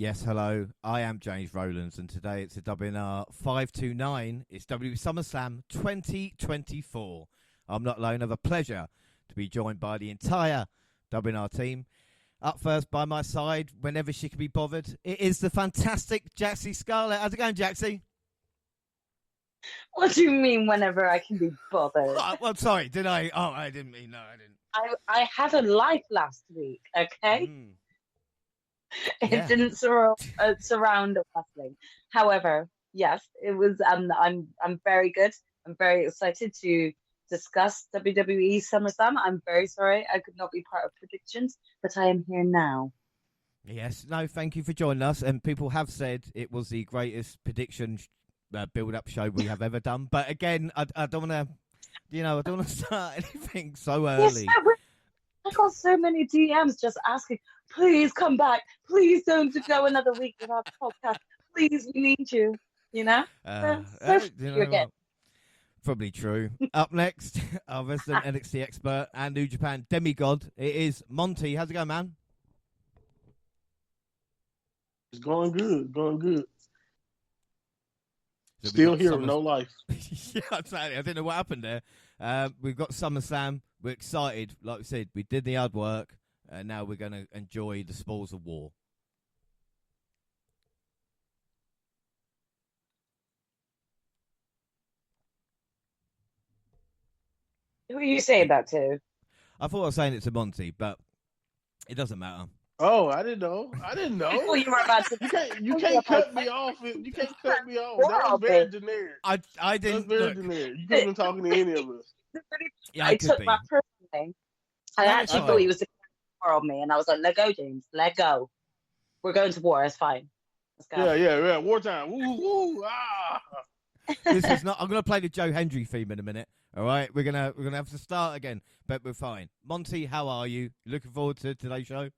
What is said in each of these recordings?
Yes, hello. I am James Rowlands, and today it's a WNR529. It's Summerslam 2024. I'm not alone. I have a pleasure to be joined by the entire WNR team. Up first by my side, whenever she can be bothered, it is the fantastic Jaxie Scarlett. How's it going, Jaxie? What do you mean whenever I can be bothered? Well, sorry, did I? Oh, I didn't mean, no, I didn't. I had a life last week, okay? It Yeah. didn't surround wrestling. However, yes, it was. I'm very good. I'm very excited to discuss WWE SummerSlam. I'm very sorry I could not be part of predictions, but I am here now. Yes, no, thank you for joining us. And people have said it was the greatest prediction build-up show we have ever done. But again, I don't want to, I don't want to start anything so early. Yes, I got so many DMs just asking, please come back. Please don't go another week without a podcast. Please, we need you. You know? Again. Probably true. Up next, our resident NXT expert and New Japan demigod, it is Monty. How's it going, man? It's going good. So Still here with no life. Yeah, exactly. I didn't know what happened there. We've got SummerSlam. We're excited. Like we said, we did the hard work, and now we're going to enjoy the spoils of war. Who are you saying that to? I thought I was saying it to Monty, but it doesn't matter. Oh, I didn't know. I thought you were about to. You can't cut me off. You can't cut me off. That was very generic. I didn't. That's very generic. You could have been talking to any of us. Yeah, I took my personal. I actually thought he was on me, and I was like, "Let go, James. Let go. We're going to war. It's fine. Let's go." Yeah. Wartime. Woo. This is not. I'm gonna play the Joe Hendry theme in a minute. All right, we're gonna have to start again, but we're fine. Monty, how are you? Looking forward to today's show?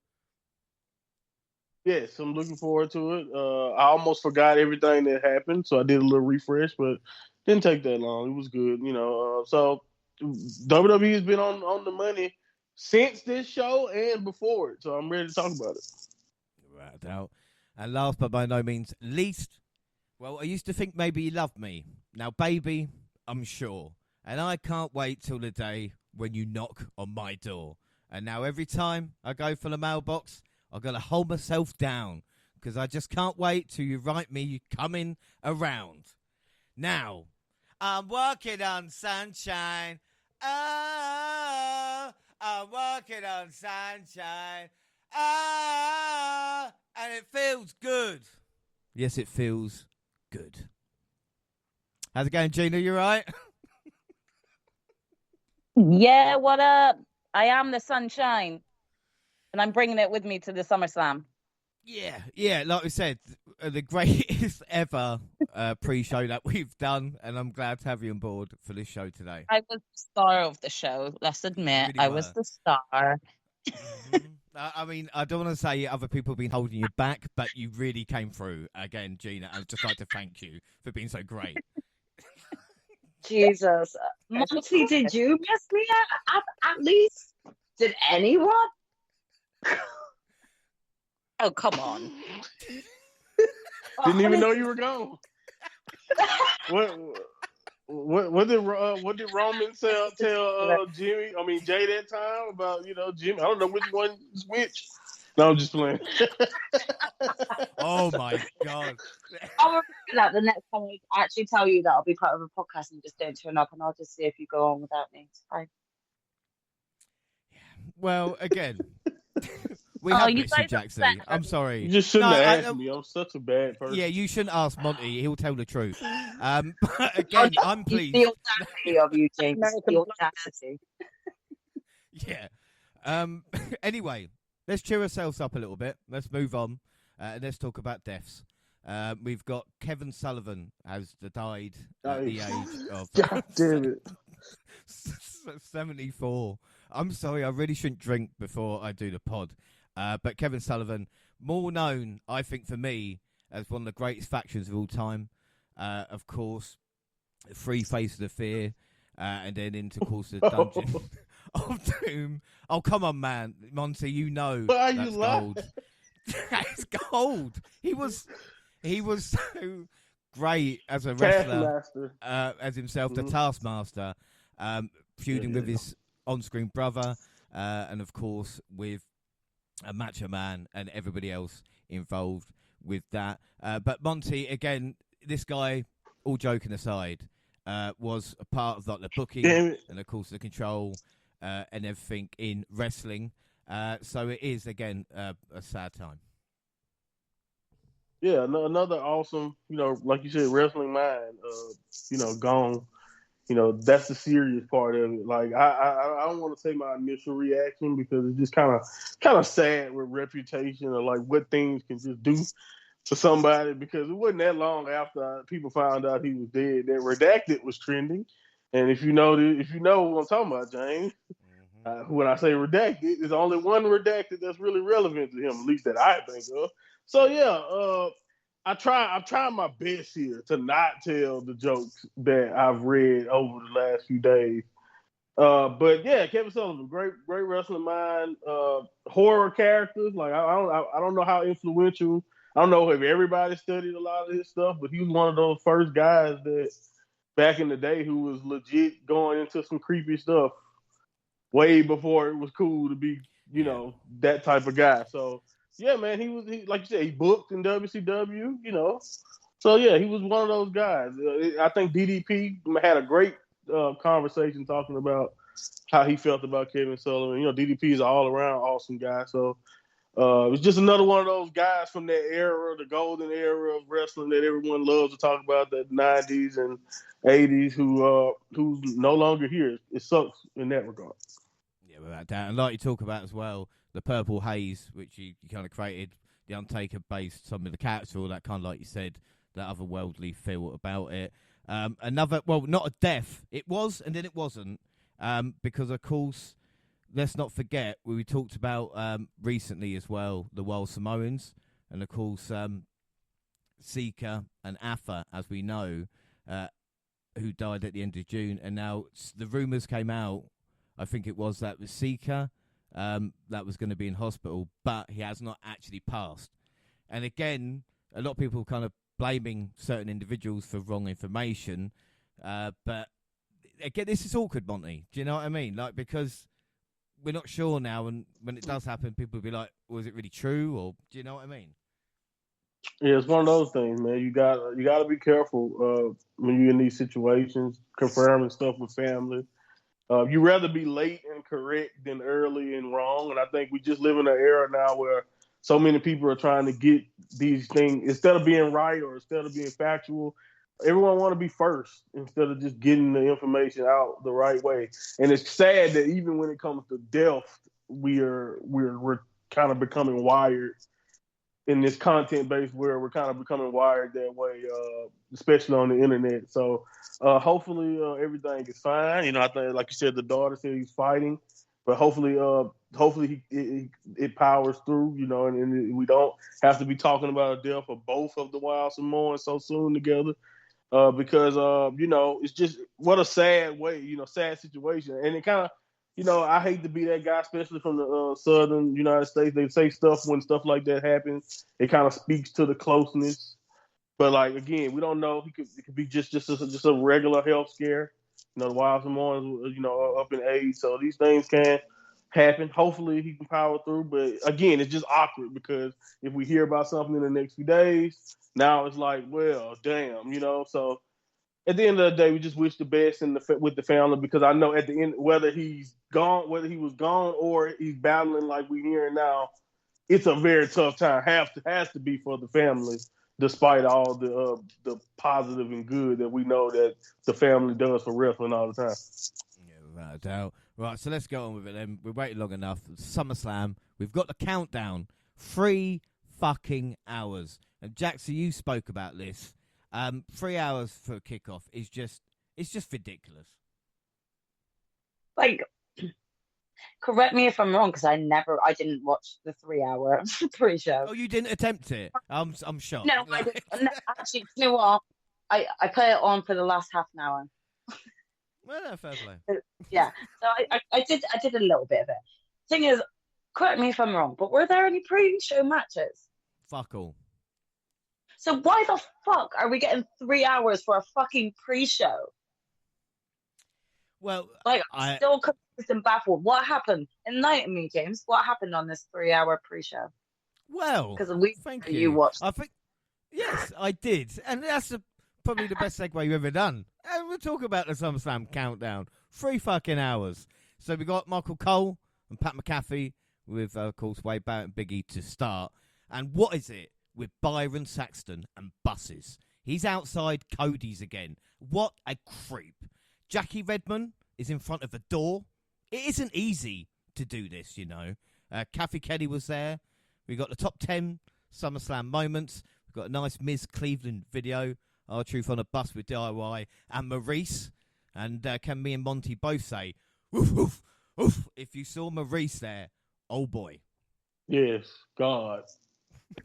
Yes, I'm looking forward to it. I almost forgot everything that happened, so I did a little refresh, but didn't take that long. It was good, So WWE has been on the money since this show and before it, so I'm ready to talk about it. Right out. And last but by no means least, well, I used to think maybe you loved me. Now, baby, I'm sure. And I can't wait till the day when you knock on my door. And now every time I go for the mailbox, I've got to hold myself down because I just can't wait till you write me coming around. Now, I'm working on sunshine. Oh, I'm working on sunshine. Oh, and it feels good. Yes, it feels good. How's it going, Gina? You right? Yeah, what up? I am the sunshine, and I'm bringing it with me to the SummerSlam. Yeah, like we said, the greatest ever pre-show that we've done, and I'm glad to have you on board for this show today. I was the star of the show, let's admit. I was the star. I mean, I don't want to say other people have been holding you back, but you really came through again, Gina. I'd just like to thank you for being so great. Jesus. Monty, did you miss me at least? Did anyone? Oh, come on. Didn't even know you were gone. What did Roman tell Jay that time about, Jimmy? I don't know which one is which. No, I'm just playing. Oh my God. I'll remember that the next time I actually tell you that I'll be part of a podcast and you just don't turn up, and I'll just see if you go on without me. It's fine. Well, again, we have missed you, Jaxie. I'm sorry. You just shouldn't have asked me. I'm such a bad person. Yeah, you shouldn't ask Monty. He'll tell the truth. But again, I'm pleased. The audacity of you, James. The audacity. Yeah. Anyway, let's cheer ourselves up a little bit. Let's move on. And let's talk about deaths. We've got Kevin Sullivan has died at the age of God damn it. 74. I'm sorry, I really shouldn't drink before I do the pod. But Kevin Sullivan, more known, I think, for me, as one of the greatest factions of all time. Of course, Free Face of the Fear, and then into, of course, the Dungeon of Doom. Oh, come on, man. Monty, you know Why are that's you laughing? gold. It's gold. He was so great as a wrestler, Taskmaster. as himself, the Mhm. Taskmaster, feuding with Yeah. his on-screen brother, and of course with a Macho Man and everybody else involved with that. But Monty, again, this guy, all joking aside, was a part of like the booking Damn it. and of course the control and everything in wrestling. So it is again a sad time. Yeah, another awesome, like you said, wrestling mind, gone. That's the serious part of it. Like I don't want to say my initial reaction because it's just kind of sad with reputation or like what things can just do to somebody because it wasn't that long after people found out he was dead that Redacted was trending. And if you know what I'm talking about, James, when I say Redacted, there's only one Redacted that's really relevant to him, at least that I think of. So yeah, I'm trying my best here to not tell the jokes that I've read over the last few days. But yeah, Kevin Sullivan, great wrestling mind. Horror characters, like I don't know how influential. I don't know if everybody studied a lot of his stuff, but he was one of those first guys that back in the day who was legit going into some creepy stuff way before it was cool to be, Yeah. that type of guy. So yeah, man, he like you said, he booked in WCW, So yeah, he was one of those guys. I think DDP had a great conversation talking about how he felt about Kevin Sullivan. DDP is an all around awesome guy. So it was just another one of those guys from that era, the golden era of wrestling that everyone loves to talk about, the '90s and '80s, who's no longer here. It sucks in that regard. Yeah, without doubt. And like you talk about as well, the Purple Haze, which you kind of created, the Undertaker based some of the character, all that kind of, like you said, that otherworldly feel about it. Well, not a death. It was, and then it wasn't. Because, of course, let's not forget, we talked about recently as well, the Wild Samoans. And, of course, Sika and Afa, as we know, who died at the end of June. And now the rumours came out, I think it was that with Sika, that was going to be in hospital, but he has not actually passed. And again, a lot of people kind of blaming certain individuals for wrong information. But again, this is awkward, Monty. Do you know what I mean? Like, because we're not sure now, and when it does happen, people will be like, was it really true? Or do you know what I mean? Yeah, it's one of those things, man. You got to be careful when you're in these situations, confirming stuff with family. You rather be late and correct than early and wrong. And I think we just live in an era now where so many people are trying to get these things instead of being right or instead of being factual. Everyone want to be first instead of just getting the information out the right way. And it's sad that even when it comes to death, we're kind of becoming wired in this content based where we're kind of becoming wired that way, especially on the internet. So hopefully everything is fine. I think, like you said, the daughter said he's fighting, but hopefully it powers through. And we don't have to be talking about a death of both of the Wild Samoans so soon together. Because it's just what a sad way, sad situation, and it kind of, I hate to be that guy, especially from the southern United States. They say stuff when stuff like that happens. It kind of speaks to the closeness, but like again, we don't know. It could be just a regular health scare. The Wild Samoans, are up in age, so these things can happen. Hopefully, he can power through. But again, it's just awkward because if we hear about something in the next few days, now it's like, well, damn, So at the end of the day, we just wish the best with the family because I know at the end, whether he was gone or he's battling like we're hearing now, it's a very tough time. Has to be for the family, despite all the positive and good that we know that the family does for wrestling all the time. Yeah, without a doubt. Right, so let's go on with it then. We've waited long enough. SummerSlam. We've got the countdown. 3 fucking hours. And Jackson, you spoke about this. 3 hours for a kickoff is it's just ridiculous. Like, correct me if I'm wrong, because I didn't watch the 3 hour pre-show. Oh, you didn't attempt it? I'm shocked. No, I didn't. No, actually, you know what? I put it on for the last half an hour. Well, no, fair play. Yeah, so I did a little bit of it. Thing is, correct me if I'm wrong, but were there any pre-show matches? Fuck all. So why the fuck are we getting 3 hours for a fucking pre-show? Well, Like, I'm still confused and baffled. What happened? Enlighten me, James. What happened on this 3-hour pre-show? well, Because we thank you you. watched. I think yes, I did, and that's probably the best segue you've ever done. And we'll talk about the SummerSlam countdown. 3 fucking hours. So we got Michael Cole and Pat McAfee with, of course, Wade Barrett and Big E to start. And what is it with Byron Saxton and buses? He's outside Cody's again. What a creep. Jackie Redmond is in front of the door. It isn't easy to do this, you know. Kathy Kelly was there. We got the top 10 SummerSlam moments. We've got a nice Ms. Cleveland video. R-Truth on a bus with DIY and Maurice. And can me and Monty both say, oof, oof, oof. If you saw Maurice there, oh boy. Yes, God.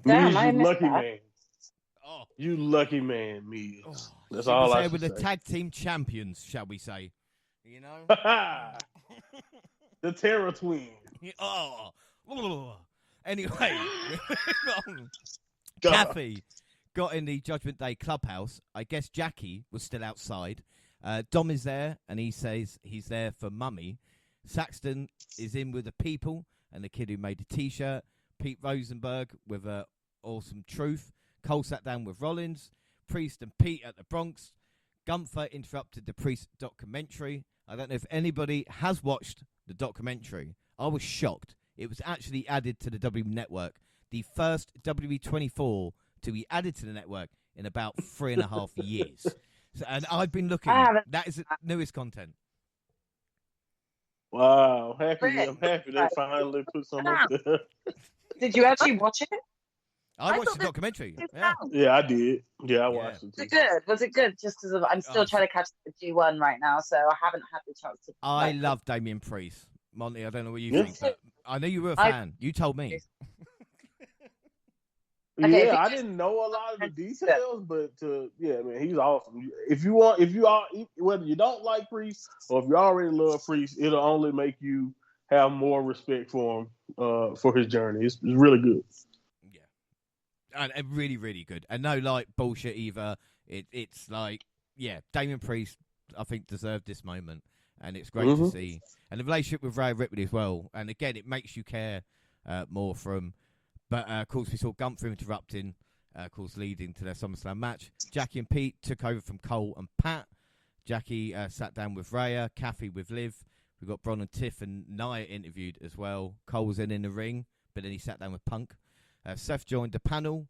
Damn, Miz, I you missed lucky that. man. Oh. You lucky man, Miz. Oh, That's she all was I there should with say. the tag team champions, shall we say? You know? The Terror Twin. Oh. Anyway, God. Kathy got in the Judgment Day clubhouse. I guess Jackie was still outside. Dom is there, and he says he's there for Mummy. Saxton is in with the people and the kid who made the T-shirt. Pete Rosenberg with Awesome Truth. Cole sat down with Rollins. Priest and Pete at the Bronx. Gunther interrupted the Priest documentary. I don't know if anybody has watched the documentary. I was shocked. It was actually added to the WWE Network. The first WWE24 to be added to the network in about 3.5 years. So, and I've been looking. That is the newest content. Wow. I'm happy they finally put some up there. Did you actually watch it? I watched the documentary. Yeah. Yeah, I did. Yeah, I watched it Was too. it good? Was it good? Just because I'm still trying to catch the G1 right now, so I haven't had the chance to. I love Damian Priest. Monty, I don't know what you think, but I know you were a fan. You told me. Okay, I didn't know a lot of the details, but man, he's awesome. If you are, whether you don't like Priest or if you already love Priest, it'll only make you have more respect for him, for his journey. It's really good. Yeah, and really, really good. And no, like bullshit either. It's like, yeah, Damian Priest, I think, deserved this moment, and it's great to see. And the relationship with Rhea Ripley as well. And again, it makes you care more for him. But, of course, we saw Gunther interrupting, of course, leading to their SummerSlam match. Jackie and Pete took over from Cole and Pat. Jackie sat down with Rhea, Kathy with Liv. We've got Bron and Tiff and Nia interviewed as well. Cole was in the ring, but then he sat down with Punk. Seth joined the panel,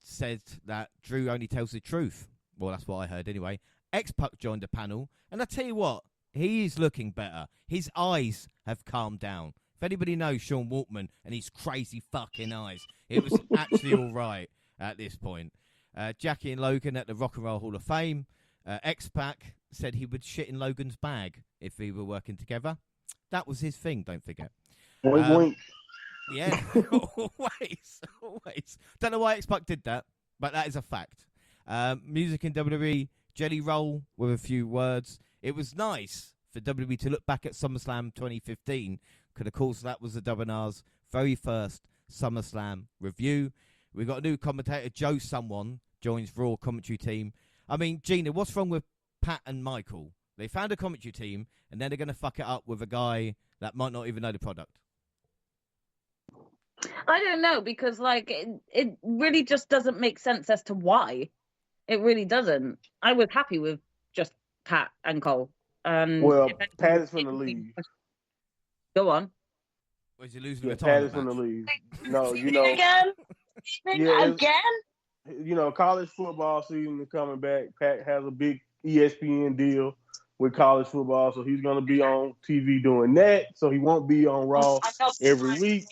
said that Drew only tells the truth. Well, that's what I heard anyway. X-Pac joined the panel, and I tell you what, he is looking better. His eyes have calmed down. If anybody knows Sean Waltman and his crazy fucking eyes, it was actually all right at this point. Jackie and Logan at the Rock and Roll Hall of Fame. X-Pac said he would shit in Logan's bag if we were working together. That was his thing, don't forget. Wink, wink. Yeah, always. Don't know why X-Pac did that, but that is a fact. Music in WWE, Jelly Roll with a few words. It was nice for WWE to look back at SummerSlam 2015, because of course that was the WNR's very first SummerSlam review. We got a new commentator, Joe Someone, joins Raw commentary team. I mean, Gina, what's wrong with Pat and Michael? They found a commentary team, and then they're going to fuck it up with a guy that might not even know the product. I don't know, because it really just doesn't make sense as to why. It really doesn't. I was happy with just Pat and Cole. Well, Pat is going to leave. Go on. Or is he losing the Pat time? is going to leave. No, Again? Again? College football season is coming back. Pat has a big ESPN deal with college football, so he's going to be on TV doing that. So he won't be on Raw every week.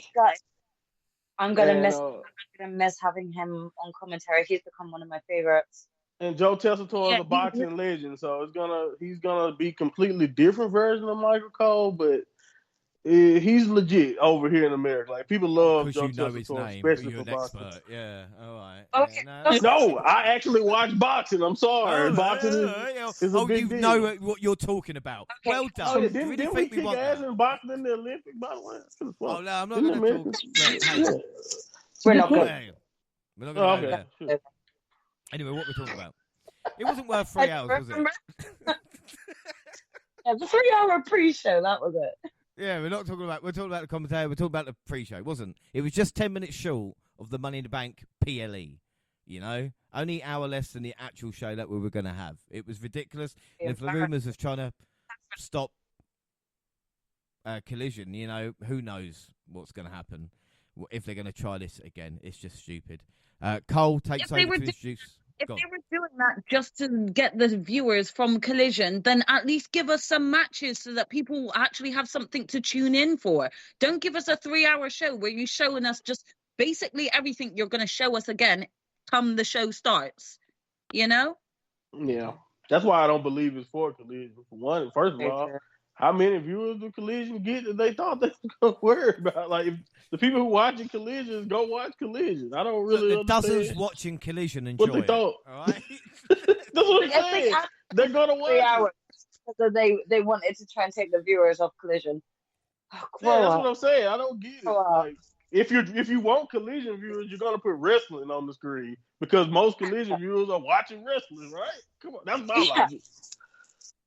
I'm gonna miss having him on commentary. He's become one of my favorites. And Joe Tessitore is a boxing legend, so he's gonna be completely different version of Michael Cole. But He's legit over here in America. Like people love Because Joe you know his Tessitore, name, especially you're for an boxing. expert. Yeah, all right. Okay, Yeah, that's- No, I actually watch boxing. I'm sorry, boxing is a big you deal. know what you're talking about. Okay. Well Oh done. yeah, Do you really didn't we think we kick want ass that? in boxing in the Olympics? By the way, Oh no, I'm not Didn't going to America? talk. Hey, Yeah. We're not good. hey, we're not Oh, going to go okay. there. Sure. Anyway, what we're talking about? It wasn't worth I 3 hours, was it? remember. Yeah, the 3-hour pre-show, that was it. Yeah, we're talking about the commentator. We're talking about the pre-show. It wasn't. It was just 10 minutes short of the Money in the Bank PLE. You know, only an hour less than the actual show that we were going to have. It was ridiculous. And if the rumours of trying to stop Collision, you know, who knows what's going to happen if they're going to try this again. It's just stupid. Cole takes over to introduce. If they were doing that just to get the viewers from Collision, then at least give us some matches so that people actually have something to tune in for. Don't give us a 3-hour show where you're showing us just basically everything you're going to show us again come the show starts. You know? Yeah, that's why I don't believe it's for Collision. For one, first of all, how many viewers do Collision get that they thought they were going to worry about? Like, if the people who watching Collision go watch Collision. I don't really Look, the understand dozens watching Collision what enjoy they thought. it. All right? That's what I'm saying. They're going to watch 3 it. hours. So they wanted to try and take the viewers off Collision. Oh, Yeah, that's what I'm saying. I don't get it. Grow up. Like, if you want Collision viewers, you're gonna put wrestling on the screen because most Collision viewers are watching wrestling, right? Come on, that's my logic.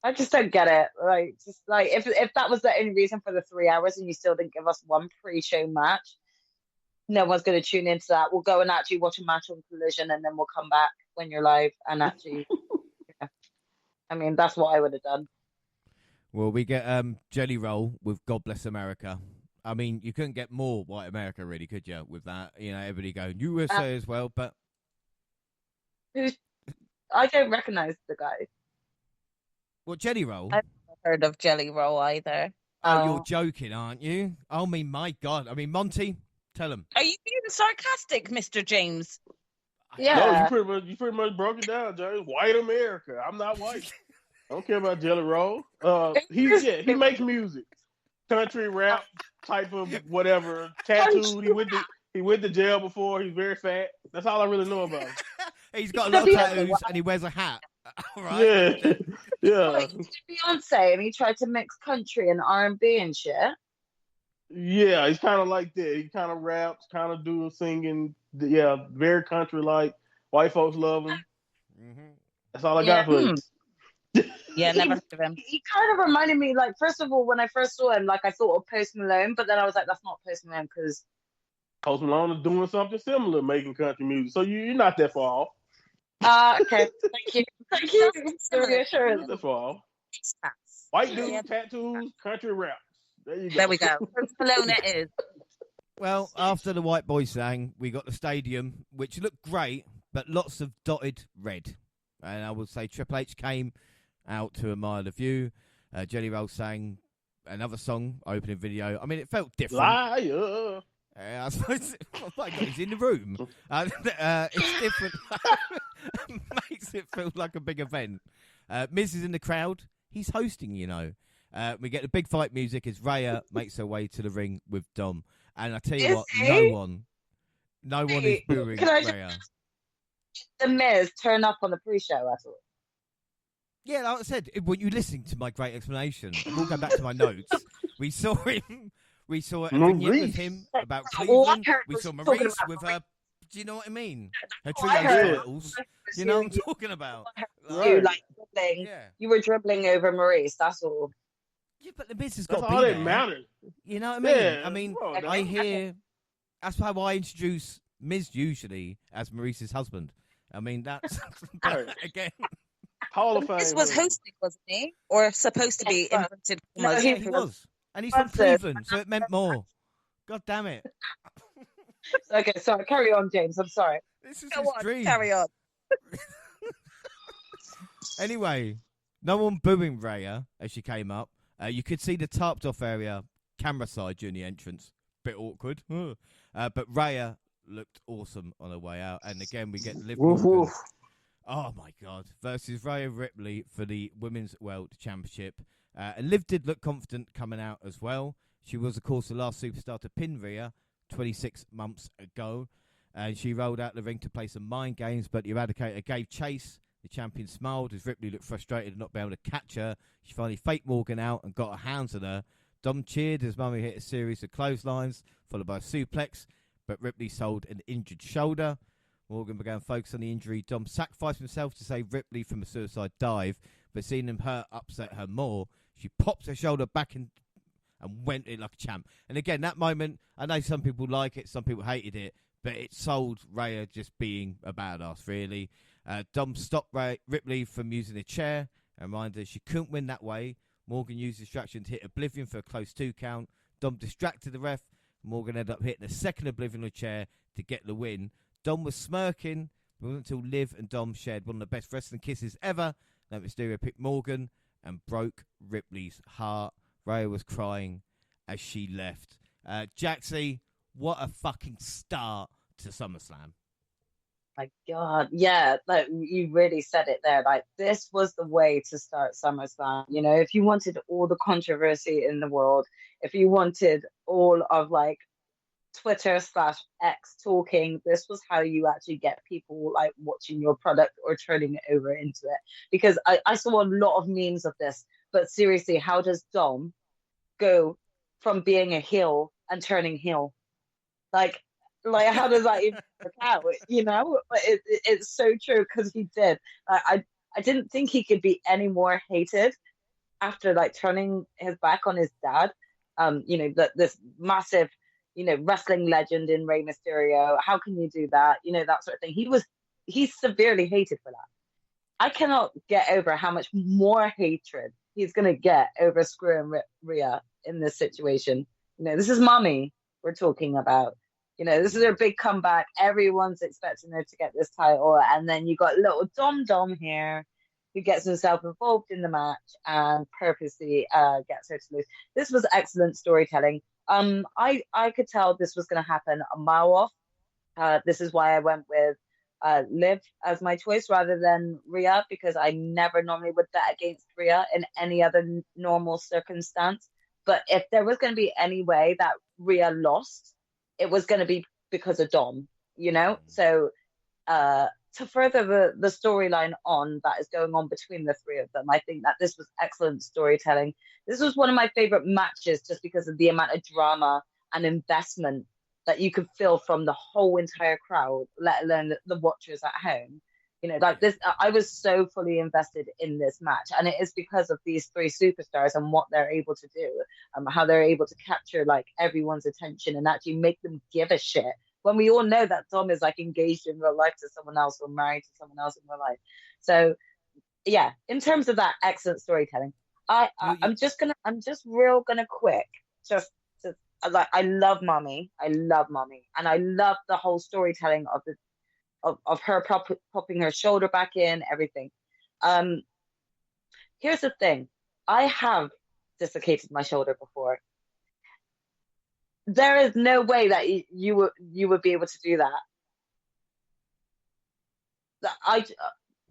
I just don't get it. Like, just like if that was the only reason for the 3 hours and you still didn't give us one pre-show match, no one's going to tune into that. We'll go and actually watch a match on Collision, and then we'll come back when you're live and actually. Yeah. I mean, that's what I would have done. Well, we get Jelly Roll with God Bless America. I mean, you couldn't get more White America, really, could you, with that? You know, everybody going USA as well, but... I don't recognise the guy. What, Jelly Roll? I've never heard of Jelly Roll either. Oh, you're joking, aren't you? I mean, my God. I mean, Monty, tell him. Are you being sarcastic, Mr. James? Yeah. No, you pretty much broke it down, James. White America. I'm not white. I don't care about Jelly Roll. He makes music. Country rap type of whatever. Tattooed. He went to jail before. He's very fat. That's all I really know about him. He's got a lot of tattoos and he wears a hat. All right. Yeah. Yeah. Like, Beyonce, and he tried to mix country and R&B and shit. Yeah, he's kind of like that. He kind of raps, kind of do singing. Yeah, very country like. White folks love him. Mm-hmm. That's all I got for you. Yeah, never heard of him. He kind of reminded me, like, first of all, when I first saw him, like, I thought of Post Malone, but then I was like, that's not Post Malone, because... Post Malone is doing something similar, making country music. So you're not that far off. Okay. Thank you. Thank you for the reassurance. Not that far off. White dudes, tattoos, country raps. There you go. There we go. Post Malone it is. Well, after the White Boys sang, we got the stadium, which looked great, but lots of dotted red. And I would say Triple H came out to admire the view. Jelly Roll sang another song, opening video. I mean, it felt different. Liar. I suppose. Oh my God, he's in the room. It's different. Makes it feel like a big event. Miz is in the crowd. He's hosting, you know. We get the big fight music as Rhea makes her way to the ring with Dom. And I tell you what, no one is booing Rhea. The Miz turn up on the pre-show, I thought. Yeah, like I said, when you listening to my great explanation, we'll go back to my notes. We saw him. We saw a vignette with him about Cleveland. We saw Maurice with her. Do you know what I mean? Her trio titles. You know what I'm talking about? You you were dribbling over Maurice. That's all. Yeah, but the Miz has got to be all there. that matters. You know what I mean? Yeah, I mean, well, I hear. That's how I introduce Miz usually as Maurice's husband. I mean, that's again. Hall of Fame. This was hosting, wasn't he? Or supposed to be invented? No, Yeah, he was. And he's from Cleveland, so it meant more. God damn it. Okay, sorry. Carry on, James. I'm sorry. This is his dream. Carry on. Anyway, no one booing Rhea as she came up. You could see the tarped off area camera side during the entrance. Bit awkward. But Rhea looked awesome on her way out. And again, we get Liv Morgan. Oh, my God. Versus Rhea Ripley for the Women's World Championship. And Liv did look confident coming out as well. She was, of course, the last superstar to pin Rhea 26 months ago. And she rolled out the ring to play some mind games, but the Eradicator gave chase. The champion smiled as Ripley looked frustrated at not being able to catch her. She finally faked Morgan out and got her hands on her. Dom cheered as Mummy hit a series of clotheslines, followed by a suplex, but Ripley sold an injured shoulder. Morgan began to focus on the injury. Dom sacrificed himself to save Ripley from a suicide dive, but seeing him hurt upset her more. She popped her shoulder back in and went in like a champ. And again, that moment, I know some people like it, some people hated it, but it sold Rhea just being a badass, really. Dom stopped Ripley from using a chair and reminded her she couldn't win that way. Morgan used distraction to hit Oblivion for a close 2 count. Dom distracted the ref. Morgan ended up hitting a second Oblivion on a chair to get the win. Dom was smirking. It wasn't until Liv and Dom shared one of the best wrestling kisses ever that Mysterio picked Morgan and broke Ripley's heart. Rhea was crying as she left. Jaxie, what a fucking start to SummerSlam. My God, yeah, like you really said it there. Like, this was the way to start SummerSlam. You know, if you wanted all the controversy in the world, if you wanted all of like Twitter/X talking, this was how you actually get people like watching your product or turning it over into it. Because I saw a lot of memes of this, but seriously, how does Dom go from being a heel and turning heel? Like how does that even work out? You know, it's so true because he did. I didn't think he could be any more hated after like turning his back on his dad. You know, this massive, you know, wrestling legend in Rey Mysterio. How can you do that? You know, that sort of thing. He's severely hated for that. I cannot get over how much more hatred he's gonna get over screwing Rhea in this situation. You know, this is Mommy we're talking about. You know, this is her big comeback. Everyone's expecting her to get this title. And then you got little Dom here who gets himself involved in the match and purposely gets her to lose. This was excellent storytelling. I could tell this was going to happen a mile off. This is why I went with Liv as my choice rather than Rhea, because I never normally would bet against Rhea in any other normal circumstance. But if there was going to be any way that Rhea lost, it was going to be because of Dom, you know? So to further the storyline on that is going on between the three of them, I think that this was excellent storytelling. This was one of my favorite matches just because of the amount of drama and investment that you could feel from the whole entire crowd, let alone the watchers at home. You know, like this, I was so fully invested in this match, and it is because of these three superstars and what they're able to do, how they're able to capture like everyone's attention and actually make them give a shit. When we all know that Dom is like engaged in real life to someone else or married to someone else in real life. So, yeah, in terms of that excellent storytelling, I'm just real gonna quick, like I love Mommy, and I love the whole storytelling of the. Of her popping her shoulder back in, everything. Here's the thing. I have dislocated my shoulder before. There is no way that you would be able to do that.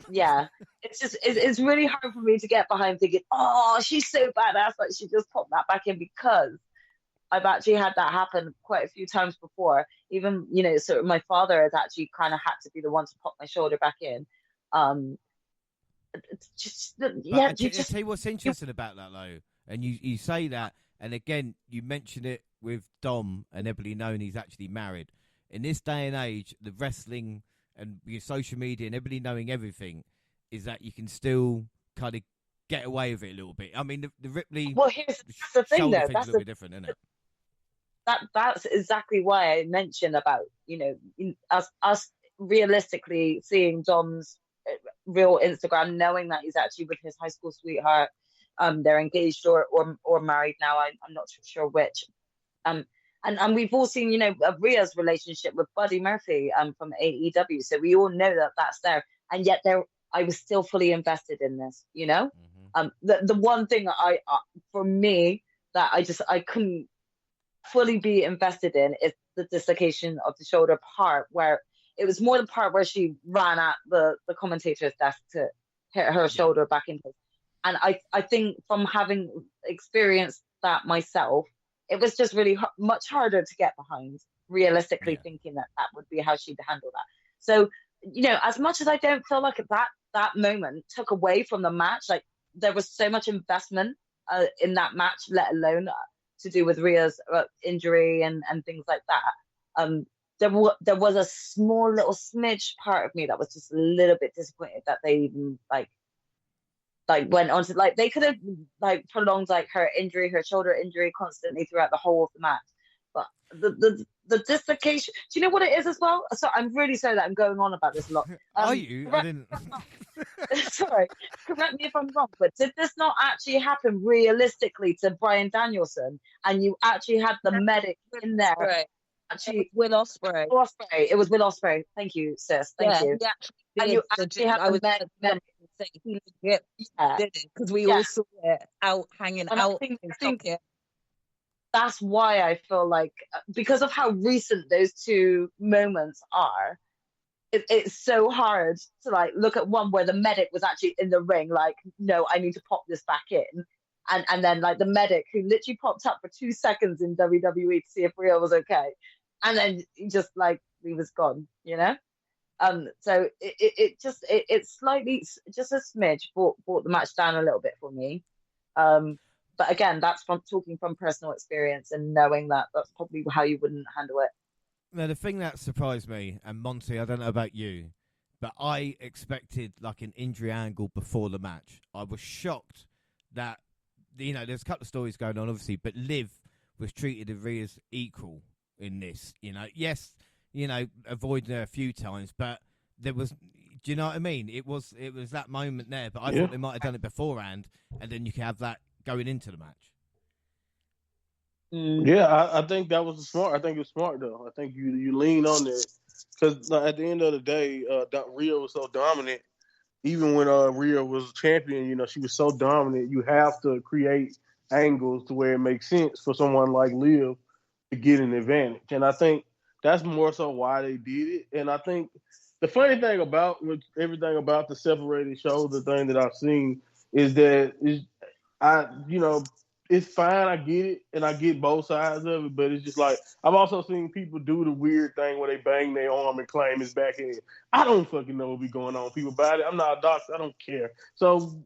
Yeah. It's really hard for me to get behind thinking, oh, she's so badass, like she just popped that back in, because I've actually had that happen quite a few times before. Even, you know, sort of my father has actually kind of had to be the one to pop my shoulder back in. Yeah, tell you what's interesting about that, though, and you say that, and again, you mention it with Dom and everybody knowing he's actually married. In this day and age, the wrestling and your social media and everybody knowing everything is that you can still kind of get away with it a little bit. I mean, the Ripley. Well, that's the thing, though. That's a little bit different, isn't it? That's exactly why I mentioned about, you know, us realistically seeing Dom's real Instagram, knowing that he's actually with his high school sweetheart. They're engaged or married now. I'm not sure which. And we've all seen, you know, Rhea's relationship with Buddy Murphy from AEW. So we all know that that's there. And yet I was still fully invested in this, you know? Mm-hmm. The one thing for me that I couldn't fully be invested in is the dislocation of the shoulder part, where it was more the part where she ran at the commentator's desk to hit her shoulder back into. And I think from having experienced that myself, it was just really much harder to get behind, realistically, Yeah. thinking that that would be how she'd handle that. So, as much as I don't feel like that moment took away from the match, like there was so much investment in that match, let alone to do with Rhea's injury and things like that. There was a small little smidge part of me that was just a little bit disappointed that they even like went on to they could have prolonged her injury, her shoulder injury constantly throughout the whole of the match. But the dislocation, do you know what it is as well? So I'm really sorry that I'm going on about this a lot. Are you? I didn't. Sorry, correct me if I'm wrong, but did this not actually happen realistically to Bryan Danielson? And you actually had the medic in there. Right. Actually, Will Ospreay. It was Will Ospreay. Thank you, sis. Thank you. And you actually had the medic. He legit did it because we all saw it out hanging And out. I think that's why I feel like, because of how recent those two moments are, it's so hard to look at one where the medic was actually in the ring, no, I need to pop this back in, and then the medic who literally popped up for 2 seconds in WWE to see if Rhea was okay, and then he just he was gone, so it's slightly, just a smidge brought the match down a little bit for me. But again, that's from talking from personal experience and knowing that that's probably how you wouldn't handle it. Now, the thing that surprised me, and Monty, I don't know about you, but I expected an injury angle before the match. I was shocked that, there's a couple of stories going on, obviously, but Liv was treated as Rhea's equal in this. Yes, avoiding her a few times, but there was, do you know what I mean? It was that moment there, but I thought they might have done it beforehand, and then you can have that going into the match. Yeah, I think that was smart. I think it's smart though. I think you lean on it because at the end of the day, Rhea was so dominant. Even when Rhea was champion, she was so dominant. You have to create angles to where it makes sense for someone like Liv to get an advantage, and I think that's more so why they did it. And I think the funny thing about everything about the separated shows, the thing that I've seen is that it's fine. I get it, and I get both sides of it. But it's just I've also seen people do the weird thing where they bang their arm and claim it's back in. I don't fucking know what be going on, people, about it. I'm not a doctor. I don't care. So,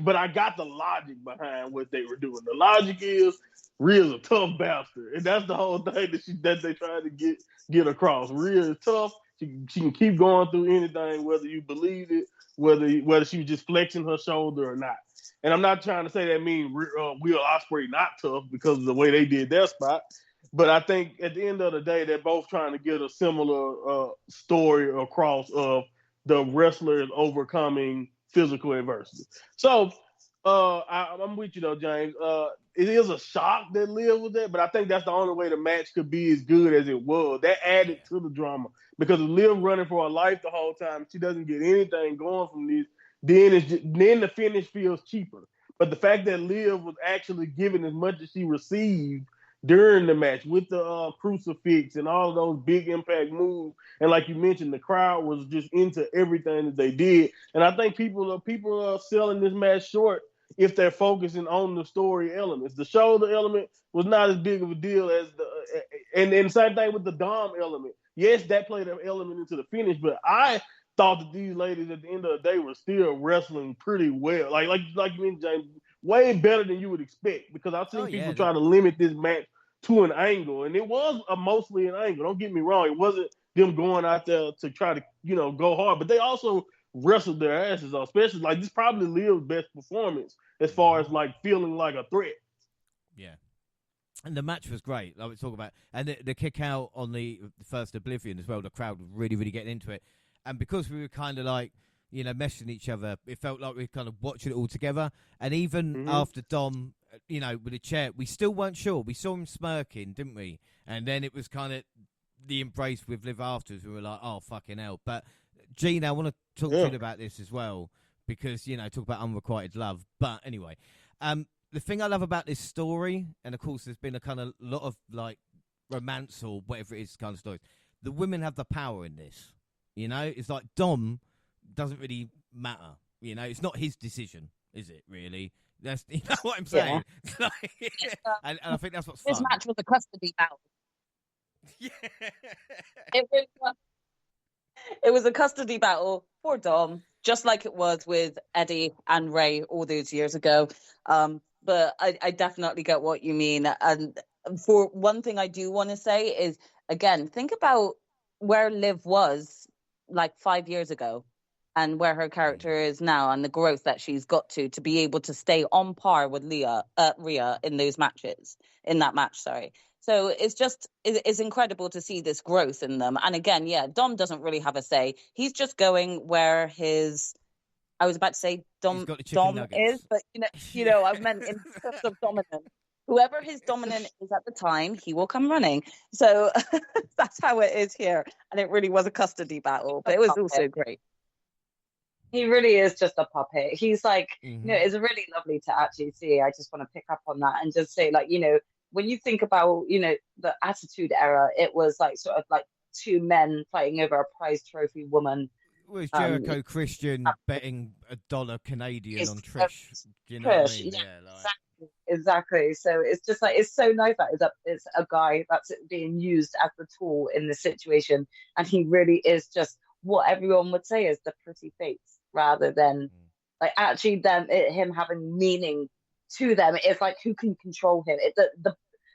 but I got the logic behind what they were doing. The logic is Rhea's a tough bastard, and that's the whole thing that they tried to get across. Rhea is tough. She can keep going through anything, whether you believe it, whether she was just flexing her shoulder or not. And I'm not trying to say that means Will Ospreay not tough because of the way they did their spot. But I think at the end of the day, they're both trying to get a similar story across of the wrestlers overcoming physical adversity. So I'm with you, though, James. It is a shock that Liv was there, but I think that's the only way the match could be as good as it was. That added to the drama because Liv running for her life the whole time, she doesn't get anything going from this. Then the finish feels cheaper. But the fact that Liv was actually giving as much as she received during the match with the crucifix and all of those big impact moves, and like you mentioned, the crowd was just into everything that they did. And I think people are selling this match short if they're focusing on the story elements. The shoulder element was not as big of a deal as and same thing with the Dom element. Yes, that played an element into the finish, but I thought that these ladies at the end of the day were still wrestling pretty well. Like you mentioned, James, way better than you would expect, because I've seen people try to limit this match to an angle, and it was mostly an angle. Don't get me wrong. It wasn't them going out there to try to, go hard, but they also wrestled their asses off, especially this probably Liv's best performance as far as feeling like a threat. Yeah. And the match was great, like we talk about. And the kick out on the first Oblivion as well, the crowd was really, really getting into it. And because we were kind of meshing each other, it felt like we were kind of watching it all together. And even after Dom, with the chair, we still weren't sure. We saw him smirking, didn't we? And then it was kind of the embrace with Liv afterwards. We were like, oh, fucking hell. But, Gina, I want to talk to you about this as well, because, talk about unrequited love. But anyway, the thing I love about this story, and of course there's been a kind of lot of romance or whatever it is kind of stories, the women have the power in this. It's Dom doesn't really matter. It's not his decision, is it, really? That's you know what I'm Yeah. saying. And I think that's what's This fun. match was a custody battle. Yeah. It was, it was a custody battle for Dom, just like it was with Eddie and Ray all those years ago. But I definitely get what you mean. And for one thing I do want to say is, again, think about where Liv was like 5 years ago and where her character is now and the growth that she's got to be able to stay on par with Rhea in those matches, in that match, sorry. So it's incredible to see this growth in them. And again, yeah, Dom doesn't really have a say. He's just going where his, I was about to say He's got the chicken Dom nuggets. is, but I meant in terms of dominant. Whoever his dominant is at the time, he will come running. So that's how it is here. And it really was a custody battle, but it was also great. He really is just a puppet. He's like, Mhm. it's really lovely to actually see. I just want to pick up on that and just say, like, when you think about, the Attitude Era, it was like sort of like two men fighting over a prize trophy woman. Was Jericho Christian betting $1 Canadian on Trish? Do you know what I mean? Yeah, like... exactly. So it's just like, it's so nice that it's a guy that's being used as the tool in this situation, and he really is just what everyone would say is the pretty face, rather than like actually him having meaning to them. It's like, who can control him?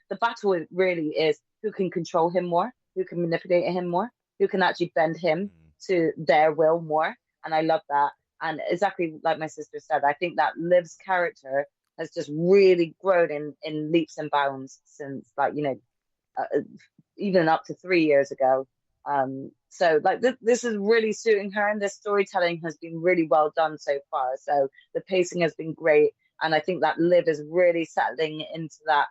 The battle really is who can control him more, who can manipulate him more, who can actually bend him to their will more. And I love that. And exactly like my sister said, I think that Liv's character has just really grown in leaps and bounds since, like, even up to 3 years ago. So like this is really suiting her, and this storytelling has been really well done so far. So the pacing has been great, and I think that Liv is really settling into that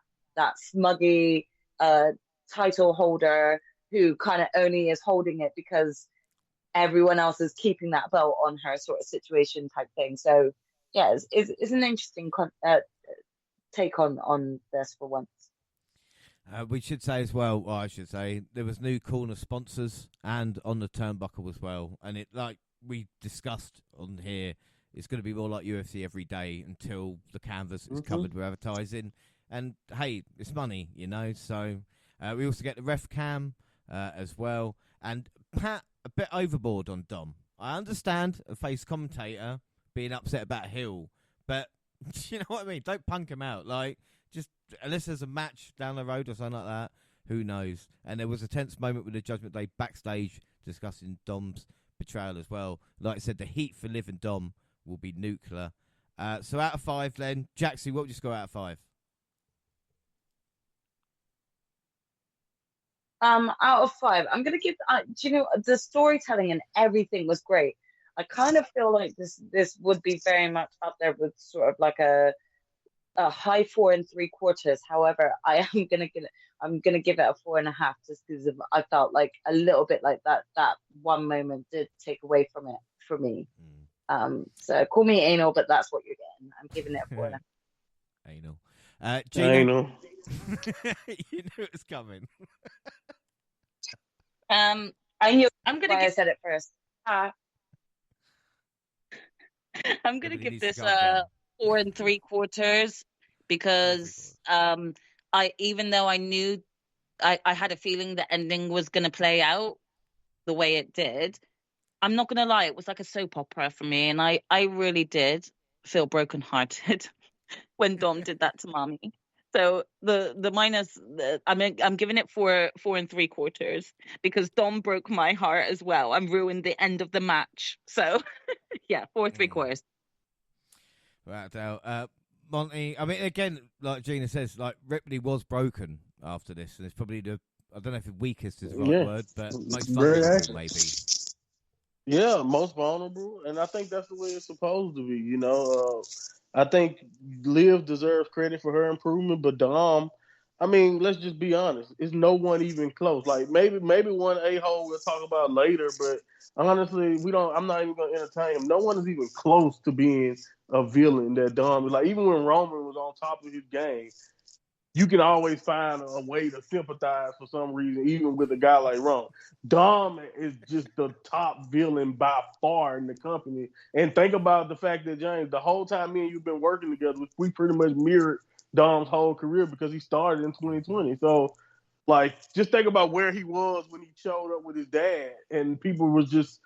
smuggy title holder who kind of only is holding it because everyone else is keeping that belt on her, sort of situation type thing. So yeah, it's an interesting take on this for once. We should say as well, or I should say, there was new corner sponsors and on the turnbuckle as well. And it, like we discussed on here, it's going to be more like UFC every day until the canvas is covered with advertising. And hey, it's money, So we also get the ref cam as well. And Pat, a bit overboard on Dom. I understand a face commentator being upset about Hill, but you know what I mean? Don't punk him out. Like, just unless there's a match down the road or something like that, who knows? And there was a tense moment with the Judgment Day backstage discussing Dom's betrayal as well. Like I said, the heat for Liv and Dom will be nuclear. So out of 5, then, Jaxie, what would you score out of 5? Out of 5, I'm gonna give. The storytelling and everything was great. I kind of feel like this would be very much up there with sort of like a high 4 3/4. However, I'm gonna give it a 4.5, just because I felt like a little bit like that one moment did take away from it for me. So call me anal, but that's what you're getting. I'm giving it a 4.5. Anal. Gina, anal. You knew it was coming. I knew. I'm gonna I said it first. I'm gonna give this 4 3/4 because even though I knew I had a feeling the ending was gonna play out the way it did, I'm not gonna lie, it was like a soap opera for me, and I really did feel brokenhearted when Dom did that to Mommy. So the minus, I'm giving it 4 3/4 because Dom broke my heart as well and ruined the end of the match. So yeah, 4 3/4. Right out. Monty, I mean, again, like Gina says, like Ripley was broken after this, and it's probably I don't know if the weakest is the right word, but most vulnerable, maybe. Yeah, most vulnerable, and I think that's the way it's supposed to be. I think Liv deserves credit for her improvement, but Dom, I mean, let's just be honest. Is no one even close? Like maybe one a-hole we'll talk about later, but honestly, I'm not even gonna entertain him. No one is even close to being a villain that Dom is. Like even when Roman was on top of his game, you can always find a way to sympathize for some reason, even with a guy like Ron. Dom is just the top villain by far in the company. And think about the fact that, James, the whole time me and you've been working together, we pretty much mirrored Dom's whole career because he started in 2020. So, like, just think about where he was when he showed up with his dad, and people was just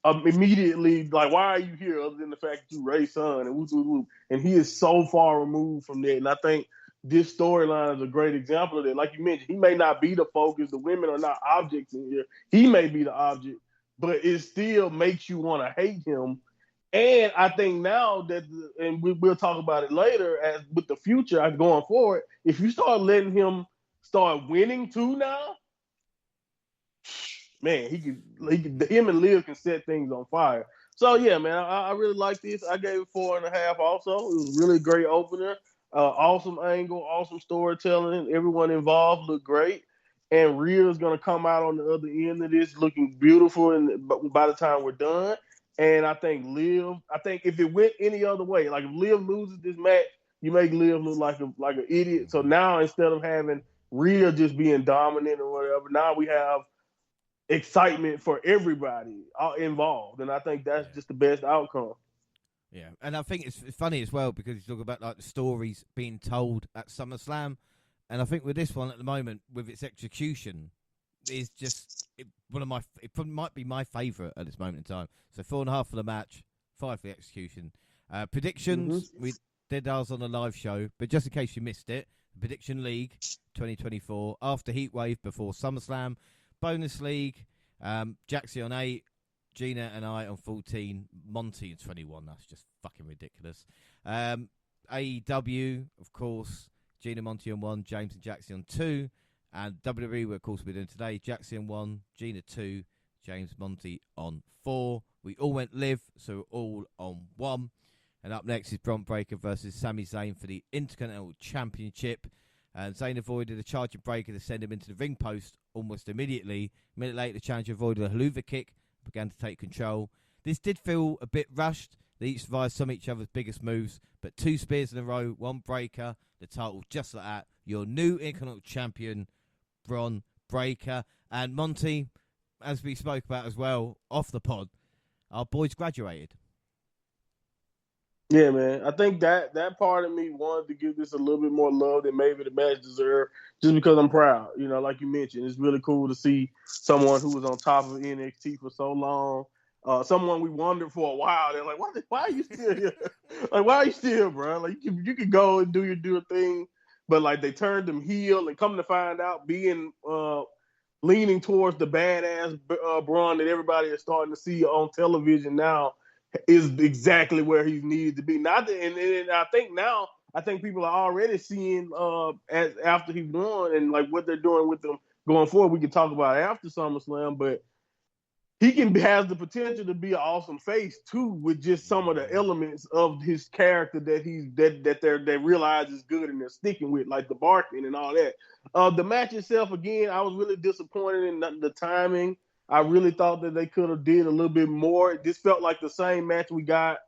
immediately like, "Why are you here?" Other than the fact that you Ray's son, and whoop, whoop, whoop. And he is so far removed from that. And I think this storyline is a great example of that. Like you mentioned, he may not be the focus. The women are not objects in here. He may be the object, but it still makes you want to hate him. And I think now that, and we'll talk about it later, as with the future going forward, if you start letting him start winning too now, man, him and Liv can set things on fire. So yeah, man, I really like this. I gave it 4.5. Also, it was a really great opener. Awesome angle, awesome storytelling. Everyone involved looked great, and Rhea's gonna come out on the other end of this looking beautiful. And by the time we're done, and I think Liv. I think if it went any other way, like if Liv loses this match, you make Liv look like an idiot. So now instead of having Rhea just being dominant or whatever, now we have excitement for everybody involved, and I think that's just the best outcome. Yeah, and I think it's funny as well because you talk about like the stories being told at SummerSlam, and I think with this one at the moment, with its execution, is just one of my. It probably might be my favourite at this moment in time. So 4.5 for the match, 5 for the execution. Predictions, we did ours on the live show, but just in case you missed it, Prediction League 2024 after Heatwave, before SummerSlam. Bonus League, Jaxie on 8, Gina and I on 14, Monty on 21. That's just fucking ridiculous. AEW, of course, Gina, Monty on 1, James and Jaxie on 2. And WWE, of course, we're doing today, Jaxie on 1, Gina 2, James, Monty on 4. We all went live, so we're all on 1. And up next is Bron Breakker versus Sami Zayn for the Intercontinental Championship. And Zayn avoided a charging breaker to send him into the ring post almost immediately. A minute later, the challenger avoided a haluva kick, began to take control. This did feel a bit rushed. They each survived some of each other's biggest moves, but 2 spears in a row, 1 breaker, the title just like that. Your new Intercontinental Champion, Bron Breakker. And Monty, as we spoke about as well, off the pod, our boys graduated. Yeah, man. I think that part of me wanted to give this a little bit more love than maybe the match deserved, just because I'm proud. You know, like you mentioned, it's really cool to see someone who was on top of NXT for so long. Someone we wondered for a while. They're like, why are you still here? Like, why are you still here, bro? Like, you can go and do your thing, but like they turned him heel, and come to find out, being leaning towards the badass Braun that everybody is starting to see on television now is exactly where he's needed to be. Not that, and I think people are already seeing as after he won and like what they're doing with him going forward. We can talk about after SummerSlam, but he has the potential to be an awesome face too, with just some of the elements of his character that they realize is good and they're sticking with, like the barking and all that. The match itself, again, I was really disappointed in the timing. I really thought that they could have did a little bit more. This felt like the same match we got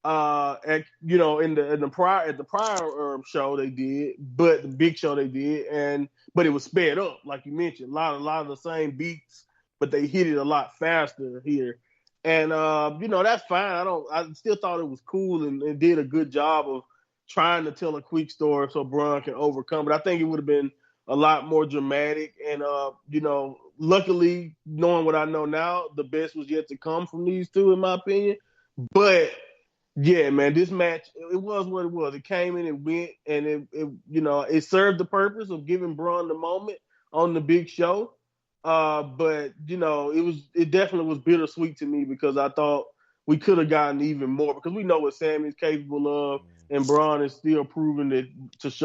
at the prior show they did, but the big show they did, but it was sped up, like you mentioned, a lot of the same beats, but they hit it a lot faster here. And that's fine. I still thought it was cool and did a good job of trying to tell a quick story so Braun can overcome. But I think it would have been a lot more dramatic. And luckily, knowing what I know now, the best was yet to come from these two, in my opinion. But yeah, man, this match, it was what it was. It came in and went, and it served the purpose of giving Braun the moment on the big show. But it definitely was bittersweet to me because I thought we could have gotten even more, because we know what Sammy's capable of, and Braun is still proving it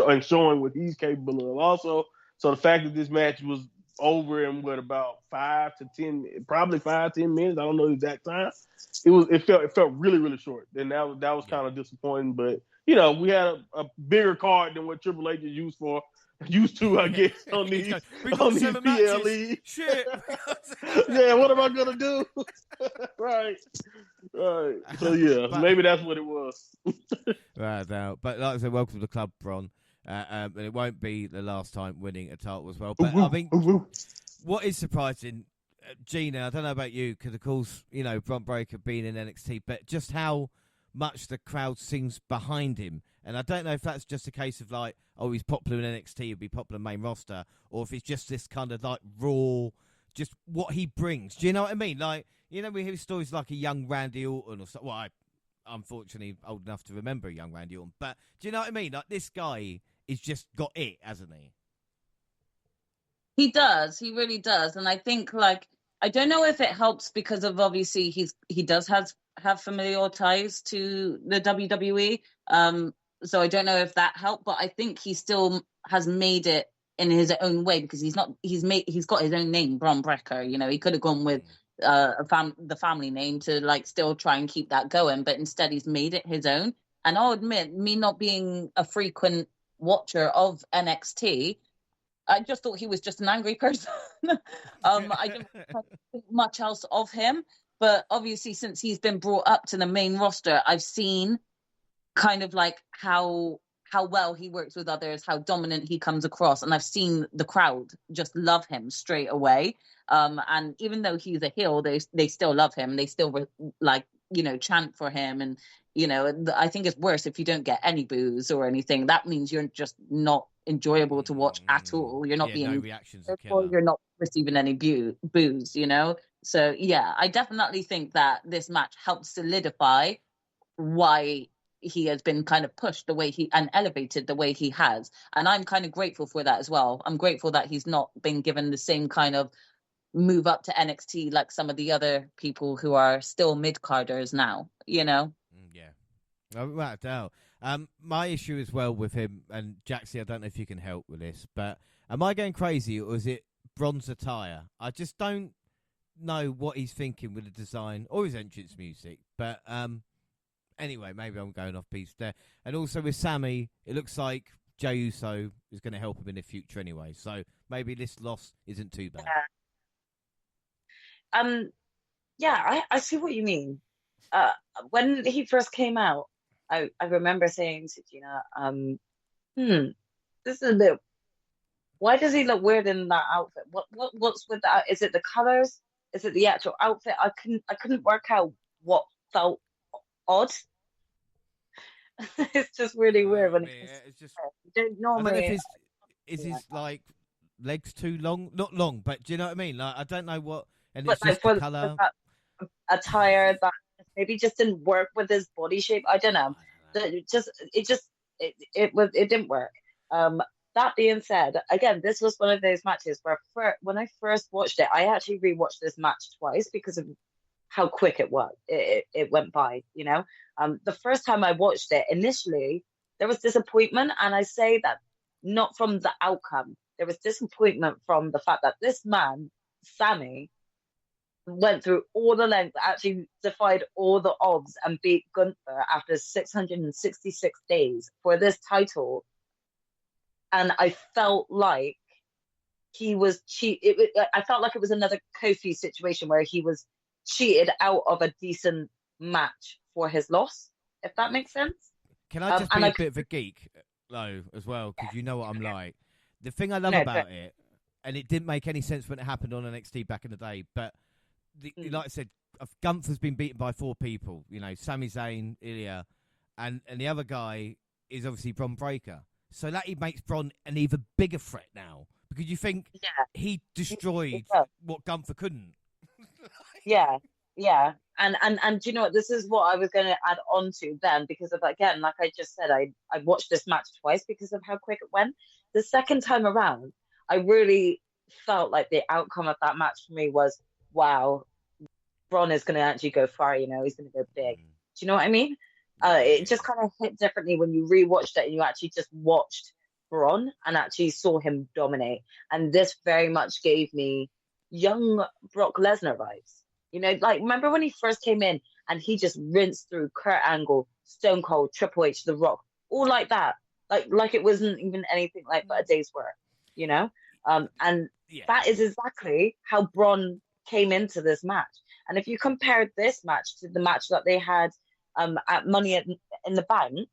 and showing what he's capable of also. So the fact that this match was over in about 5 to 10, probably 5-10 minutes, I don't know the exact time. It felt really, really short, and that was kind of disappointing. But we had a bigger card than what Triple H is used to, I guess, on these PLE. Shit. Yeah, what am I gonna do? Right. So yeah, maybe that's what it was. Right now, but like I said, welcome to the club, Bron. And it won't be the last time winning a title as well. But I mean, what is surprising, Gina, I don't know about you, because of course, you know, Bron Breakker being in NXT, but just how much the crowd sings behind him. And I don't know if that's just a case of like, oh, he's popular in NXT, he'll be popular in main roster, or if it's just this kind of like raw, just what he brings. Do you know what I mean? Like, you know, we hear stories like a young Randy Orton or something. Well, I'm unfortunately old enough to remember a young Randy Orton, but do you know what I mean? Like, this guy is just got it, hasn't he? He does. He really does. And I think, like, I don't know if it helps because of obviously he does have familial ties to the WWE. So I don't know if that helped, but I think he still has made it in his own way because he's got his own name, Bron Breakker. You know, he could have gone with the family name to like still try and keep that going, but instead he's made it his own. And I'll admit, me not being a frequent watcher of NXT, I just thought he was just an angry person. I didn't think much else of him. But obviously, since he's been brought up to the main roster, I've seen kind of like how well he works with others, how dominant he comes across. And I've seen the crowd just love him straight away. And even though he's a heel, they still love him. They still chant for him. And, you know, I think it's worse if you don't get any boos or anything. That means you're just not enjoyable to watch at all. You're not being no reactions are killer. You're not receiving any boos, you know. So yeah, I definitely think that this match helped solidify why he has been kind of pushed the way and elevated the way he has, and I'm kind of grateful for that as well. I'm grateful that he's not been given the same kind of move up to NXT like some of the other people who are still mid-carders now, you know. Yeah, without doubt. My issue as well with him, and Jaxie, I don't know if you can help with this, but am I going crazy or is it Bron's attire? I just don't know what he's thinking with the design or his entrance music. But anyway, maybe I'm going off piece there. And also with Sammy, it looks like Jey Uso is going to help him in the future anyway. So maybe this loss isn't too bad. I see what you mean. When he first came out, I remember saying to Gina, this is a bit. Why does he look weird in that outfit? What's with that? Is it the colors? Is it the actual outfit? I couldn't work out what felt odd. It's just really weird when it's just. Normally, I don't know if his like legs too long? Not long, but do you know what I mean? Like, I don't know what. And it's just the colour. Attire that maybe just didn't work with his body shape. I don't know. It didn't work. That being said, again, this was one of those matches where when I first watched it, I actually rewatched this match twice because of how quick it was. It went by, you know. The first time I watched it, initially there was disappointment, and I say that not from the outcome. There was disappointment from the fact that this man, Sammy, went through all the length, actually defied all the odds and beat Gunther after 666 days for this title. And I felt like he was I felt like it was another Kofi situation where he was cheated out of a decent match for his loss, if that makes sense. Can I just be a bit of a geek, though, as well? Because you know what I'm like. The thing I love about it, and it didn't make any sense when it happened on NXT back in the day, but like I said, Gunther's been beaten by 4 people. You know, Sami Zayn, Ilya, and the other guy is obviously Bron Breakker. So that he makes Bron an even bigger threat now, because you think he destroyed what Gunther couldn't. Yeah. And you know what? This is what I was going to add on to then, because of, again, like I just said, I watched this match twice because of how quick it went. The second time around, I really felt like the outcome of that match for me was, wow, Bron is going to actually go far, you know, he's going to go big. Do you know what I mean? It just kind of hit differently when you rewatched it and you actually just watched Bron and actually saw him dominate. And this very much gave me young Brock Lesnar vibes. You know, like, remember when he first came in and he just rinsed through Kurt Angle, Stone Cold, Triple H, The Rock, all like that. Like it wasn't even anything like but a day's work, you know? And that is exactly how Bron came into this match. And if you compared this match to the match that they had at Money in the Bank,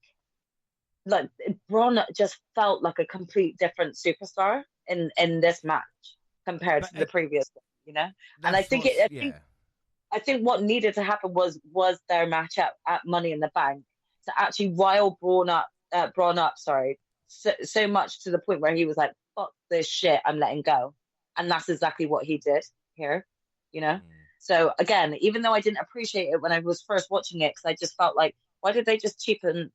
like Braun just felt like a complete different superstar in this match compared But to the previous one, you know. And I that's think what's I think what needed to happen was their match at Money in the Bank to actually rile Braun up, sorry, so much to the point where he was like, "Fuck this shit, I'm letting go," and that's exactly what he did here, you know. So again, even though I didn't appreciate it when I was first watching it, because I just felt like, why did they just cheapen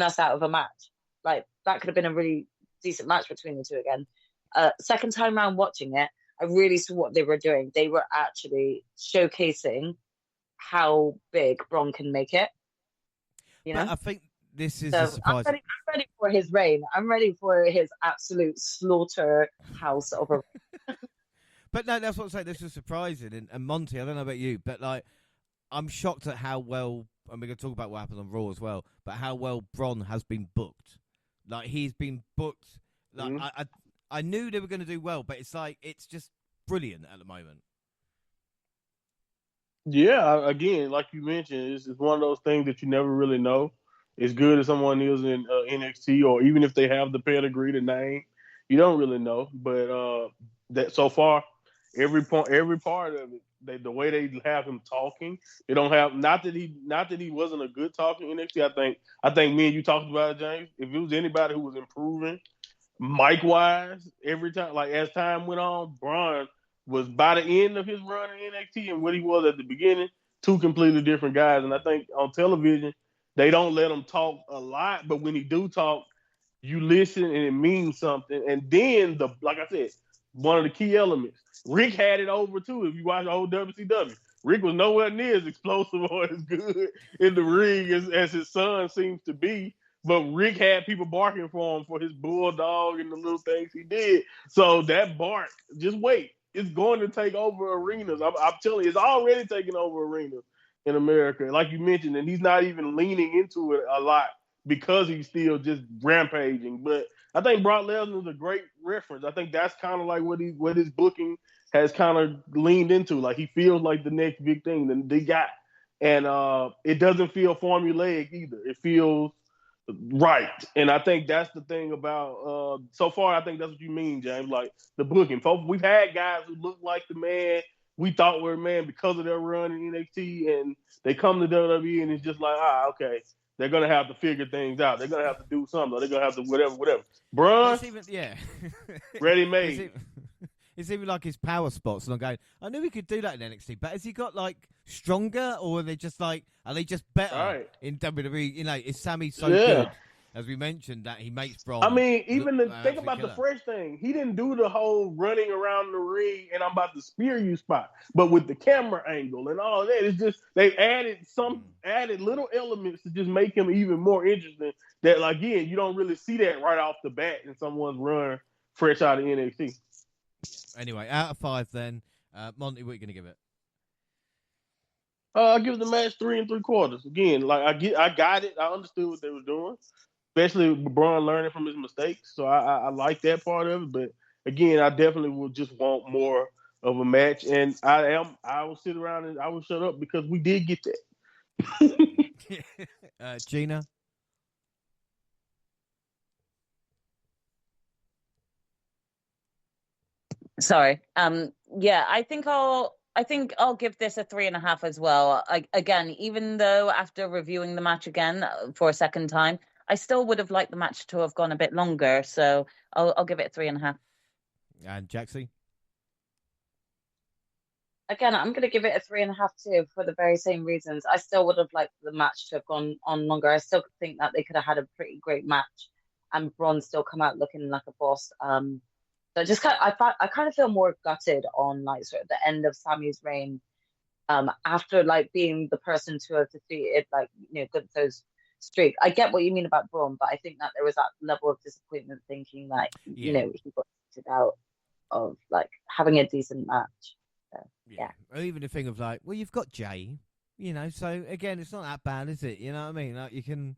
us out of a match? Like that could have been a really decent match between the two again. Second time round watching it, I really saw what they were doing. They were actually showcasing how big Braun can make it. You know, But I think this is a so surprise. I'm ready for his reign. I'm ready for his absolute slaughterhouse of a. But no, that's what I'm saying. This was surprising. And Monty, I don't know about you, but like, I'm shocked at how well, and we're going to talk about what happened on Raw as well, but how well Braun has been booked. Like, he's been booked. Like, I knew they were going to do well, but it's like, it's just brilliant at the moment. Yeah, again, like you mentioned, it's one of those things that you never really know. As good as someone is in NXT, or even if they have the pedigree, the name, you don't really know. But that so far, every part of it, the way they have him talking, they don't have not that he wasn't a good talker in NXT. I think me and you talked about it, James. If it was anybody who was improving, mic wise, every time, like as time went on, Braun was by the end of his run in NXT and what he was at the beginning, two completely different guys. And I think on television, they don't let him talk a lot, but when he do talk, you listen and it means something. And then like I said, one of the key elements, Rick had it over too. If you watch the whole WCW, Rick was nowhere near as explosive or as good in the ring as his son seems to be. But Rick had people barking for him for his bulldog and the little things he did. So that bark, just wait. It's going to take over arenas. I'm telling you, it's already taking over arenas in America. Like you mentioned, and he's not even leaning into it a lot because he's still just rampaging. But I think Brock Lesnar is a great reference. I think that's kind of like what his booking has kind of leaned into. Like he feels like the next big thing that they got. And it doesn't feel formulaic either. It feels right. And I think that's the thing about so far. I think that's what you mean, James. Like the booking, folks. We've had guys who look like the man we thought were a man because of their run in NXT, and they come to WWE, and it's just like, okay, they're gonna have to figure things out. They're gonna have to do something. Or they're gonna have to whatever. Bruh, ready made. It's even like his power spots, and I'm going, I knew he could do that in NXT, but has he got like stronger, or are they just better in WWE? You know, is Sammy so good, as we mentioned, that he makes Braun? I mean, even think about the Fresh thing. He didn't do the whole running around the ring and I'm about to spear you spot, but with the camera angle and all that, it's just they added little elements to just make him even more interesting. That like, again, you don't really see that right off the bat in someone's run fresh out of NXT. Anyway, out of 5 then. Monty, what are you going to give it? I give the match 3 3/4. Again, like I got it. I understood what they were doing, especially Braun learning from his mistakes. So I like that part of it. But again, I definitely will just want more of a match. And I will sit around and I will shut up because we did get that. Gina? Sorry. Yeah, I think I'll give this a 3.5 as well. Again, even though after reviewing the match again for a second time, I still would have liked the match to have gone a bit longer. So I'll give it a 3.5. And Jaxie? Again, I'm going to give it a 3.5 too, for the very same reasons. I still would have liked the match to have gone on longer. I still think that they could have had a pretty great match, and Braun still come out looking like a boss. So I kind of feel more gutted on like sort of the end of Sammy's reign, after like being the person to have defeated like Gunther's streak. I get what you mean about Braun, but I think that there was that level of disappointment, thinking like he got out of like having a decent match. So, yeah. Or even the thing of like, well, you've got Jay, so again, it's not that bad, is it? You know what I mean? Like you can.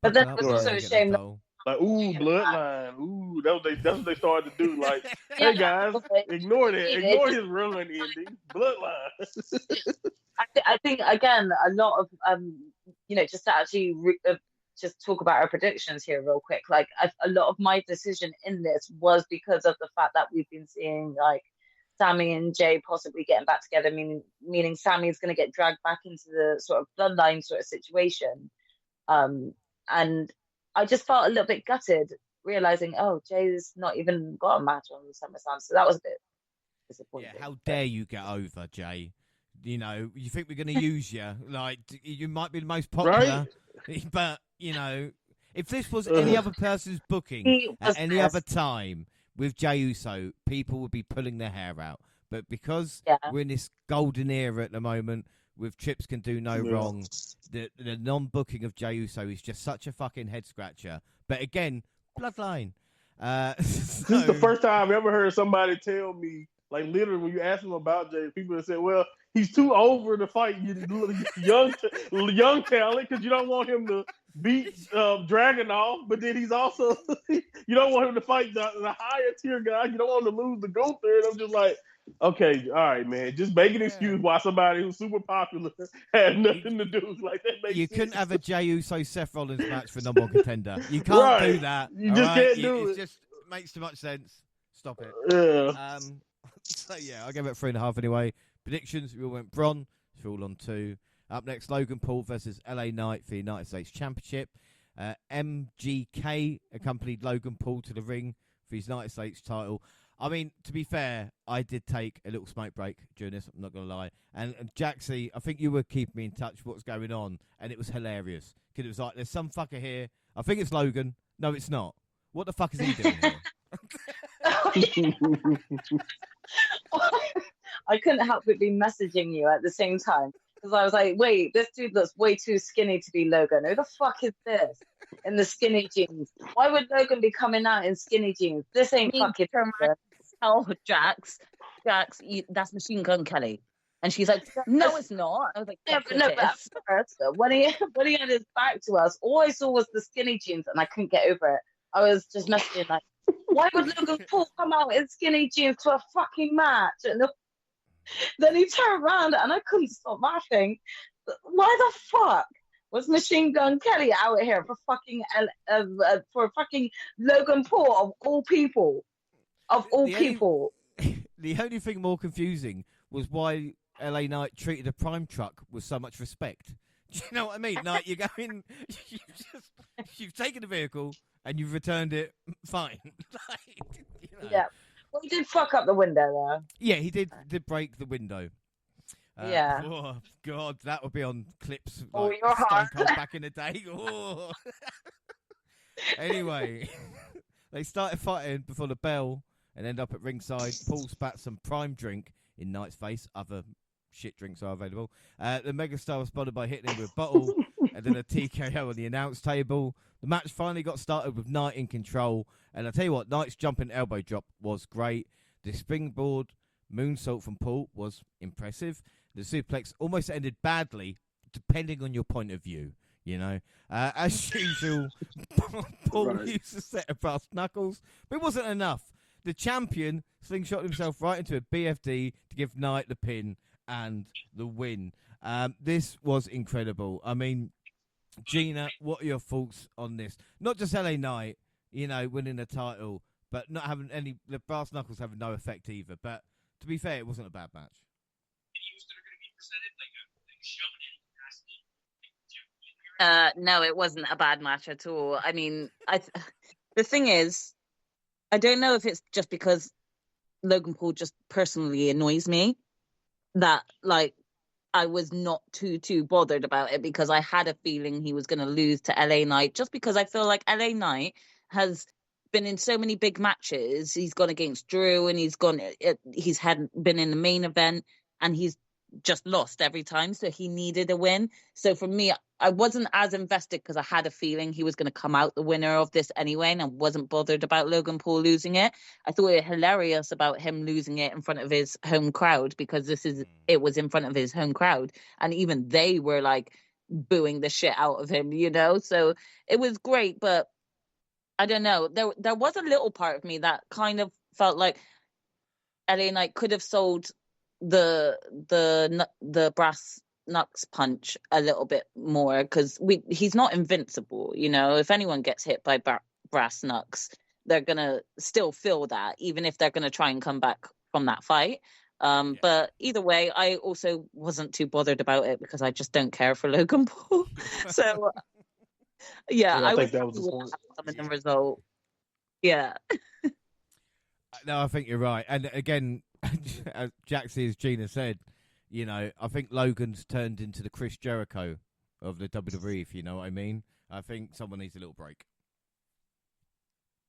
But then it's also a shame that. Like, bloodline. That's what they started to do. Like, hey guys, ignore that. Ignore his run ending. Bloodline. I think again, a lot of just to actually just talk about our predictions here real quick. Like a lot of my decision in this was because of the fact that we've been seeing like Sammy and Jay possibly getting back together, meaning Sammy is going to get dragged back into the sort of bloodline sort of situation. And I just felt a little bit gutted realizing, oh, Jay's not even got a match on SummerSlam, so that was a bit disappointing. Yeah, how dare you get over, Jay? You know, you think we're going to use you? Like, you might be the most popular, but you know, if this was any other person's booking at any other time with Jey Uso, people would be pulling their hair out. But because we're in this golden era at the moment, with Trips Can Do No Wrong, the non-booking of Jey Uso is just such a fucking head scratcher. But again, bloodline. This is the first time I've ever heard somebody tell me, like literally, when you ask them about Jay, people have said, "Well, he's too over to fight young talent because you don't want him to beat Dragunov, but then he's also you don't want him to fight the higher tier guy. You don't want him to lose the Gunther." And I'm just like, okay, all right, man, just make an excuse why somebody who's super popular had nothing to do. Like that makes you sense. couldn't have a Jey Uso Seth Rollins match for number one contender. You can't do that. You just can't do it. It just makes too much sense. Stop it. Yeah. So yeah, I gave it 3.5 anyway. Predictions: we all went Bron. So we're all on 2. Up next, Logan Paul versus LA Knight for the United States Championship. MGK accompanied Logan Paul to the ring for his United States title. I mean, to be fair, I did take a little smoke break during this, I'm not going to lie. And Jaxie, I think you were keeping me in touch with what's going on, and it was hilarious. Because it was like, there's some fucker here. I think it's Logan. No, it's not. What the fuck is he doing here? I couldn't help but be messaging you at the same time. Because I was like, wait, this dude looks way too skinny to be Logan. Who the fuck is this in the skinny jeans? Why would Logan be coming out in skinny jeans? This ain't fucking Logan. Tell Jax, that's Machine Gun Kelly. And she's like, no, it's not. I was like, but at first, when he had his back to us, all I saw was the skinny jeans and I couldn't get over it. I was just messaging like, why would Logan Paul come out in skinny jeans to a fucking match? And then he turned around and I couldn't stop laughing. Why the fuck was Machine Gun Kelly out here for fucking Logan Paul of all people? Of all people. The only thing more confusing was why LA Knight treated a Prime truck with so much respect. Do you know what I mean? Like, you're going, you've taken the vehicle and you've returned it fine. Like, you know. Yeah. Well, he did fuck up the window there. Yeah, he did break the window. Yeah. Oh, God, that would be on clips. Oh, like you're hard. Stone Cold back in the day. Oh. Anyway, they started fighting before the bell and end up at ringside. Paul spat some Prime drink in Knight's face. Other shit drinks are available. The megastar was spotted by hitting him with a bottle and then a TKO on the announce table. The match finally got started with Knight in control. And I tell you what, Knight's jumping elbow drop was great. The springboard moonsault from Paul was impressive. The suplex almost ended badly, depending on your point of view. You know, as usual, Paul used a set of brass knuckles, but it wasn't enough. The champion slingshot himself right into a BFD to give Knight the pin and the win. This was incredible. I mean, Gina, what are your thoughts on this? Not just LA Knight, you know, winning the title, but not having the brass knuckles having no effect either. But to be fair, it wasn't a bad match. No, it wasn't a bad match at all. I mean, the thing is, I don't know if it's just because Logan Paul just personally annoys me that, like, I was not too bothered about it because I had a feeling he was going to lose to LA Knight, just because I feel like LA Knight has been in so many big matches. He's gone against Drew and he's been in the main event and he's just lost every time, so he needed a win. So for me, I wasn't as invested because I had a feeling he was going to come out the winner of this anyway, and I wasn't bothered about Logan Paul losing it. I thought it hilarious about him losing it in front of his home crowd, because it was in front of his home crowd, and even they were like booing the shit out of him, you know. So it was great, but I don't know. There was a little part of me that kind of felt like LA Knight could have sold the brass Nux punch a little bit more, because he's not invincible. You know, if anyone gets hit by brass knucks, they're gonna still feel that, even if they're gonna try and come back from that fight. But either way, I also wasn't too bothered about it because I just don't care for Logan Paul. So yeah, I I was think that was happy the with point. the outcome and the result. Yeah. No, I think you're right. And again, as Jaxie, as Gina said, you know, I think Logan's turned into the Chris Jericho of the WWE, if you know what I mean. I think someone needs a little break.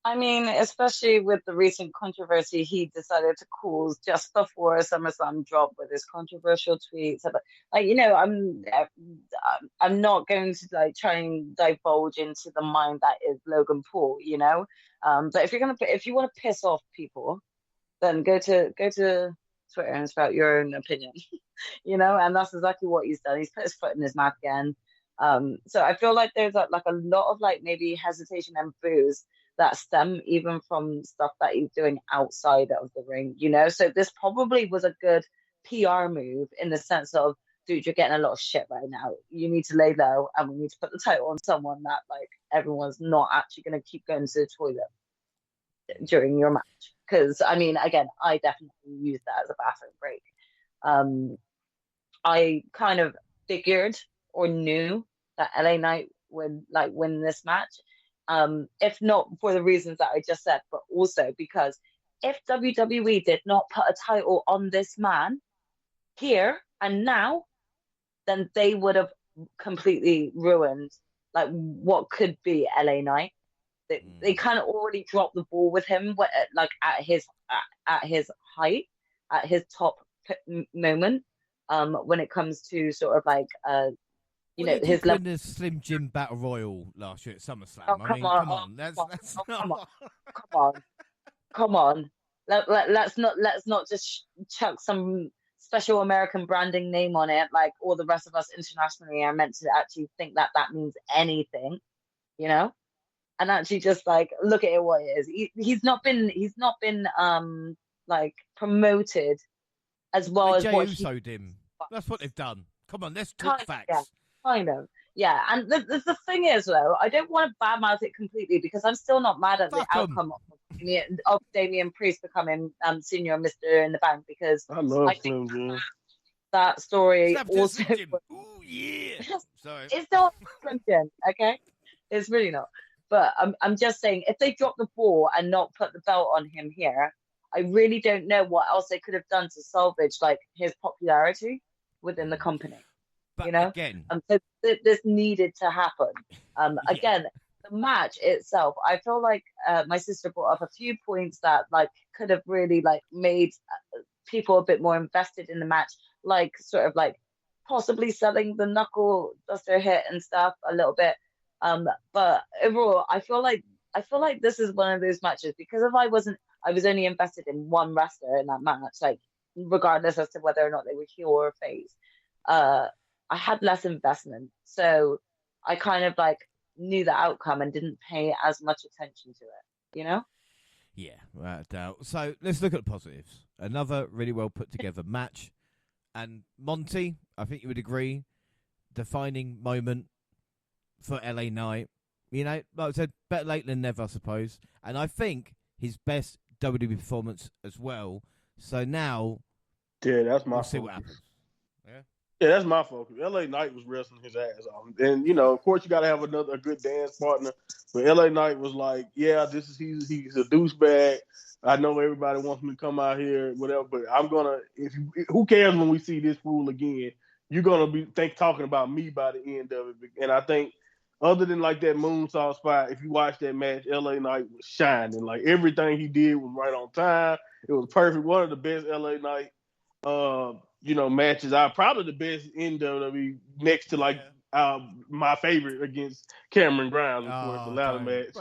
I mean, especially with the recent controversy he decided to cause just before SummerSlam dropped with his controversial tweets about, like, you know, I'm not going to like try and divulge into the mind that is Logan Paul, you know. But if you want to piss off people, then go to Twitter and spout your own opinion, you know. And that's exactly what he's done. He's put his foot in his mouth again. So I feel like there's like a lot of like maybe hesitation and booze that stem even from stuff that he's doing outside of the ring, you know? So this probably was a good PR move in the sense of, dude, you're getting a lot of shit right now. You need to lay low, and we need to put the title on someone that like everyone's not actually going to keep going to the toilet during your match. Because, I mean, again, I definitely used that as a bathroom break. I kind of figured or knew that LA Knight would like win this match. If not for the reasons that I just said, but also because if WWE did not put a title on this man here and now, then they would have completely ruined like what could be LA Knight. They kind of already dropped the ball with him, like at his height, at his top moment. When it comes to sort of like you know, his level. The Slim Jim Battle Royal last year at SummerSlam. Oh, I mean, come on. That's not... Come on. Let's not just chuck some special American branding name on it, like all the rest of us internationally are meant to actually think that means anything, you know? And actually just like look at it what it is. He's not been like promoted as well as what Uso did. That's what they've done. Come on, let's talk facts. Yeah, kind of. Yeah, and the thing is, though, I don't want to badmouth it completely because I'm still not mad at the outcome of Damian Priest becoming senior Mr. in the Bank, because I love Slim Jim. That story also. Ooh, yeah. Sorry. It's not Slim Jim, okay? It's really not. But I'm just saying, if they drop the ball and not put the belt on him here, I really don't know what else they could have done to salvage like his popularity within the company. But you know, again, so this needed to happen. Again, the match itself, I feel like my sister brought up a few points that like could have really like made people a bit more invested in the match, like sort of like possibly selling the knuckle duster hit and stuff a little bit. But overall, I feel like this is one of those matches because if I was only invested in one wrestler in that match, like regardless as to whether or not they were heel or face. I had less investment, so I kind of like knew the outcome and didn't pay as much attention to it, you know? Yeah, without doubt. So let's look at the positives. Another really well put together match. And Monty, I think you would agree, defining moment for LA Knight. You know, like I said, better late than never, I suppose. And I think his best WWE performance as well. So now, that's my we'll see what happens. Yeah, that's my focus. LA Knight was wrestling his ass off. And, you know, of course, you got to have a good dance partner. But LA Knight was like, yeah, he's a douchebag. I know everybody wants me to come out here, whatever, but I'm going to, who cares when we see this fool again? You're going to be talking about me by the end of it. And I think, other than like that moonsault spot, if you watch that match, LA Knight was shining. Like everything he did was right on time. It was perfect. One of the best LA Knight matches. Probably the best in WWE next to like my favorite against Cameron Grimes, of course, the ladder match.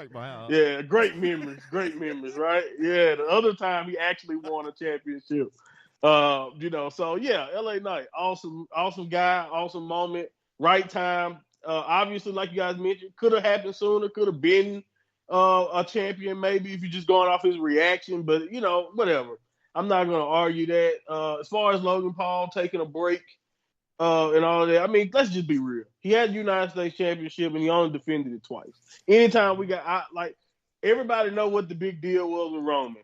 Yeah, great memories, right? Yeah, the other time he actually won a championship. So yeah, LA Knight, awesome guy, awesome moment, right time. Obviously, like you guys mentioned, could have happened sooner, could have been a champion maybe if you're just going off his reaction, but whatever. I'm not going to argue that. As far as Logan Paul taking a break, and all of that. I mean, let's just be real. He had the United States Championship, and he only defended it twice. Anytime we got everybody know what the big deal was with Roman.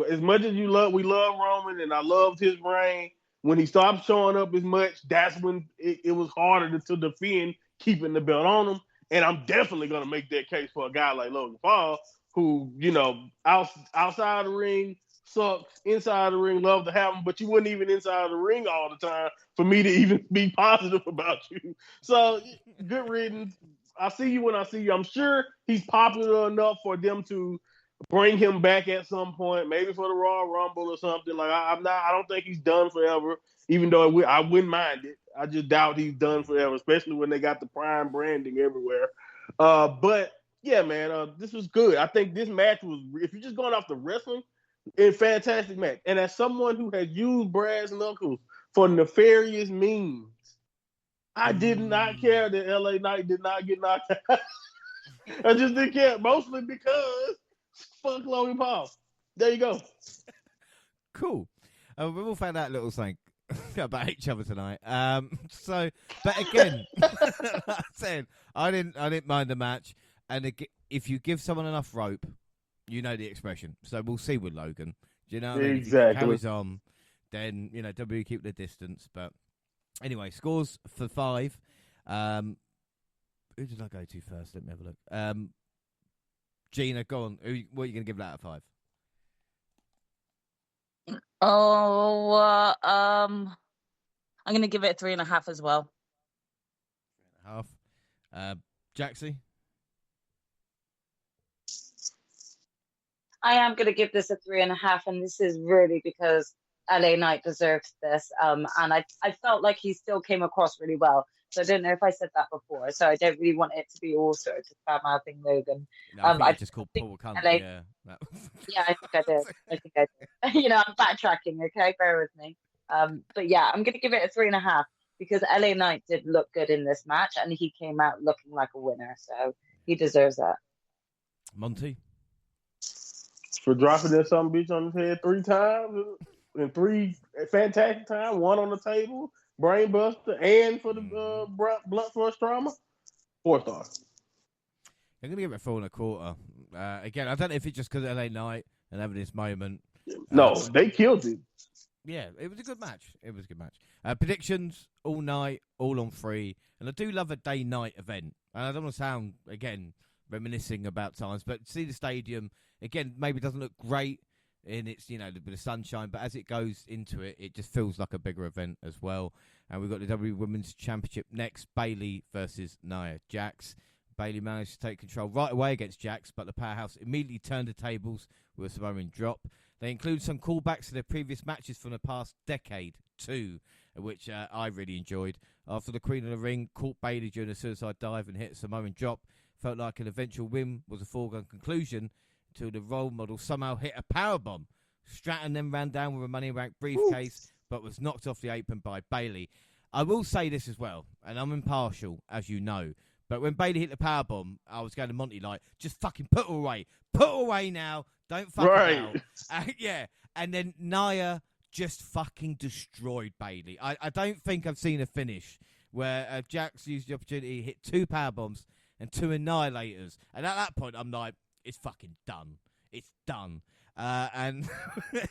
As much as we love Roman, and I loved his reign. When he stopped showing up as much, that's when it was harder to defend keeping the belt on him. And I'm definitely going to make that case for a guy like Logan Paul, who, outside the ring sucks, inside the ring love to have him, but you wouldn't even inside the ring all the time for me to even be positive about you. So, good riddance. I see you when I see you. I'm sure he's popular enough for them to bring him back at some point, maybe for the Royal Rumble or something. Like I don't think he's done forever. Even though I wouldn't mind it, I just doubt he's done forever, especially when they got the Prime branding everywhere. But yeah, man, this was good. I think this match was, if you're just going off the wrestling, a fantastic match. And as someone who has used brass knuckles for nefarious means, I did not care that LA Knight did not get knocked out. I just didn't care, mostly because fuck Logan Paul. There you go. Cool. We've all found out a little something about each other tonight. But again, like I said, I didn't mind the match. And if you give someone enough rope, you know the expression. So we'll see with Logan. Do you know what I mean? Exactly. If he carries on, then WWE keep the distance. But anyway, scores for 5. Who did I go to first? Let me have a look. Gina, go on. What are you going to give that out of 5? I'm going to give it a 3.5 as well. 3.5. Jaxie? I am going to give this a 3.5, and this is really because LA Knight deserves this. And I felt like he still came across really well. So I don't know if I said that before. So I don't really want it to be all sort of just bad-mouthing Logan. No, I think you just called Paul a cunt. Yeah. Yeah, I think I did. I'm backtracking, okay? Bear with me. But yeah, I'm going to give it a 3.5 because LA Knight did look good in this match and he came out looking like a winner. So he deserves that. Monty? For dropping that something bitch on his head 3 times in 3 fantastic times, 1 on the table, brainbuster, and for the blunt force trauma, 4 stars. I'm going to give it a 4.25. Again, I don't know if it's just because LA Knight and having this moment. No, they killed it. Yeah, it was a good match. Predictions all night, all on 3. And I do love a day-night event. And I don't want to sound, again, reminiscing about times, but see the stadium, again, maybe doesn't look great in its, a bit of sunshine, but as it goes into it, it just feels like a bigger event as well. And we've got the WWE Women's Championship next, Bayley versus Nia Jax. Bayley managed to take control right away against Jax, but the powerhouse immediately turned the tables with a Samoan drop. They include some callbacks to their previous matches from the past decade, too, which I really enjoyed. After the Queen of the Ring caught Bayley during a suicide dive and hit a Samoan drop, felt like an eventual win was a foregone conclusion until the role model somehow hit a powerbomb. Stratton then ran down with a Money Bank briefcase, but was knocked off the apron by Bayley. I will say this as well, and I'm impartial, as you know, but when Bayley hit the powerbomb, I was going to Monty like, just fucking put her away. Put her away now. Don't fuck her out. Yeah. And then Nia just fucking destroyed Bayley. I don't think I've seen a finish where Jax used the opportunity, hit 2 powerbombs and 2 annihilators. And at that point, I'm like, it's fucking done. It's done. And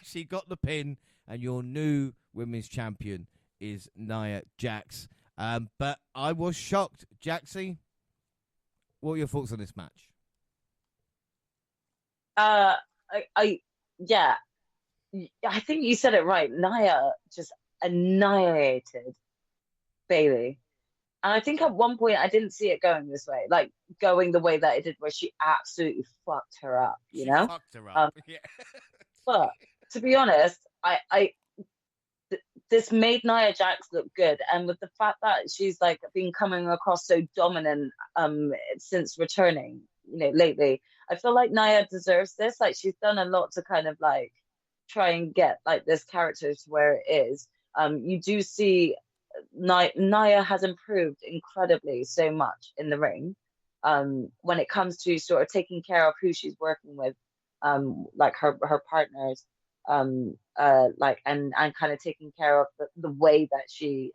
she got the pin, and your new women's champion is Nia Jax. But I was shocked. Jaxie, what are your thoughts on this match? I think you said it right. Nia just annihilated Bayley. And I think at one point I didn't see it going this way, like going the way that it did, where she absolutely fucked her up, you know? Fucked her up. Yeah. But to be honest, this made Nia Jax look good, and with the fact that she's like been coming across so dominant since returning, lately, I feel like Nia deserves this. Like she's done a lot to kind of like try and get like this character to where it is. You do see Nia has improved incredibly so much in the ring when it comes to sort of taking care of who she's working with, like her partners, like and kind of taking care of the way that she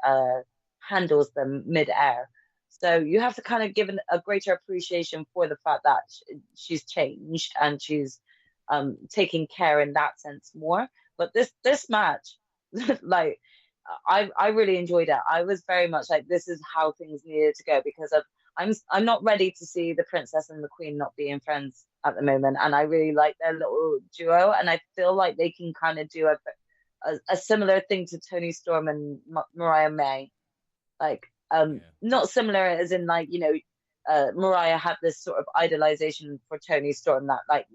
handles them mid-air. So you have to kind of give a greater appreciation for the fact that she's changed and she's taking care in that sense more. But this match, like I really enjoyed it. I was very much like, this is how things needed to go, because I'm not ready to see the princess and the queen not being friends at the moment, and I really like their little duo, and I feel like they can kind of do a similar thing to Toni Storm and Mariah May, like not similar as in like, you know, Mariah had this sort of idolization for Toni Storm that like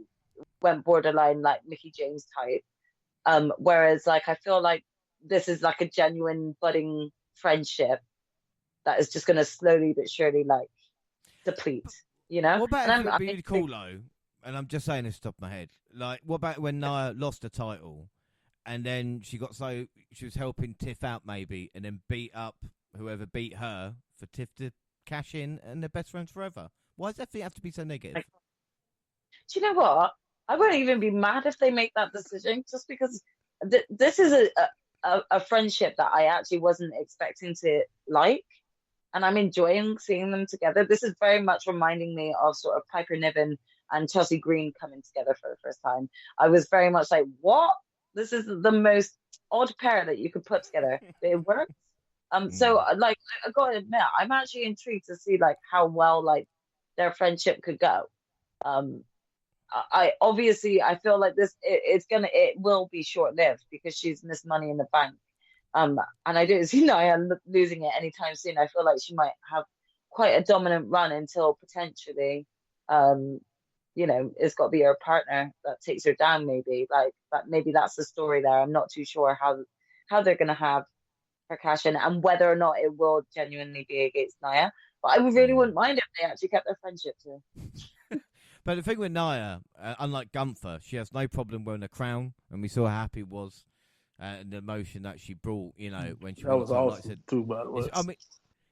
went borderline like Mickey James type, whereas like I feel like this is like a genuine budding friendship that is just going to slowly but surely like deplete, you know. What about if it'd be really cool though? And I'm just saying this off the top of my head. Like, what about when Nia lost the title, and then she was helping Tiff out maybe, and then beat up whoever beat her for Tiff to cash in, and they're best friends forever? Why does everything have to be so negative? Do you know what? I wouldn't even be mad if they make that decision, just because this is a friendship that I actually wasn't expecting to like. And I'm enjoying seeing them together. This is very much reminding me of sort of Piper Niven and Chelsea Green coming together for the first time. I was very much like, what? This is the most odd pair that you could put together. But it works. So like, I gotta admit, I'm actually intrigued to see like how well like their friendship could go. I obviously I feel like it will be short lived because she's Miss Money in the Bank. And I don't see Nia losing it anytime soon. I feel like she might have quite a dominant run until potentially, you know, it's got to be her partner that takes her down. Maybe like that. Maybe that's the story there. I'm not too sure how they're gonna have her cash in and whether or not it will genuinely be against Nia. But I really wouldn't mind if they actually kept their friendship too. But the thing with Nia, unlike Gunther, she has no problem wearing a crown, and we saw how happy it was. And the emotion that she brought, you know, when she was awesome, like I said, too, by the way. I mean,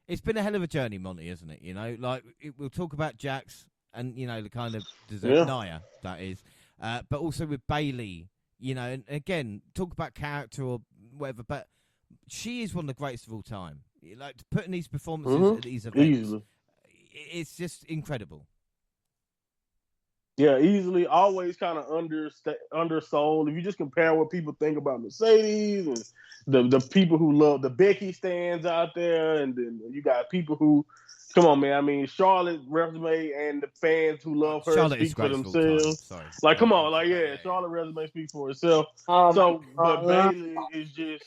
it's been a hell of a journey, Monty, isn't it? You know, like we'll talk about Jax and you know the kind of Nia that is, but also with Bayley, you know, and again talk about character or whatever, but she is one of the greatest of all time. Like putting these performances at these events, it's just incredible. Yeah, easily, always kind of undersold. If you just compare what people think about Mercedes and the people who love the Becky stands out there, and then you got people who, come on, man. I mean, Charlotte's resume and the fans who love her Charlotte speak for themselves. Sorry. Like, come on, like Charlotte's resume speaks for itself. But Bayley is just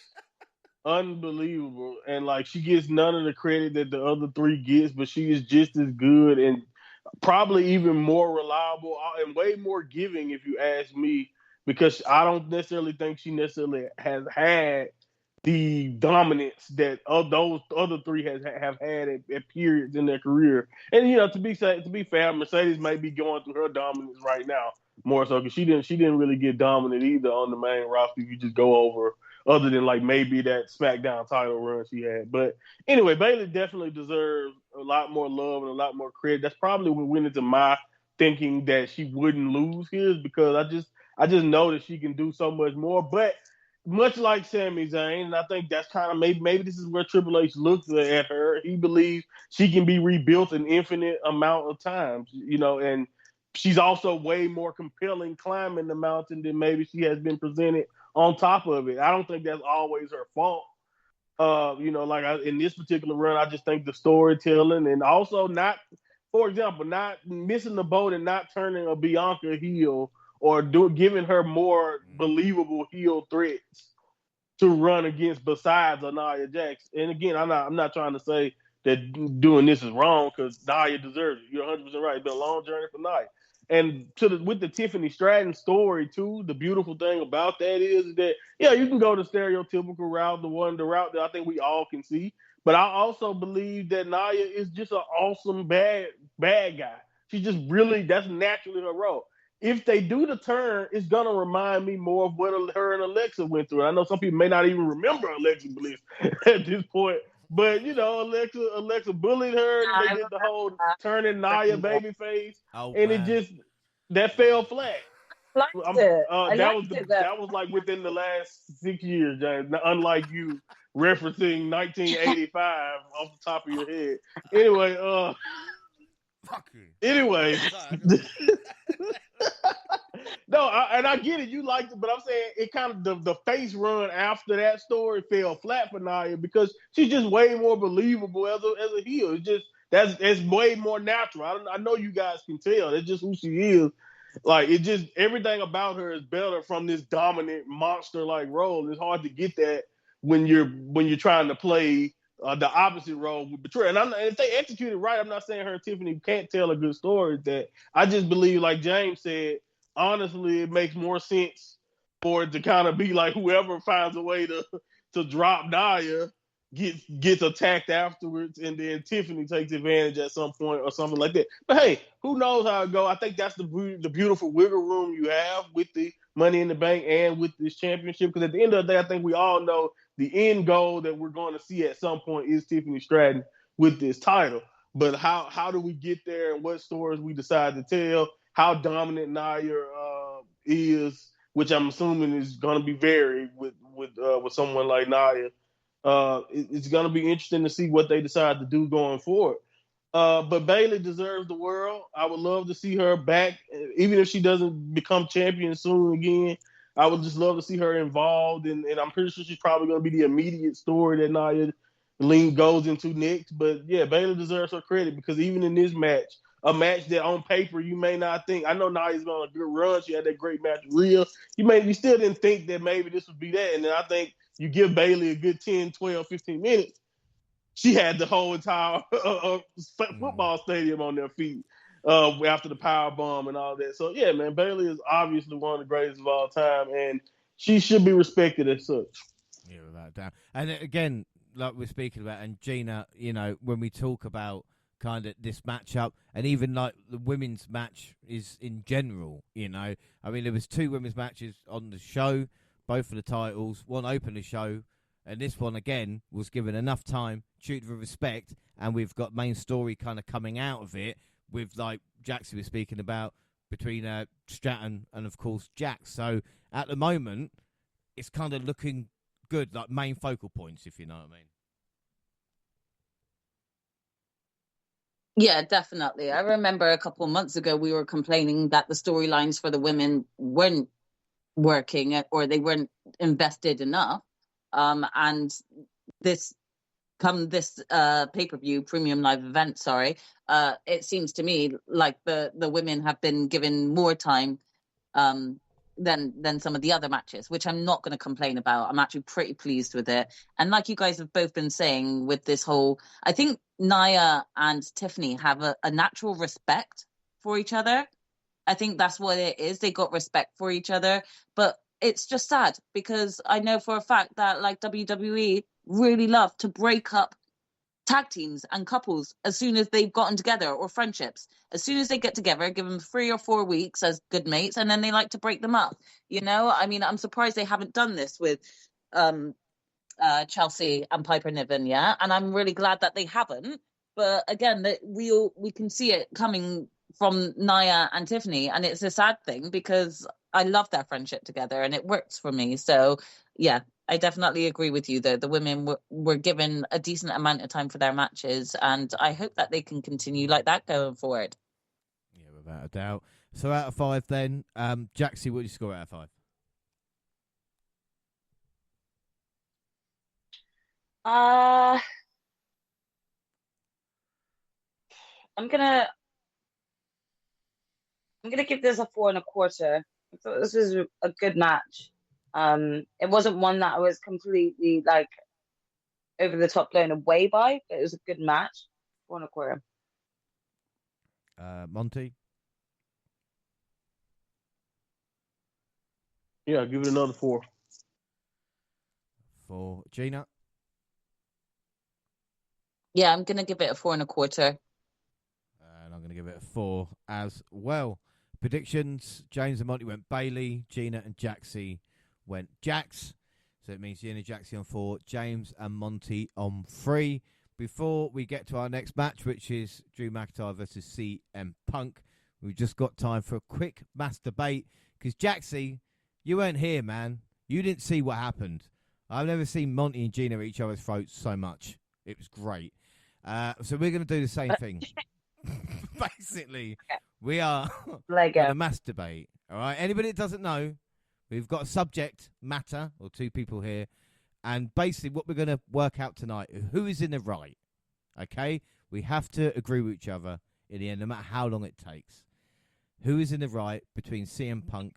unbelievable, and like she gets none of the credit that the other three gets, but she is just as good and probably even more reliable and way more giving, if you ask me, because I don't necessarily think she necessarily has had the dominance that those other three have had at periods in their career. And you know, to be fair, Mercedes may be going through her dominance right now more so because she didn't really get dominant either on the main roster. If you just go over, other than like maybe that SmackDown title run she had. But anyway, Bayley definitely deserves a lot more love and a lot more credit. That's probably what went into my thinking that she wouldn't lose his, because I just know that she can do so much more. But much like Sami Zayn, and I think that's kind of maybe this is where Triple H looks at her. He believes she can be rebuilt an infinite amount of times, you know, and she's also way more compelling climbing the mountain than maybe she has been presented on top of it. I don't think that's always her fault. You know, like in this particular run, I just think the storytelling and also not missing the boat and not turning a Bianca heel or giving her more believable heel threats to run against besides Nia Jax. And again, I'm not trying to say that doing this is wrong, because Nia deserves it. You're 100% right. It's been a long journey for Nia. And with the Tiffany Stratton story too, the beautiful thing about that is that you can go the stereotypical route, the route that I think we all can see. But I also believe that Nia is just an awesome bad guy. She's just really, that's naturally her role. If they do the turn, it's gonna remind me more of what her and Alexa went through. I know some people may not even remember Alexa Bliss at this point, but you know, Alexa bullied her, and they did the whole turning Nia babyface, and it just that fell flat. liked it. I That liked it though. was like within the last 6 years, James. Unlike you referencing 1985 off the top of your head. Anyway, Fuck you. anyway. Sorry, No, and I get it. You liked it, but I'm saying it kind of the face run after that story fell flat for Nia because she's just way more believable as a heel. It's just it's way more natural. I know you guys can tell. That's just who she is. Like it just everything about her is better from this dominant monster like role. It's hard to get that when you're trying to play the opposite role with betrayal. And if they execute it right, I'm not saying her and Tiffany can't tell a good story. That I just believe, like James said, honestly, it makes more sense for it to kind of be like whoever finds a way to drop Nia gets attacked afterwards, and then Tiffany takes advantage at some point or something like that. But hey, who knows how it go? I think that's the beautiful wiggle room you have with the Money in the Bank and with this championship. Because at the end of the day, I think we all know the end goal that we're going to see at some point is Tiffany Stratton with this title. But how do we get there, and what stories we decide to tell? How dominant Nia is, which I'm assuming is going to be varied with someone like Nia. It's going to be interesting to see what they decide to do going forward. But Bayley deserves the world. I would love to see her back, even if she doesn't become champion soon again. I would just love to see her involved, and I'm pretty sure she's probably going to be the immediate story that Nia Lee goes into next. But yeah, Bayley deserves her credit because even in this match, a match that on paper you may not think. I know Nia's been on a good run. She had that great match with Rhea. You still didn't think that maybe this would be that. And then I think you give Bayley a good 10, 12, 15 minutes. She had the whole entire football stadium on their feet after the power bomb and all that. So yeah, man, Bayley is obviously one of the greatest of all time, and she should be respected as such. Yeah, without a doubt. And again, like we're speaking about, and Gina, when we talk about kind of this matchup, and even like the women's match is in general, I mean, there was 2 women's matches on the show, both for the titles. One opened the show, and this one again was given enough time, treated with respect, and we've got main story kind of coming out of it with, like Jaxie was speaking about, between Stratton and of course Jax. So at the moment, it's kind of looking good, like main focal points, if you know what I mean. Yeah, definitely. I remember a couple of months ago we were complaining that the storylines for the women weren't working or they weren't invested enough. And this pay-per-view premium live event, it seems to me like the women have been given more time than some of the other matches, which I'm not going to complain about. I'm actually pretty pleased with it. And like you guys have both been saying with this whole, I think Nia and Tiffany have a natural respect for each other. I think that's what it is. They got respect for each other, but it's just sad because I know for a fact that like WWE really love to break up tag teams and couples as soon as they've gotten together, or friendships. As soon as they get together, give them 3 or 4 weeks as good mates, and then they like to break them up. I mean, I'm surprised they haven't done this with Chelsea and Piper Niven yet, and I'm really glad that they haven't. But again, that we can see it coming from Nia and Tiffany, and it's a sad thing because I love their friendship together and it works for me. So yeah, I definitely agree with you though. The women were given a decent amount of time for their matches, and I hope that they can continue like that going forward. Yeah, without a doubt. So out of 5 then, Jaxie, what do you score out of 5? I'm gonna give this a 4.25. I thought this was a good match. It wasn't one that I was completely like over the top blown away by, but it was a good match. 4.25. Monty? Yeah, I'll give it another 4. For Gina? Yeah, I'm gonna give it a 4.25. And I'm going to give it a 4 as well. Predictions: James and Monty went Bayley, Gina and Jaxie went Jax. So it means Gina, Jaxie on 4, James and Monty on 3. Before we get to our next match, which is Drew McIntyre versus CM Punk, we've just got time for a quick mass debate, Because Jaxie, you weren't here, man. You didn't see what happened. I've never seen Monty and Gina at each other's throats so much. It was great. So we're going to do the same thing. Basically, we are going to masturbate. All right. Anybody that doesn't know, we've got a subject matter or two people here. And basically what we're going to work out tonight, who is in the right. Okay? We have to agree with each other in the end, no matter how long it takes. Who is in the right between CM Punk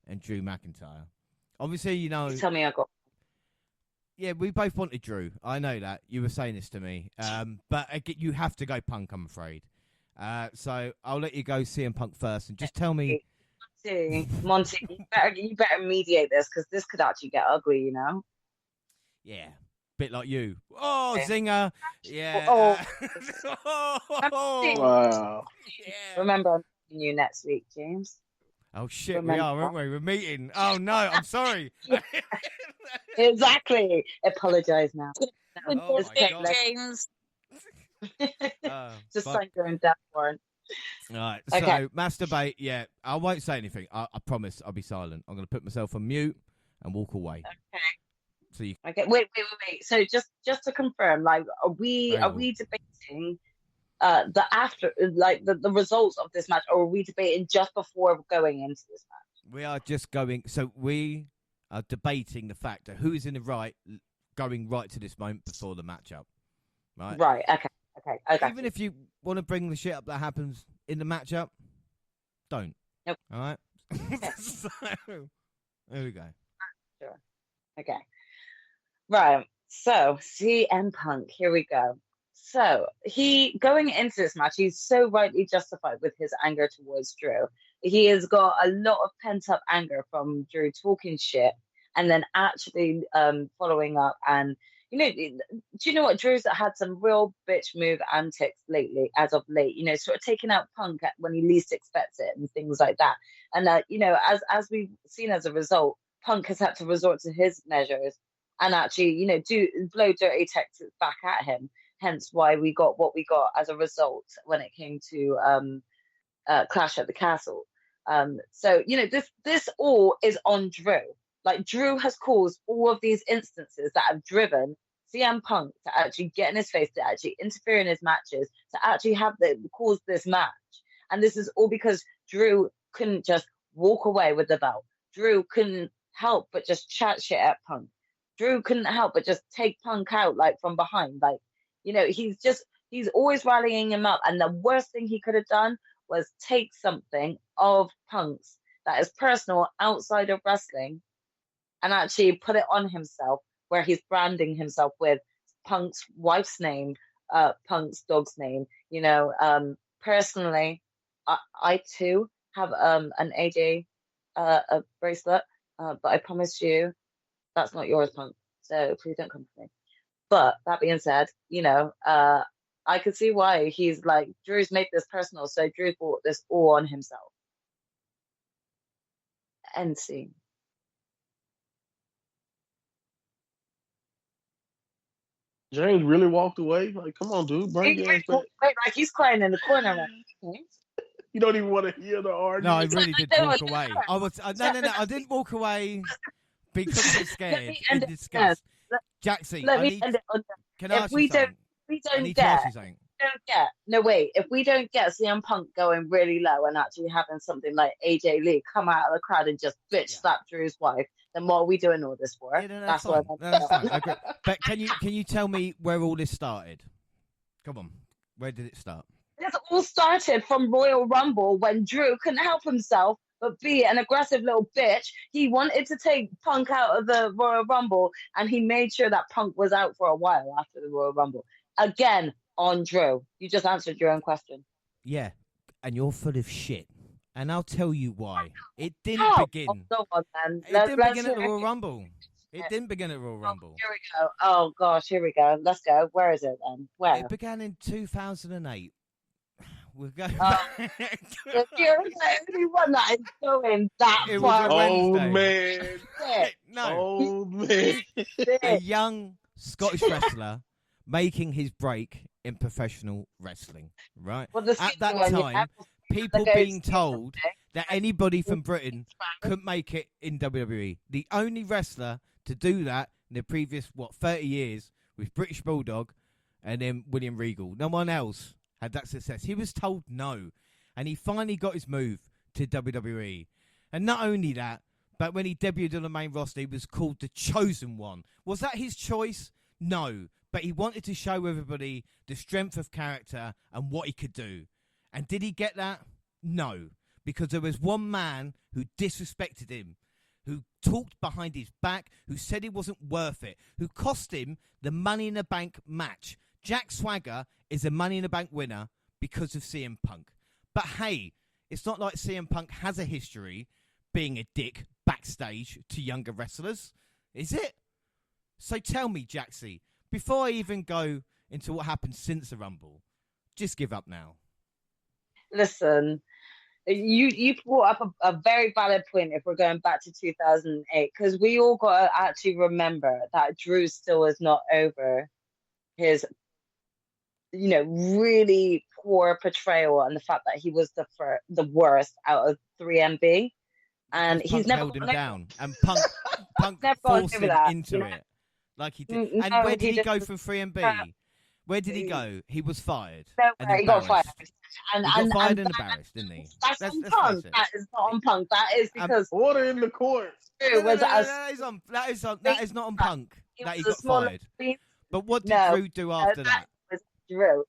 and Drew McIntyre? Obviously, you know... Tell me I got... Yeah, we both wanted Drew. I know that. You were saying this to me. But you have to go Punk, I'm afraid. So I'll let you go CM Punk first and just tell me... Monty, you better mediate this because this could actually get ugly, you know? Yeah. Bit like you. Oh, zinger. Yeah. Wow. Yeah. Remember, I'm seeing you next week, James. Oh, shit, we are, aren't we? We're meeting. Oh, no, I'm sorry. Exactly. Apologise now. Oh, my God. James. Just sign your own death warrant. All right, so masturbate, yeah. I won't say anything. I promise I'll be silent. I'm going to put myself on mute and walk away. Okay. So you... Okay, wait. So just to confirm, like, are we debating the after, like the results of this match, or are we debating just before going into this match? We are just going. So we are debating the fact that who is in the right, going right to this moment before the matchup. Right. Right. Okay. Even if you want to bring the shit up that happens in the matchup, don't. Nope. All right. So there we go. Sure. Okay. Right. So CM Punk, here we go. So he going into this match, he's so rightly justified with his anger towards Drew. He has got a lot of pent up anger from Drew talking shit, and then actually following up. And you know, do you know what? Drew's had some real bitch move antics lately, as of late. You know, sort of taking out Punk when he least expects it and things like that. And you know, as we've seen as a result, Punk has had to resort to his measures and actually, you know, blow dirty tactics back at him. Hence why we got what we got as a result when it came to Clash at the Castle. So, you know, this all is on Drew. Like, Drew has caused all of these instances that have driven CM Punk to actually get in his face, to actually interfere in his matches, to actually cause this match. And this is all because Drew couldn't just walk away with the belt. Drew couldn't help but just chat shit at Punk. Drew couldn't help but just take Punk out, like, from behind. Like, you know, he's always rallying him up. And the worst thing he could have done was take something of Punk's that is personal outside of wrestling and actually put it on himself, where he's branding himself with Punk's wife's name, Punk's dog's name. You know, personally, I too have an AJ a bracelet, but I promise you that's not yours, Punk. So please don't come for me. But that being said, you know, I could see why he's like, Drew's made this personal, so Drew's brought this all on himself. End scene. James really walked away. Like, come on, dude, bring your ass back. Wait, like he's crying in the corner. Right? You don't even want to hear the argument. No, I really did walk away. No, I didn't walk away because I'm scared in disgust. Jaxie, can I ask you something? If we don't get CM Punk going really low and actually having something like AJ Lee come out of the crowd and just bitch slap Drew's wife, then what are we doing all this for? Yeah, that's fine. That's fine. Okay. But can you tell me where all this started? Come on, where did it start? This all started from Royal Rumble when Drew couldn't help himself but be an aggressive little bitch. He wanted to take Punk out of the Royal Rumble, and he made sure that Punk was out for a while after the Royal Rumble. Again, on Drew. You just answered your own question. Yeah, and you're full of shit. And I'll tell you why. It didn't begin. Go on, then. It didn't begin at the Royal Rumble. It didn't begin at Royal Rumble. Here we go. Oh, gosh, here we go. Let's go. Where is it, then? Where? It began in 2008. We're going You're the only one that is going that far. Old man. No. Old man. A young Scottish wrestler making his break in professional wrestling, right? Well, at that time, people being told that anybody from Britain couldn't make it in WWE. The only wrestler to do that in the previous, 30 years was British Bulldog and then William Regal. No one else had that success. He was told no, and he finally got his move to WWE. And not only that, but when he debuted on the main roster, he was called the Chosen One. Was that his choice? No. But he wanted to show everybody the strength of character and what he could do. And did he get that? No. Because there was one man who disrespected him, who talked behind his back, who said he wasn't worth it, who cost him the Money in the Bank match. Jack Swagger is a Money in the Bank winner because of CM Punk. But hey, it's not like CM Punk has a history being a dick backstage to younger wrestlers, is it? So tell me, Jaxie, before I even go into what happened since the Rumble, just give up now. Listen, you brought up a very valid point if we're going back to 2008, because we all got to actually remember that Drew still is not over his, really poor portrayal and the fact that he was the worst out of 3MB. And Punk he's never held him down, and Punk forced him into it, like he did. And No, where did he didn't. go from 3MB? Where did he go? He was fired. Nowhere, he got fired. He got fired and embarrassed, didn't he? That's on Punk. That is not on Punk. That is because order in the court. Drew was that is not on Punk that he got fired. But what did Drew do after that? Was Drew.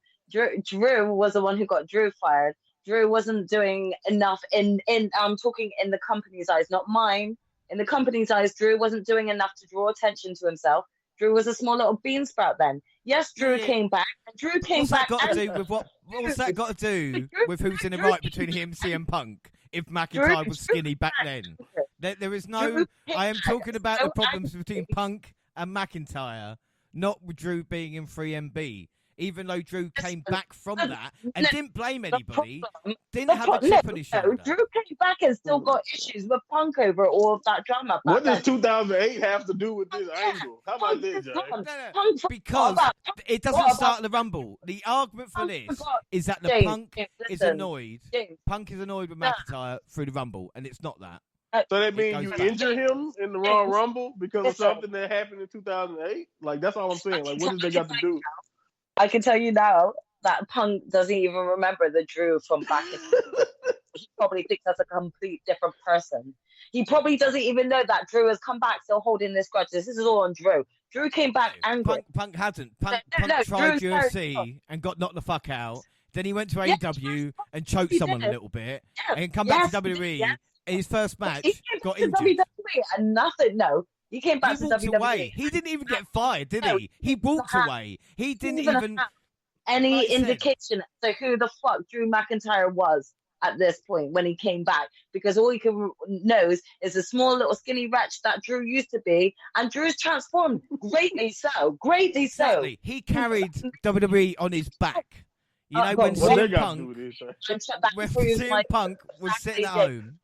Drew was the one who got Drew fired. Drew wasn't doing enough I'm talking in the company's eyes, not mine. In the company's eyes, Drew wasn't doing enough to draw attention to himself. Drew was a small little bean sprout then. Yes, Drew came back. And Drew came back. What's that got to do with who's in the right between him and CM Punk? If McIntyre was skinny back then, there is no. I am talking about the problems between Punk and McIntyre, not with Drew being in 3MB. Even though Drew came back from that and didn't blame anybody, didn't have a chip on his shoulder. Drew came back and still got issues with Punk over all of that drama. What does 2008 have to do with this angle? How about this, Jay? No. Because it doesn't start the Rumble. The argument for this is that the Punk is annoyed. Punk is annoyed with McIntyre through the Rumble, and it's not that. So that means you injure him in the Raw Rumble because of something that happened in 2008? Like, that's all I'm saying. Like, what does they got to do? I can tell you now that Punk doesn't even remember the Drew from back in he probably thinks that's a complete different person. He probably doesn't even know that Drew has come back still holding this grudge. This is all on Drew. Drew came back angry. Punk hasn't. Punk tried UFC and got knocked the fuck out. Then he went to AEW and choked someone a little bit. And come back to WWE. In his first match, got injured. WWE and nothing, no. He came back to WWE. Away. He didn't even get fired, did he? He walked away. He didn't even have any indication as to who the fuck Drew McIntyre was at this point when he came back, because all he knows is the small little skinny wretch that Drew used to be, and Drew's transformed greatly so. Exactly. He carried WWE on his back. You know, when CM Punk was sitting at home.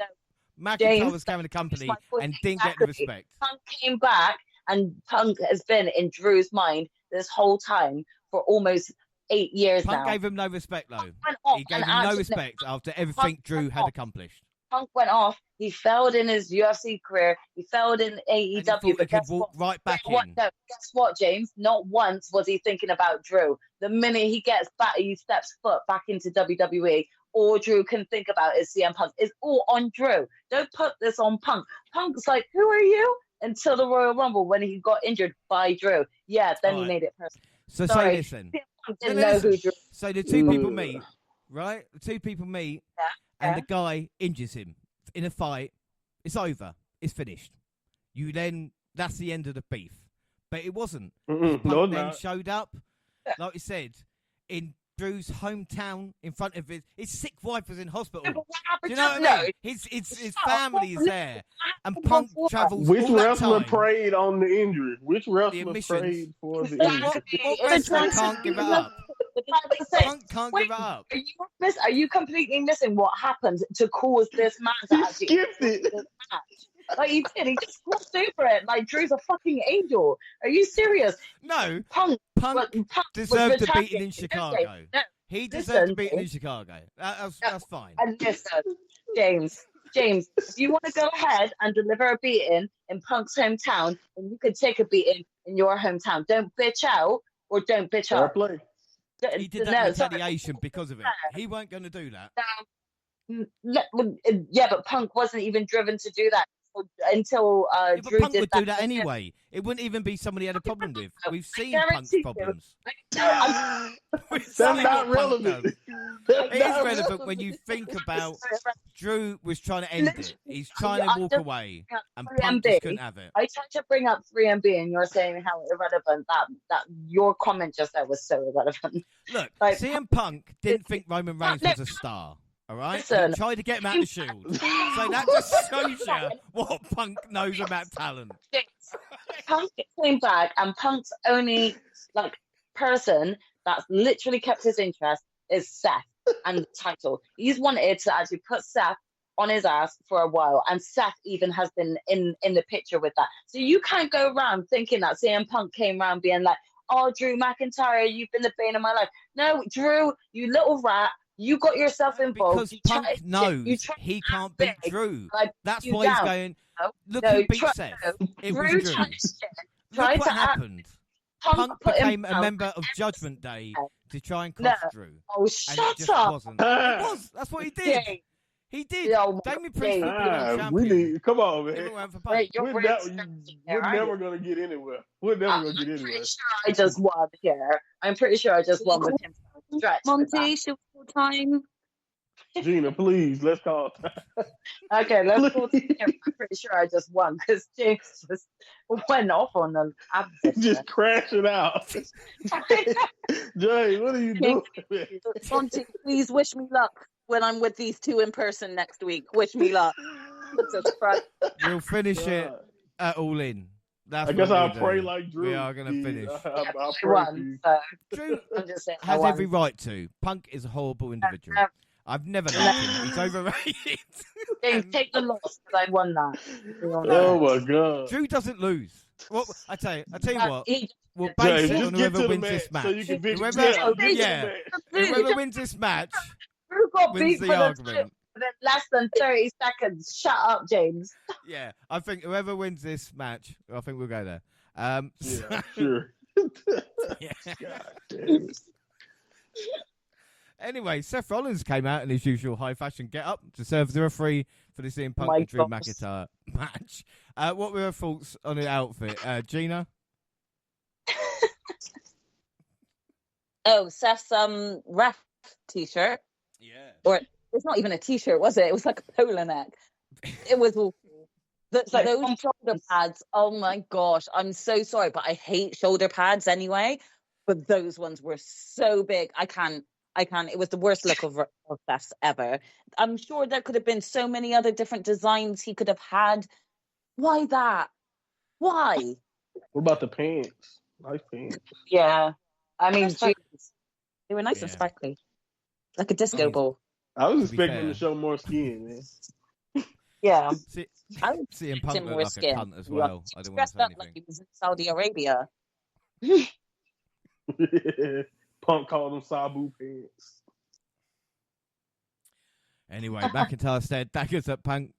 McIntyre was carrying the company and didn't get the respect. Punk came back, and Punk has been in Drew's mind this whole time for almost 8 years now. Punk gave him no respect, though. He gave him no respect after everything Drew had accomplished. Punk went off. He failed in his UFC career. He failed in AEW. But guess what? Right back in. No, guess what, James? Not once was he thinking about Drew. The minute he gets back, he steps foot back into WWE. All Drew can think about is CM Punk. It's all on Drew. Don't put this on Punk. Punk's like, who are you? Until the Royal Rumble when he got injured by Drew. Yeah, then he made it personal. So say listen. Didn't know who Drew. So the two people meet, right? The two people meet, and the guy injures him in a fight. It's over. It's finished. That's the end of the beef. But it wasn't. Punk then showed up, like you said, in Drew's hometown in front of his sick wife was in hospital. Do you know what I mean? His family is there. And Punk travels. Which wrestler prayed on the injury? Which wrestler prayed for the injury? What wrestler can't give it up? Punk can't give it up. Are you completely missing what happened to cause this man to actually skipped it? Like he did, he just crossed over it. Like Drew's a fucking angel. Are you serious? No, Punk deserved the beating in Chicago. No, he deserved the beating in Chicago. That's fine. And listen, James, if you want to go ahead and deliver a beating in Punk's hometown, then you could take a beating in your hometown. Don't bitch out or don't bitch Fair up. play. He did that in retaliation because of it. He weren't going to do that. Yeah, but Punk wasn't even driven to do that until Yeah, but Drew Punk did would that. do that anyway. It wouldn't even be somebody he had a problem with. We've seen Punk's guarantee you. problems. That's seen not what Punk relevant. does. That's It not is relevant when you think about Drew was trying to end it. He's trying to walk away, and Punk just couldn't have it. I tried to bring up 3MB, and you're saying how irrelevant that your comment just there was so irrelevant. Look, Like, CM Punk didn't think Roman Reigns was a star. All right, Listen. he tried to get him out of the Shield. So that just shows you what Punk knows about talent. Punk came back, and Punk's only person that's literally kept his interest is Seth and the title. He's wanted to actually put Seth on his ass for a while, and Seth even has been in the picture with that. So you can't go around thinking that CM Punk came around being like, "Oh, Drew McIntyre, you've been the bane of my life." No, Drew, you little rat. You got yourself involved. Because Punk knows he can't beat Drew. That's why he's going, look who beat Seth. It was Drew. Look what happened. Punk became a member of Judgment Day to try and cost Drew. Oh, shut up. Wasn't. It was. That's what he did. He did. Damien Priest would be world champion. Come on, man. We're never going to get anywhere. We're never going to get anywhere. I just won here. I'm pretty sure I just won with him. Monty, should we call time? Gina, please, let's call time. Okay, let's call time. I'm pretty sure I just won because James just went off on the absent. Just crashing out. Jay, what are you doing? Monty, please wish me luck when I'm with these two in person next week. Wish me luck. We'll finish it at All In. I guess I'll pray like Drew. We are going to finish. I'll pray for you. Drew has every right to. Punk is a horrible individual. I've never liked him. He's overrated. Take the loss because I won that. Oh my God. Drew doesn't lose. Well, I tell you what. We'll Jay, base it on whoever wins this match. So you can whoever wins this match Drew got wins beat the for argument. less than 30 seconds. Shut up, James. Yeah, I think whoever wins this match, I think we'll go there. Yeah, sure. Yeah. God damn. Anyway, Seth Rollins came out in his usual high fashion get up to serve as the referee for the CM Punk and Drew McIntyre match. What were your thoughts on the outfit, Gina? Oh, Seth's ref t-shirt. Yeah. Or it's not even a t-shirt, was it? It was like a polo neck. It was awful. Those shoulder pads, oh my gosh, I'm so sorry, but I hate shoulder pads anyway. But those ones were so big. I can't. It was the worst look of Seth's ever. I'm sure there could have been so many other different designs he could have had. Why that? Why? What about the pants? Nice pants. Yeah. I mean, they were nice and sparkly. Like a disco ball. I was expecting him to show more skin, man. Yeah. CM Punk looked like a cunt as well. I don't want to say anything. Like he was in Saudi Arabia. Punk called them Sabu pants. Anyway, McIntyre said daggers at Punk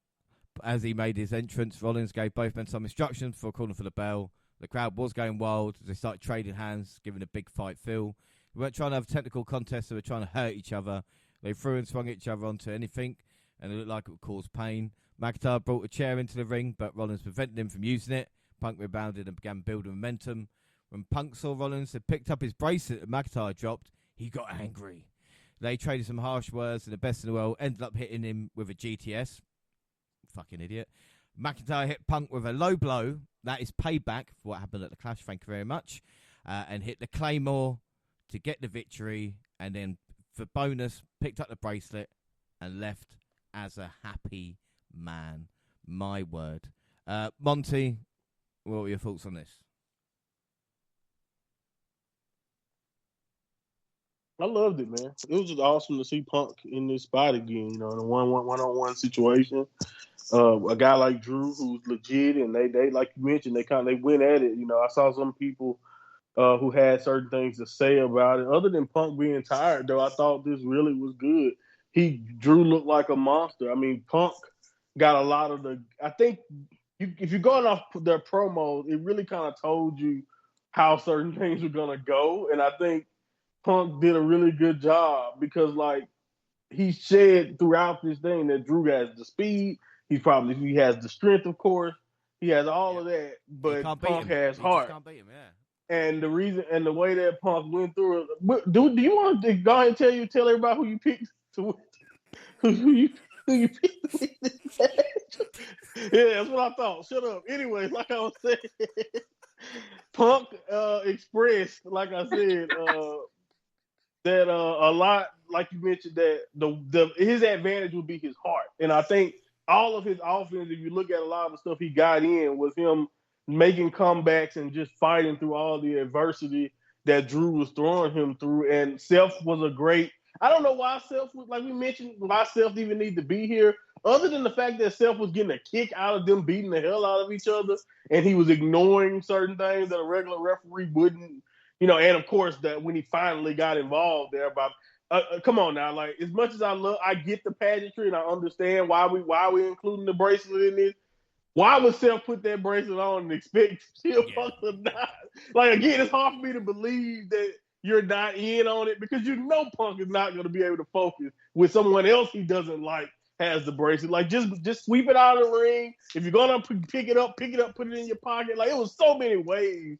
as he made his entrance. Rollins gave both men some instructions before calling for the bell. The crowd was going wild as they started trading hands, giving a big fight feel. We weren't trying to have a technical contest, they were trying to hurt each other. They threw and swung each other onto anything, and it looked like it would cause pain. McIntyre brought a chair into the ring, but Rollins prevented him from using it. Punk rebounded and began building momentum. When Punk saw Rollins had picked up his bracelet that McIntyre dropped, he got angry. They traded some harsh words, and the best in the world ended up hitting him with a GTS. Fucking idiot. McIntyre hit Punk with a low blow. That is payback for what happened at the Clash. Thank you very much. And hit the Claymore to get the victory. And then, for bonus, picked up the bracelet and left as a happy man. My word. Monty, what were your thoughts on this? I loved it, man. It was just awesome to see Punk in this spot again, in a one-on-one situation. A guy like Drew, who's legit, and they like you mentioned, they went at it. I saw some people who had certain things to say about it. Other than Punk being tired, though, I thought this really was good. Drew looked like a monster. I mean, Punk got a lot of the. I think if you're going off their promos, it really kind of told you how certain things were gonna go, and I think Punk did a really good job because like he said throughout this thing that Drew has the speed. He has the strength, of course. He has all of that, but Punk has heart. Just can't beat him, yeah. And the reason and the way that Punk went through it, do you want to go ahead and tell everybody who you picked to who you picked to win this match? Yeah, that's what I thought. Shut up. Anyway, like I was saying, Punk expressed, like I said, that a lot, like you mentioned, that his advantage would be his heart, and I think all of his offense, if you look at a lot of the stuff he got in, was him making comebacks and just fighting through all the adversity that Drew was throwing him through. And Seth was a great. I don't know why Seth was, like we mentioned, why Seth even need to be here, other than the fact that Seth was getting a kick out of them beating the hell out of each other, and he was ignoring certain things that a regular referee wouldn't. And of course that when he finally got involved there, but come on now, like as much as I get the pageantry and I understand why we including the bracelet in this. Why would Seth put that bracelet on and expect Punk to not? Like again, it's hard for me to believe that you're not in on it because Punk is not going to be able to focus with someone else he doesn't like has the bracelet. Like just sweep it out of the ring. If you're gonna pick it up, put it in your pocket. Like it was so many ways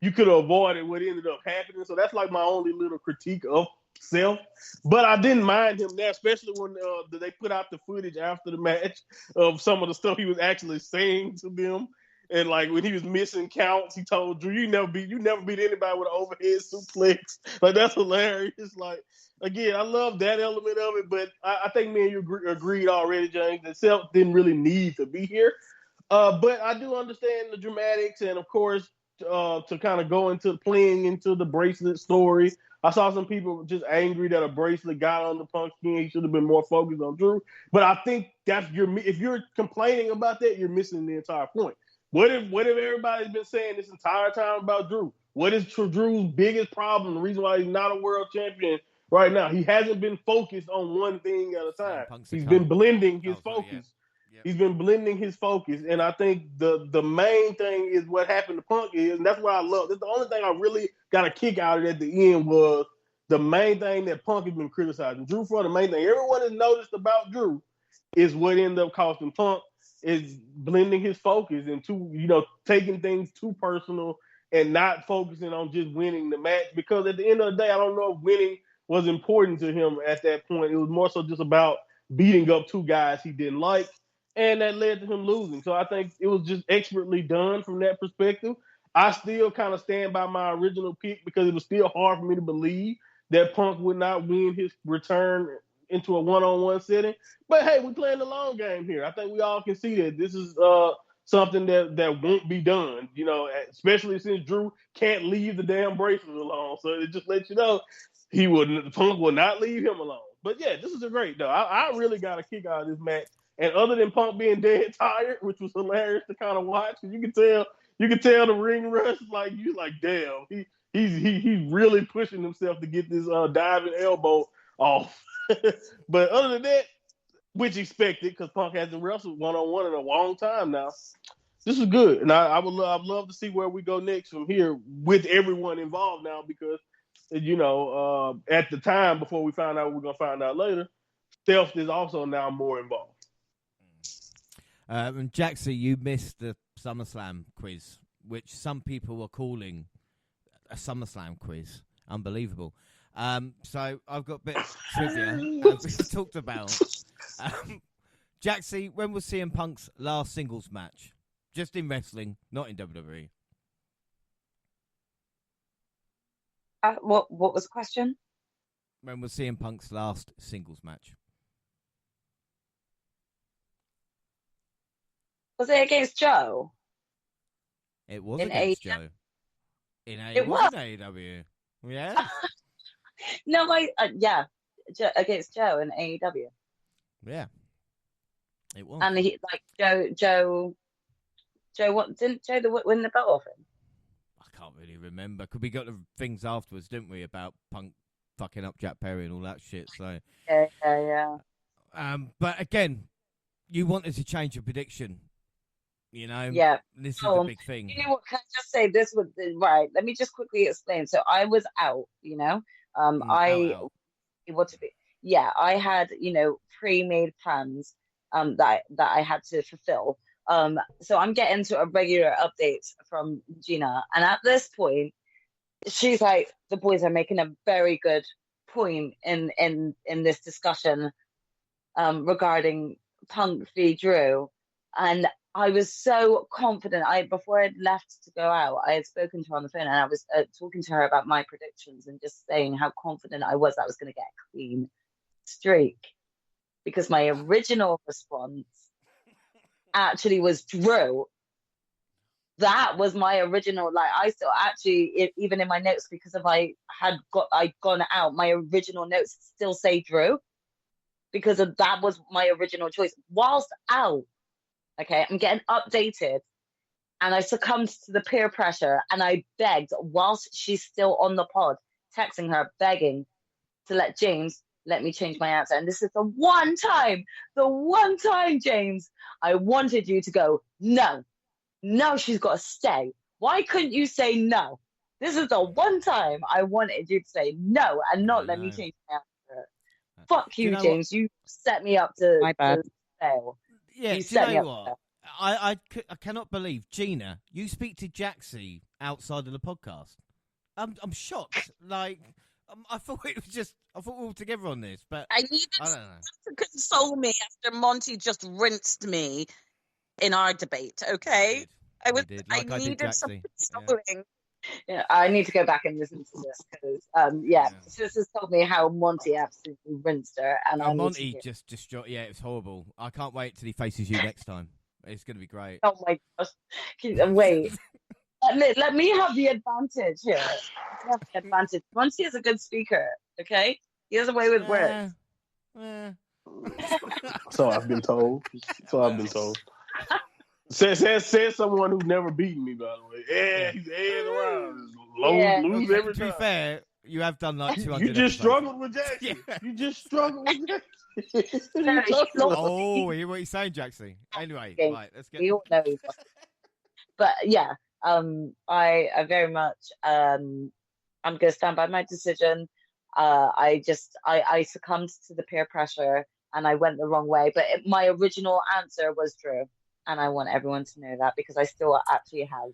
you could have avoided what ended up happening. So that's like my only little critique of Seth. But I didn't mind him there, especially when they put out the footage after the match of some of the stuff he was actually saying to them. And like when he was missing counts, he told Drew, "You never beat anybody with an overhead suplex." Like that's hilarious. Like again, I love that element of it, but I think me and you agreed already, James, that Seth didn't really need to be here. But I do understand the dramatics, and of course, to kind of go into playing into the bracelet story. I saw some people just angry that a bracelet got on the Punk skin. He should have been more focused on Drew. But I think if you're complaining about that, you're missing the entire point. What if everybody's been saying this entire time about Drew? What is Drew's biggest problem? The reason why he's not a world champion right now, he hasn't been focused on one thing at a time. He's been blending his focus. Yep. He's been blending his focus, and I think the main thing is what happened to Punk is, and that's what I love. That's the only thing I really got a kick out of at the end was the main thing that Punk has been criticizing Drew for. The main thing everyone has noticed about Drew is what ended up costing Punk is blending his focus and taking things too personal and not focusing on just winning the match. Because at the end of the day, I don't know if winning was important to him at that point. It was more so just about beating up two guys he didn't like. And that led to him losing. So I think it was just expertly done from that perspective. I still kind of stand by my original pick because it was still hard for me to believe that Punk would not win his return into a one-on-one setting. But hey, we're playing the long game here. I think we all can see that this is something that won't be done, especially since Drew can't leave the damn bracelet alone. So it just lets you know Punk will not leave him alone. But yeah, this is a great though. I really got a kick out of this match. And other than Punk being dead tired, which was hilarious to kind of watch, because you can tell the ring rush, like you like, damn, he's really pushing himself to get this diving elbow off. But other than that, which expected, because Punk hasn't wrestled one-on-one in a long time now. This is good, and I'd love to see where we go next from here with everyone involved now, because at the time before we found out what we're gonna find out later, Stealth is also now more involved. And Jaxie, you missed the SummerSlam quiz, which some people were calling a SummerSlam quiz. Unbelievable. So I've got a bit of trivia we talked about. Jaxie, when was CM Punk's last singles match? Just in wrestling, not in WWE. What was the question? When was CM Punk's last singles match? Was it against Joe? It was in against AEW? Joe. It was in AEW. Yeah. No, against Joe in AEW. Yeah. It was. And he Joe. What didn't Joe win the belt off him? I can't really remember. Because we got the things afterwards, didn't we, about Punk fucking up Jack Perry and all that shit. So, Yeah. but again, you wanted to change your prediction. You know, Yeah. this is So, the big thing. you know what? Can I just say this was right? Let me just quickly explain. So I was out. Out. What to be? Yeah, I had pre-made plans that I had to fulfill. So I'm getting to a regular update from Gina, and at this point, she's like, the boys are making a very good point in this discussion regarding Punk v Drew, and I was so confident. Before I'd left to go out, I had spoken to her on the phone, and I was talking to her about my predictions and just saying how confident I was going to get a clean streak, because my original response actually was Drew. That was my original. Like, I still actually, even in my notes, because if I'd gone out, my original notes still say Drew, because that was my original choice whilst out. Okay, I'm getting updated, and I succumbed to the peer pressure, and I begged whilst she's still on the pod, texting her, begging to let James let me change my answer. And this is the one time, James, I wanted you to go, no, she's got to stay. Why couldn't you say no? This is the one time I wanted you to say no and not let me change my answer. Fuck you, James. You set me up to fail. Yeah, you do you know what? I cannot believe, Gina, you speak to Jaxie outside of the podcast. I'm shocked. Like, I thought we were all together on this, but I needed I don't know. someone to console me after Monty just rinsed me in our debate. Okay, I needed some consoling. Yeah, I need to go back and listen to this because, Sis has told me how Monty absolutely rinsed her, and Monty just destroyed. Yeah, it was horrible. I can't wait till he faces you next time. It's going to be great. Oh my gosh! Wait, let me have the advantage here. Have the advantage. Monty is a good speaker. Okay, he has a way with words. So I've been told. Says someone who's never beaten me, by the way. Yeah, he's around. Lose every time. To be fair, you have done like 200. You just struggled with Jackson. Yeah. You just struggled with Jackson. Oh, hear what he's saying, Jackson. Anyway, right, let's get. We all know. But yeah, I very much I'm going to stand by my decision. I succumbed to the peer pressure and I went the wrong way. But my original answer was Drew. And I want everyone to know that because I still actually have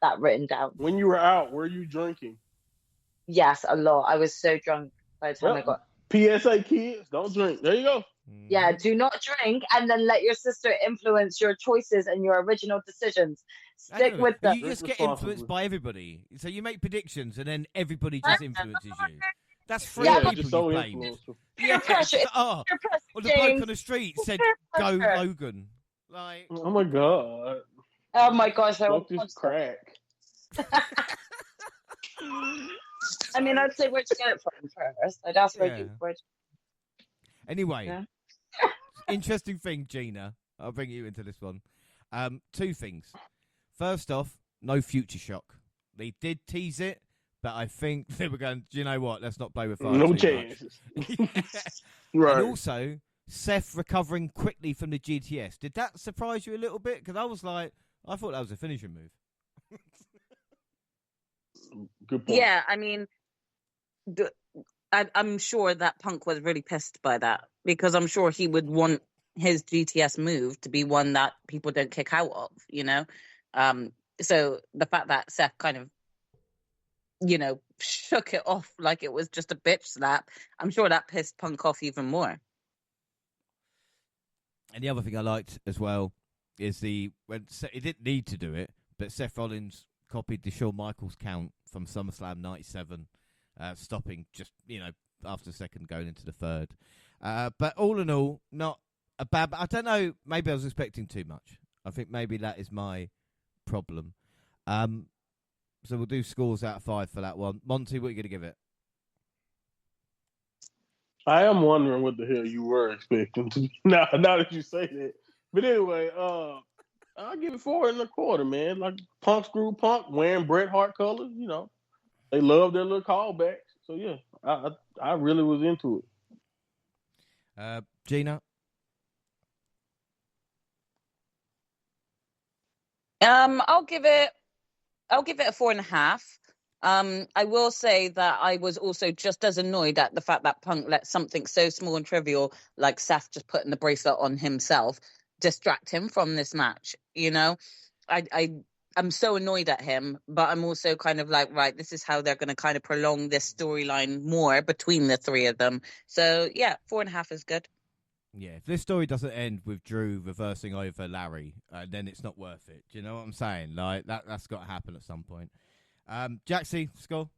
that written down. When you were out, were you drinking? Yes, a lot. I was so drunk by the time I got... PSA kids, don't drink. There you go. Yeah, do not drink and then let your sister influence your choices and your original decisions. Stick with them. You just get influenced by everybody. So you make predictions and then everybody just influences you. That's three people you blame. Peer pressure. Well, the bloke on the street said, go Logan. Like, oh my god! Oh my gosh! I this crack. I mean, I'd say where'd you get it from first. I'd ask where'd you. Anyway, interesting thing, Gina. I'll bring you into this one. Two things. First off, no Future Shock. They did tease it, but I think they were going. Do you know what? Let's not play with fire. No chances. Right. And also, Seth recovering quickly from the GTS. Did that surprise you a little bit? Because I was like, I thought that was a finishing move. Good point. Yeah, I mean, I'm sure that Punk was really pissed by that because I'm sure he would want his GTS move to be one that people don't kick out of, you know? So the fact that Seth kind of, shook it off like it was just a bitch slap, I'm sure that pissed Punk off even more. And the other thing I liked as well is he didn't need to do it, but Seth Rollins copied the Shawn Michaels count from SummerSlam 97, stopping just, after the second, going into the third. But all in all, not a bad... I don't know, maybe I was expecting too much. I think maybe that is my problem. So we'll do scores out of 5 for that one. Monty, what are you going to give it? I am wondering what the hell you were expecting to now that you say that. But anyway, I'll give it 4.25, man. Like Punk wearing Bret Hart colors, They love their little callbacks. So yeah, I really was into it. Gina? I'll give it a 4.5. I will say that I was also just as annoyed at the fact that Punk let something so small and trivial like Seth just putting the bracelet on himself distract him from this match. You know, I'm so annoyed at him, but I'm also kind of like, right, this is how they're going to kind of prolong this storyline more between the three of them. So yeah, 4.5 is good. Yeah, if this story doesn't end with Drew reversing over Larry, then it's not worth it. Do you know what I'm saying? Like that's got to happen at some point. Jaxie, score?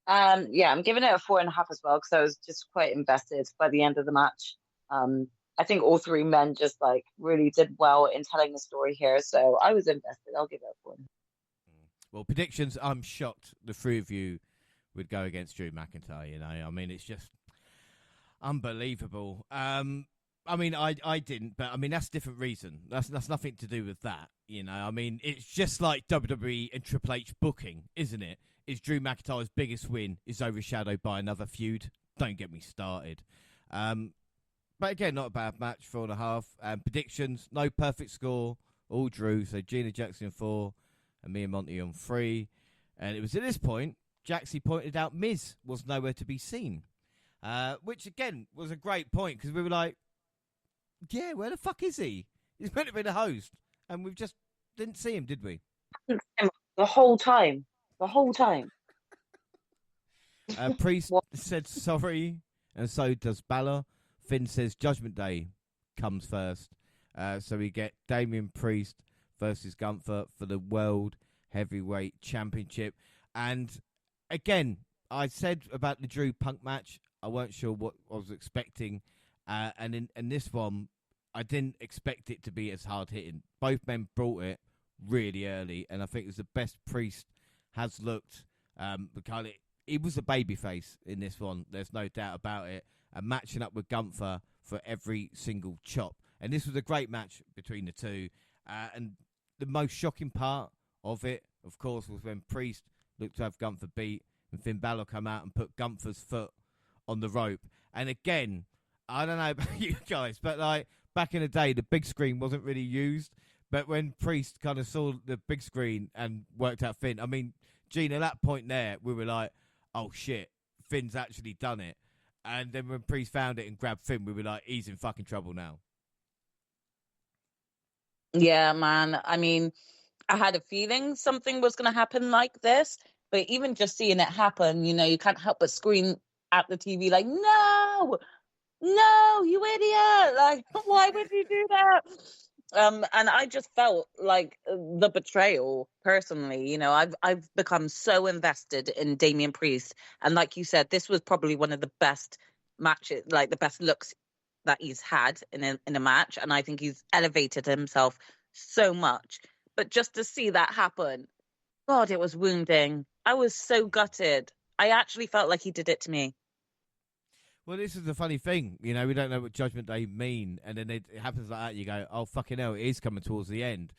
Yeah, I'm giving it a 4.5 as well because I was just quite invested by the end of the match. I think all three men just like really did well in telling the story here, so I was invested. I'll give it a 4. Well, predictions. I'm shocked the three of you would go against Drew McIntyre. You know, I mean, it's just unbelievable. I mean, I didn't, but I mean that's a different reason. That's nothing to do with that. You know, I mean, it's just like WWE and Triple H booking, isn't it? Is Drew McIntyre's biggest win is overshadowed by another feud? Don't get me started. But again, not a bad match, 4.5. Predictions, no perfect score, all Drew. So Gina Jackson 4, and me and Monty on 3. And it was at this point, Jaxie pointed out Miz was nowhere to be seen. Which again was a great point because we were like, yeah, where the fuck is he? He's meant to be the host. And we just didn't see him, did we? The whole time. Priest What? said sorry, and so does Balor. Finn says Judgment Day comes first. So we get Damian Priest versus Gunther for the World Heavyweight Championship. And again, I said about the Drew Punk match, I weren't sure what I was expecting. And in this one, I didn't expect it to be as hard hitting. Both men brought it really early, and I think it was the best Priest has looked. Because he was a babyface in this one, there's no doubt about it. And matching up with Gunther for every single chop. And this was a great match between the two. And the most shocking part of it, of course, was when Priest looked to have Gunther beat, and Finn Balor come out and put Gunther's foot on the rope. And again, I don't know about you guys, but like back in the day, the big screen wasn't really used. But when Priest kind of saw the big screen and worked out Finn, I mean, Gene, at that point there, we were like, oh shit, Finn's actually done it. And then when Priest found it and grabbed Finn, we were like, he's in fucking trouble now. Yeah, man. I mean, I had a feeling something was going to happen like this, but even just seeing it happen, you know, you can't help but scream at the TV like, no, you idiot. Like, why would you do that? And I just felt like the betrayal personally. You know, I've become so invested in Damian Priest, and like you said, this was probably one of the best matches, like the best looks that he's had in a match, and I think he's elevated himself so much. But just to see that happen, God, it was wounding. I was so gutted. I actually felt like he did it to me. Well, this is the funny thing. You know, we don't know what Judgment Day mean. And then it happens like that. You go, oh, fucking hell, it is coming towards the end.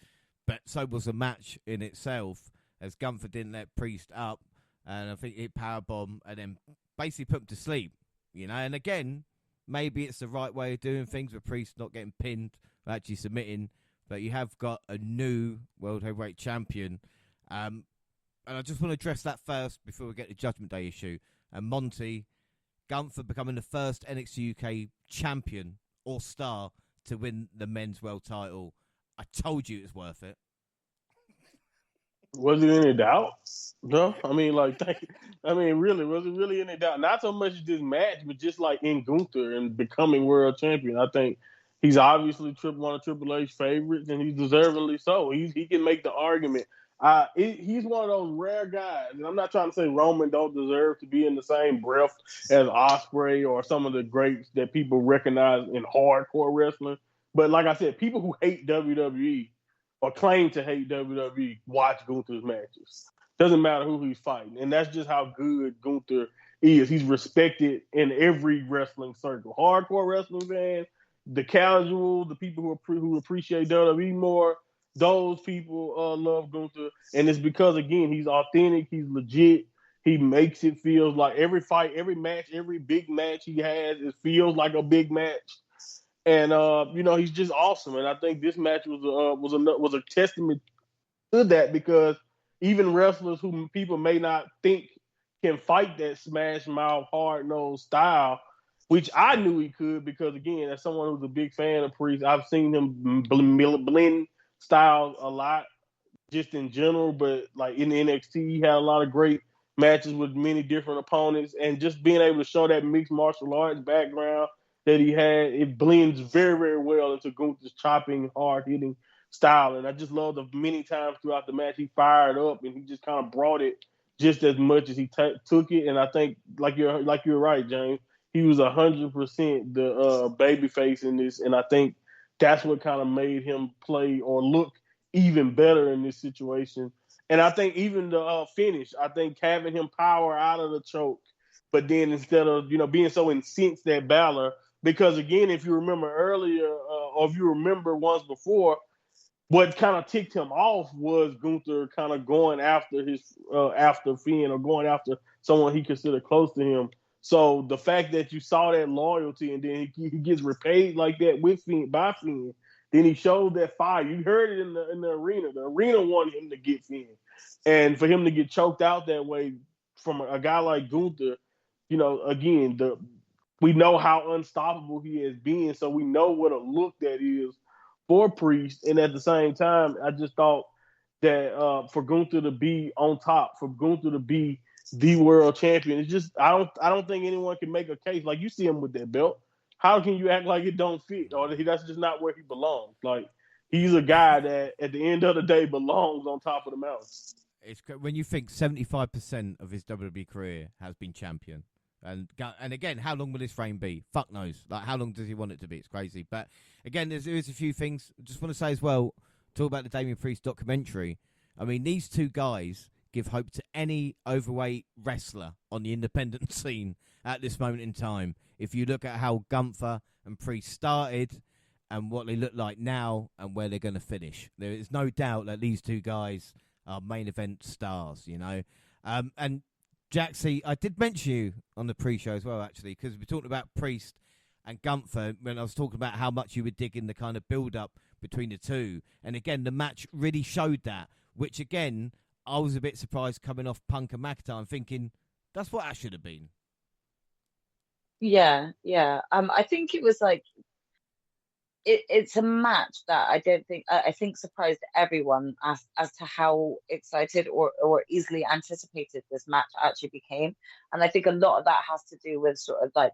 But so was the match in itself, as Gunther didn't let Priest up. And I think he hit powerbomb and then basically put him to sleep. You know, and again, maybe it's the right way of doing things with Priest not getting pinned or actually submitting. But you have got a new World Heavyweight Champion. And I just want to address that first before we get to Judgment Day issue. And Monty, Gunther becoming the first NXT UK champion or star to win the men's world title. I told you it was worth it. Was it any doubt? No, I mean, really, was it really any doubt? Not so much this match, but just like in Gunther and becoming world champion. I think he's obviously one of Triple H's favorites, and he's deservingly so. He can make the argument. He's one of those rare guys, and I'm not trying to say Roman don't deserve to be in the same breath as Ospreay or some of the greats that people recognize in hardcore wrestling. But like I said, people who hate WWE or claim to hate WWE watch Gunther's matches. Doesn't matter who he's fighting, and that's just how good Gunther is. He's respected in every wrestling circle. Hardcore wrestling fans, the casual, the people who appreciate WWE more. those people love Gunther, and it's because again he's authentic, he's legit. He makes it feel like every fight, every match, every big match he has, it feels like a big match. And he's just awesome. And I think this match was a testament to that, because even wrestlers who people may not think can fight that smash mouth hard nose style, which I knew he could, because again, as someone who's a big fan of Priest, I've seen him blend styles a lot just in general, but like in NXT, he had a lot of great matches with many different opponents, and just being able to show that mixed martial arts background that he had, it blends very, very well into Gunther's chopping, hard hitting style. And I just love the many times throughout the match he fired up and he just kind of brought it just as much as he took it. And I think, like you're right, James, he was 100% the baby face in this, and I think that's what kind of made him play or look even better in this situation. And I think even the finish, I think having him power out of the choke, but then instead of being so incensed at Balor, because again, if you remember earlier, or if you remember once before, what kind of ticked him off was Gunther kind of going after after Finn, or going after someone he considered close to him. So the fact that you saw that loyalty, and then he gets repaid like that with Finn, by Finn, then he showed that fire. You heard it in the arena. The arena wanted him to get Finn, and for him to get choked out that way from a guy like Gunther, again, we know how unstoppable he has been, so we know what a look that is for Priest. And at the same time, I just thought that for Gunther to be on top, for Gunther to be the world champion, it's just I don't think anyone can make a case. Like, you see him with that belt. How can you act like it don't fit, or that's just not where he belongs? Like, he's a guy that at the end of the day belongs on top of the mountain. It's when you think 75% of his WWE career has been champion. And again, how long will this reign be? Fuck knows. Like, how long does he want it to be? It's crazy. But again, there is a few things. I just want to say as well, talk about the Damian Priest documentary. I mean, these two guys give hope to any overweight wrestler on the independent scene at this moment in time. If you look at how Gunther and Priest started and what they look like now and where they're going to finish, there is no doubt that these two guys are main event stars, and Jaxie, I did mention you on the pre-show as well, actually, because we talked about Priest and Gunther when I was talking about how much you were digging the kind of build-up between the two. And again, the match really showed that, which, again, I was a bit surprised coming off Punk and McIntyre, thinking, that's what that should have been. Yeah. I think it was like, it's a match that I think surprised everyone as to how excited or easily anticipated this match actually became. And I think a lot of that has to do with sort of like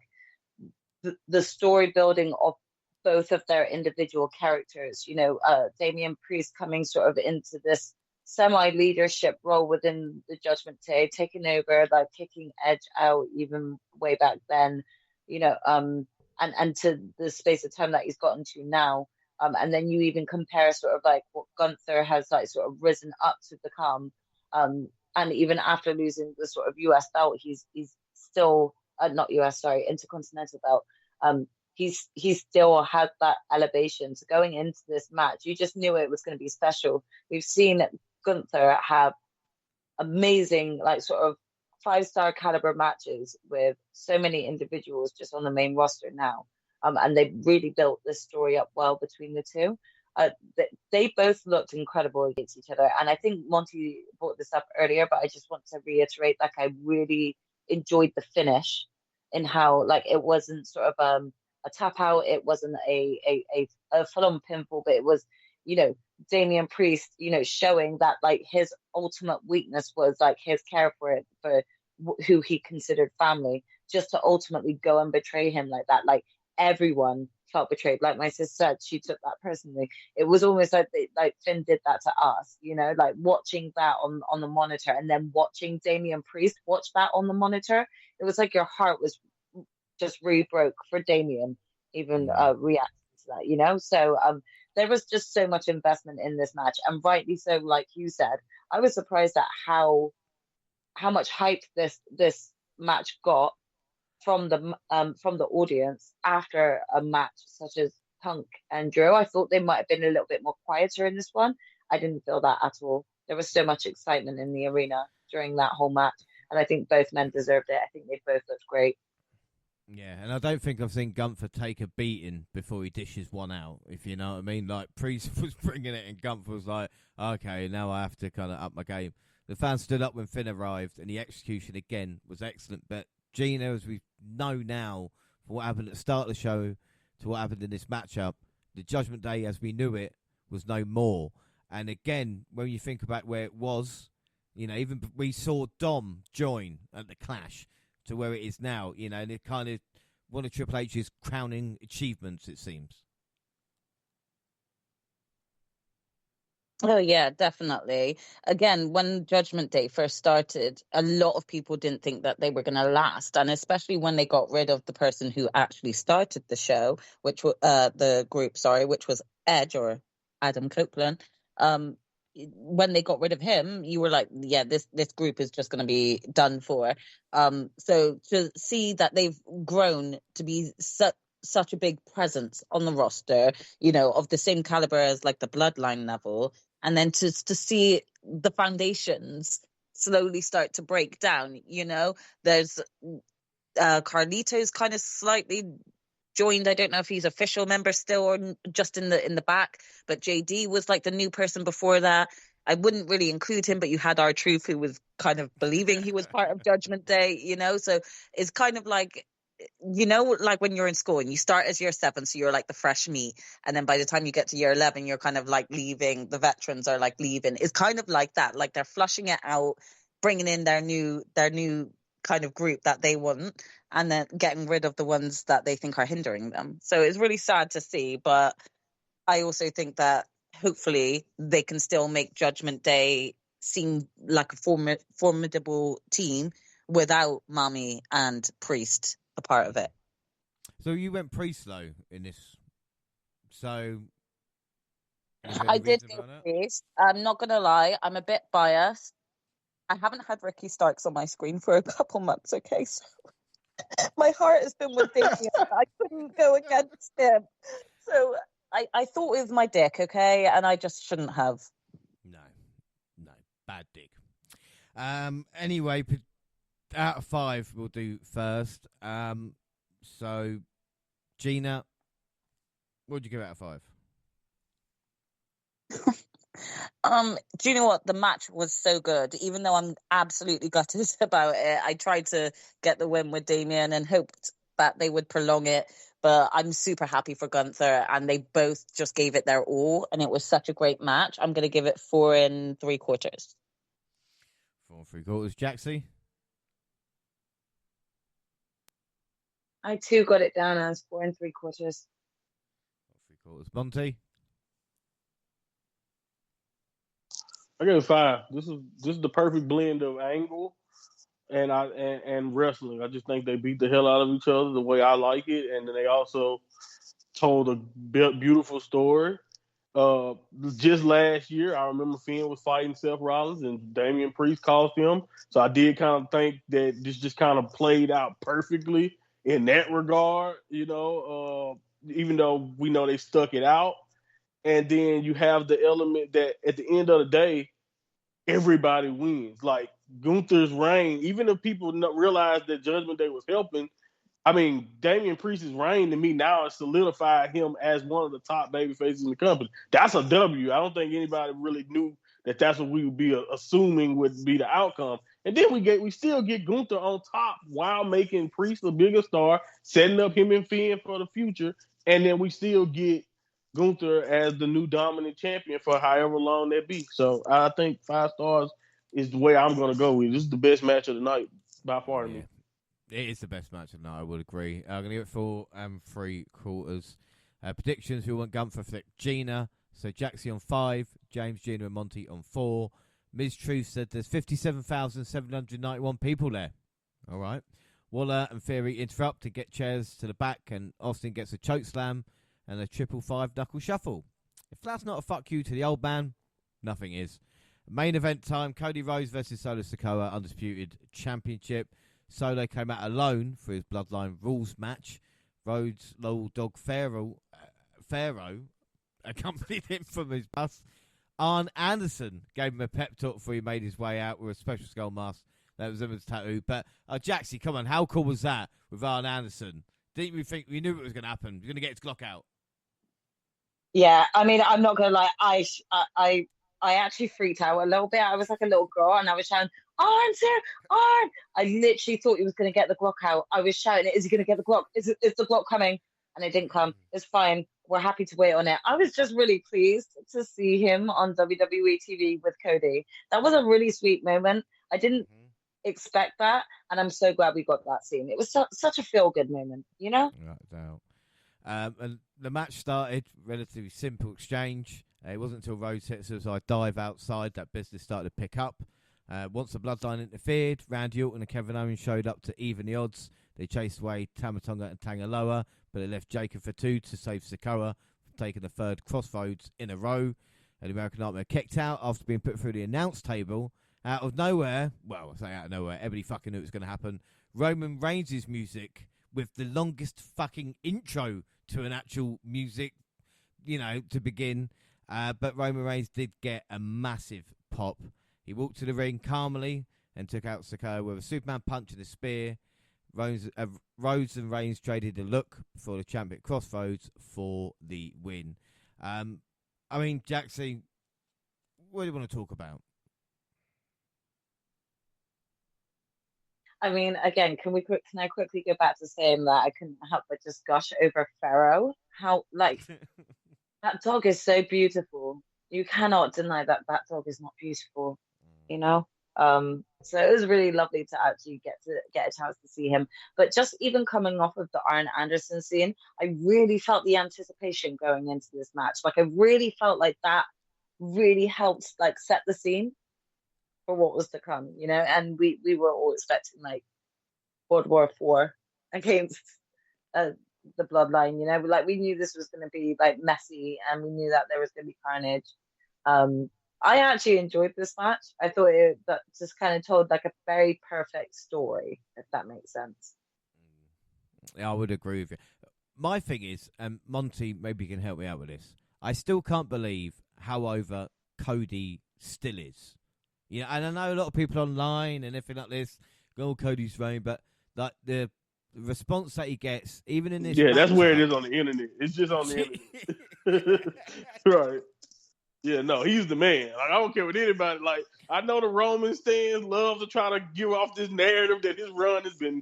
the story building of both of their individual characters. Damian Priest coming sort of into this semi-leadership role within the Judgment Day, taking over, like kicking Edge out even way back then, and to the space of time that he's gotten to now. And then you even compare sort of like what Gunther has like sort of risen up to become. And even after losing the sort of US belt, he's still not US, sorry, Intercontinental belt. He's still had that elevation. So going into this match, you just knew it was going to be special. We've seen Gunther have amazing, like sort of 5-star caliber matches with so many individuals just on the main roster now. And they really built this story up well between the two. They both looked incredible against each other. And I think Monty brought this up earlier, but I just want to reiterate, like, I really enjoyed the finish in how, like, it wasn't sort of a tap out. It wasn't a full-on pinfall, but it was, Damian Priest, showing that like his ultimate weakness was like his care for who he considered family, just to ultimately go and betray him like that. Like, everyone felt betrayed. Like my sister said, she took that personally. It was almost like Finn did that to us, like watching that on the monitor, and then watching Damian Priest watch that on the monitor. It was like your heart was just really broke for Damian, even reacting to that, So there was just so much investment in this match, and rightly so. Like you said, I was surprised at how much hype this match got from the audience after a match such as Punk and Drew. I thought they might have been a little bit more quieter in this one. I didn't feel that at all. There was so much excitement in the arena during that whole match, and I think both men deserved it. I think they both looked great. Yeah, and I don't think I've seen Gunther take a beating before he dishes one out, if you know what I mean. Like, Priest was bringing it, and Gunther was like, okay, now I have to kind of up my game. The fans stood up when Finn arrived, and the execution, again, was excellent. But Gina, as we know now, for what happened at the start of the show to what happened in this matchup, the Judgment Day, as we knew it, was no more. And again, when you think about where it was, you know, even we saw Dom join at the Clash to where it is now, you know, and it kind of one of Triple H's crowning achievements, it seems. Oh yeah, definitely. Again, when Judgment Day first started, a lot of people didn't think that they were going to last, and especially when they got rid of the person who actually started the show, which was the group, sorry, which was Edge or Adam Copeland. When they got rid of him, you were like, yeah, this group is just going to be done for. So to see that they've grown to be such a big presence on the roster, you know, of the same caliber as like the Bloodline level, and then to see the foundations slowly start to break down, you know, there's Carlito's kind of slightly joined. I don't know if he's official member still or just in the back, but JD was like the new person before that. I wouldn't really include him, but you had R-Truth who was kind of believing he was part of Judgment Day, you know, so it's kind of like, you know, like when you're in school and you start as year 7, so you're like the fresh meat, and then by the time you get to year 11, you're kind of like leaving, the veterans are like leaving. It's kind of like that, like they're flushing it out, bringing in their new kind of group that they want, and then getting rid of the ones that they think are hindering them. So it's really sad to see, but I also think that hopefully they can still make Judgment Day seem like a formidable team without Mami and Priest a part of it. So you went Priest though in this. So I did go Priest. I'm not gonna lie, I'm a bit biased. I haven't had Ricky Starks on my screen for a couple months, okay? So my heart has been with Damien. I couldn't go against him. So I thought it was my dick, okay? And I just shouldn't have. No, bad dick. Anyway, out of 5 we'll do first. So, Gina, what would you give out of 5? Do you know what? The match was so good. Even though I'm absolutely gutted about it, I tried to get the win with Damien and hoped that they would prolong it. But I'm super happy for Gunther, and they both just gave it their all, and it was such a great match. I'm going to give it 4 3/4. 4 3/4, Jaxie. I too got it down as 4 3/4. 4 3/4, Monty. I give it 5. This is the perfect blend of angle and wrestling. I just think they beat the hell out of each other the way I like it, and then they also told a beautiful story. Just last year, I remember Finn was fighting Seth Rollins, and Damian Priest cost him. So I did kind of think that this just kind of played out perfectly in that regard, you know, even though we know they stuck it out. And then you have the element that at the end of the day, everybody wins. Like Gunther's reign, even if people realize that Judgment Day was helping, I mean, Damian Priest's reign to me now has solidified him as one of the top baby faces in the company. That's a W. I don't think anybody really knew that that's what we would be assuming would be the outcome. And then we still get Gunther on top while making Priest a bigger star, setting up him and Finn for the future. And then we still get Gunther as the new dominant champion for however long that be. So I think 5 stars is the way I'm going to go with. This is the best match of the night by far to me. It is the best match of the night, I would agree. I'm going to give it 4 3/4. Predictions, we want Gunther for Gina. So Jaxie on 5, James, Gina and Monty on 4. Ms. Truth said there's 57,791 people there. All right. Waller and Theory interrupt to get chairs to the back, and Austin gets a choke slam and a 555 knuckle shuffle. If that's not a fuck you to the old man, nothing is. Main event time, Cody Rhodes versus Solo Sikoa, Undisputed Championship. Solo came out alone for his Bloodline Rules match. Rhodes, Lowell Dog Pharaoh accompanied him from his bus. Arn Anderson gave him a pep talk before he made his way out with a special skull mask. That was his tattoo. But Jaxie, come on, how cool was that with Arn Anderson? Didn't we think we knew it was going to happen? He's going to get his Glock out. Yeah, I mean, I'm not gonna lie. I actually freaked out a little bit. I was like a little girl, and I was shouting, "Arn, sir, Arn!" I literally thought he was gonna get the Glock out. I was shouting, "Is he gonna get the Glock? Is the Glock coming?" And it didn't come. It's fine. We're happy to wait on it. I was just really pleased to see him on WWE TV with Cody. That was a really sweet moment. I didn't expect that, and I'm so glad we got that scene. It was such a feel-good moment, you know? Right down. And the match started, relatively simple exchange. It wasn't until Rhodes hit us as I dive outside that business started to pick up. Once the Bloodline interfered, Randy Orton and Kevin Owens showed up to even the odds. They chased away Tamatonga and Tangaloa, but they left Jacob for two to save Sikoa from taking the third Crossroads in a row. And the American Nightmare kicked out after being put through the announce table. Out of nowhere, well, I say out of nowhere, everybody fucking knew it was going to happen. Roman Reigns' music with the longest fucking intro to an actual music, to begin. But Roman Reigns did get a massive pop. He walked to the ring calmly and took out Sikoa with a Superman punch and a spear. Rhodes and Reigns traded a look before the champion Crossroads for the win. Jaxie, what do you want to talk about? I mean, again, can I quickly go back to saying that I couldn't help but just gush over Pharaoh? How, that dog is so beautiful. You cannot deny that dog is not beautiful, you know? So it was really lovely to actually get a chance to see him. But just even coming off of the Arn Anderson scene, I really felt the anticipation going into this match. Like, I really felt like that really helped, set the scene for what was to come, and we were all expecting World War IV against the Bloodline, we knew this was going to be messy, and we knew that there was going to be carnage. I actually enjoyed this match. I thought that just kind of told a very perfect story, if that makes sense. Yeah, I would agree with you. My thing is, Monty, maybe you can help me out with this. I still can't believe how over Cody still is. And I know a lot of people online and everything like this go, Cody's reign, but the response that he gets, even in this, that's where it is on the internet. It's just on the internet, right? Yeah, no, he's the man. I don't care what anybody I know the Roman stands love to try to give off this narrative that his run has been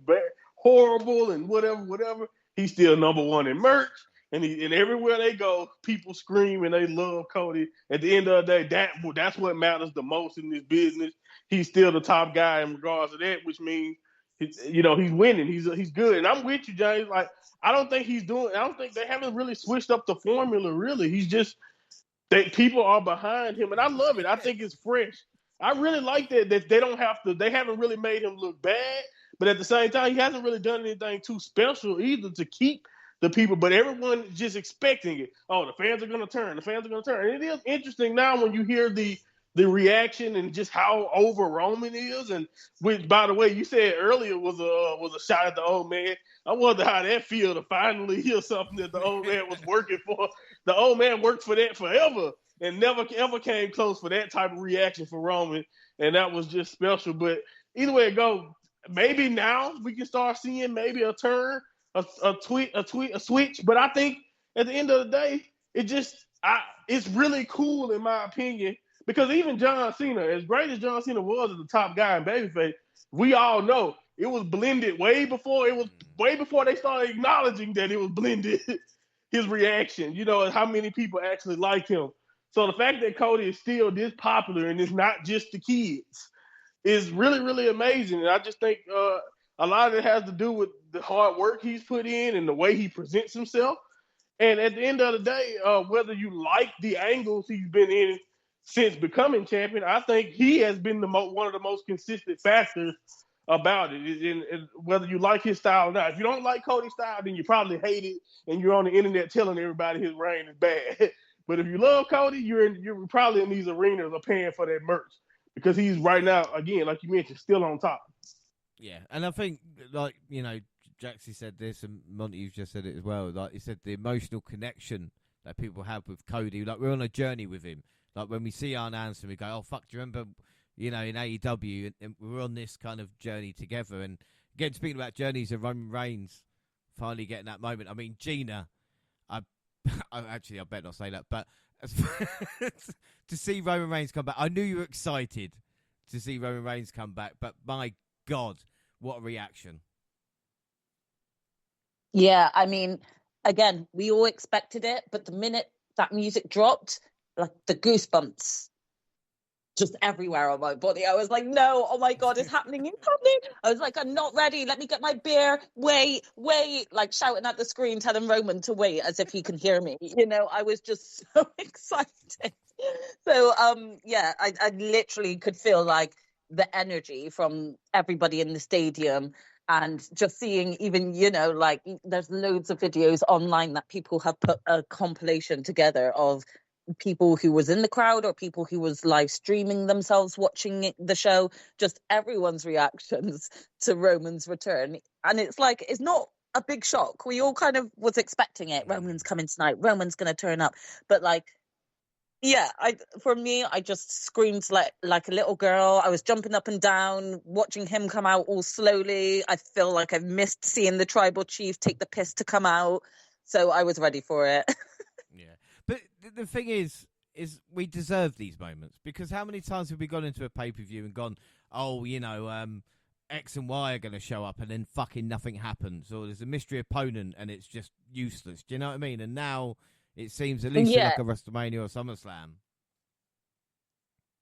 horrible and whatever. He's still number one in merch. And everywhere they go, people scream and they love Cody. At the end of the day, that's what matters the most in this business. He's still the top guy in regards to that, which means he's winning. He's good. And I'm with you, James. I don't think they haven't really switched up the formula. Really, he's just people are behind him, and I love it. I think it's fresh. I really like that they don't have to. They haven't really made him look bad, but at the same time, he hasn't really done anything too special either to keep the people, but everyone is just expecting it. Oh, the fans are going to turn. The fans are going to turn. And it is interesting now when you hear the reaction and just how over Roman is. And which, by the way, you said earlier was a shot at the old man. I wonder how that feel to finally hear something that the old man was working for. The old man worked for that forever and never ever came close for that type of reaction for Roman. And that was just special. But either way it goes, maybe now we can start seeing maybe a turn. A switch, but I think at the end of the day, it's really cool in my opinion because even John Cena, as great as John Cena was as the top guy in babyface, we all know it was blended way before they started acknowledging that it was blended. His reaction, how many people actually like him. So the fact that Cody is still this popular and it's not just the kids is really, really amazing. And I just think a lot of it has to do with the hard work he's put in and the way he presents himself. And at the end of the day, whether you like the angles he's been in since becoming champion, I think he has been one of the most consistent factors about it. And whether you like his style or not. If you don't like Cody's style, then you probably hate it, and you're on the internet telling everybody his reign is bad. But if you love Cody, you're probably in these arenas are paying for that merch because he's right now, again, like you mentioned, still on top. Yeah, and I think, Jaxie said this, and Monty, you've just said it as well. Like he said, the emotional connection that people have with Cody. Like, we're on a journey with him. Like, when we see Arn Anderson, we go, oh, fuck, do you remember, in AEW, and we're on this kind of journey together. And again, speaking about journeys of Roman Reigns finally getting that moment. I mean, Gina, I better not say that, but to see Roman Reigns come back, I knew you were excited to see Roman Reigns come back, but my God, what a reaction. Yeah, I mean, again, we all expected it, but the minute that music dropped, like the goosebumps just everywhere on my body. I was like, no, oh my God, it's happening, it's happening. I was like, I'm not ready. Let me get my beer. Wait, like shouting at the screen, telling Roman to wait as if he can hear me. You know, I was just so excited. So, yeah, I literally could feel like the energy from everybody in the stadium. And just seeing even, you know, like there's loads of videos online that people have put a compilation together of people who was in the crowd or people who was live streaming themselves watching the show, just everyone's reactions to Roman's return. And it's like, it's not a big shock. We all kind of was expecting it. Roman's coming tonight. Roman's going to turn up. But like, yeah, for me, I just screamed like a little girl. I was jumping up and down, watching him come out all slowly. I feel like I've missed seeing the tribal chief take the piss to come out. So I was ready for it. Yeah. But the thing is we deserve these moments, because how many times have we gone into a pay-per-view and gone, oh, you know, X and Y are going to show up and then fucking nothing happens, or there's a mystery opponent and it's just useless. Do you know what I mean? And now it seems at least like a WrestleMania or SummerSlam.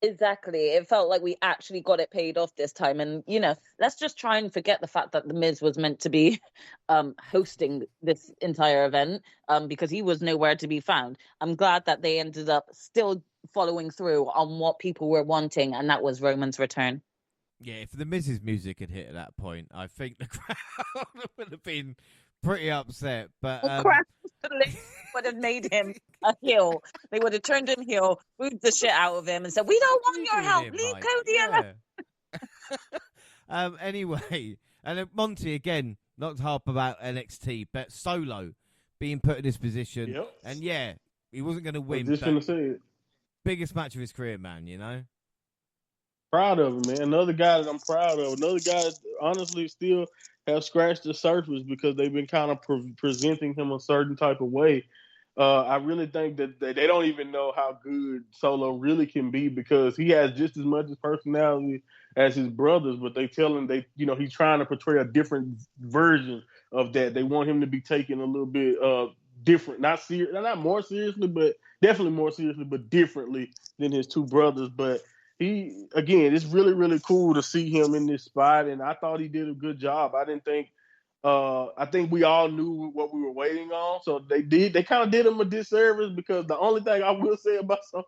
Exactly. It felt like we actually got it paid off this time. And, you know, let's just try and forget the fact that The Miz was meant to be hosting this entire event because he was nowhere to be found. I'm glad that they ended up still following through on what people were wanting, and that was Roman's return. Yeah, if The Miz's music had hit at that point, I think the crowd would have been pretty upset. But The crowd would have made him a heel. They would have turned him heel, booed the shit out of him, and said, "We don't want your help. Leave Cody alone." Anyway, and Monty again, not to harp about NXT, but Solo being put in this position, and yeah, he wasn't going to win. Just gonna say it. Biggest match of his career, man. You know. Proud of him, man. Another guy that I'm proud of. Another guy that honestly still have scratched the surface because they've been kind of presenting him a certain type of way. I really think that they don't even know how good Solo really can be, because he has just as much personality as his brothers, but they tell him he's trying to portray a different version of that. They want him to be taken a little bit different, not more seriously, but definitely more seriously, but differently than his two brothers. But it's really, really cool to see him in this spot, and I thought he did a good job. I think we all knew what we were waiting on, so they kind of did him a disservice, because the only thing I will say about Solo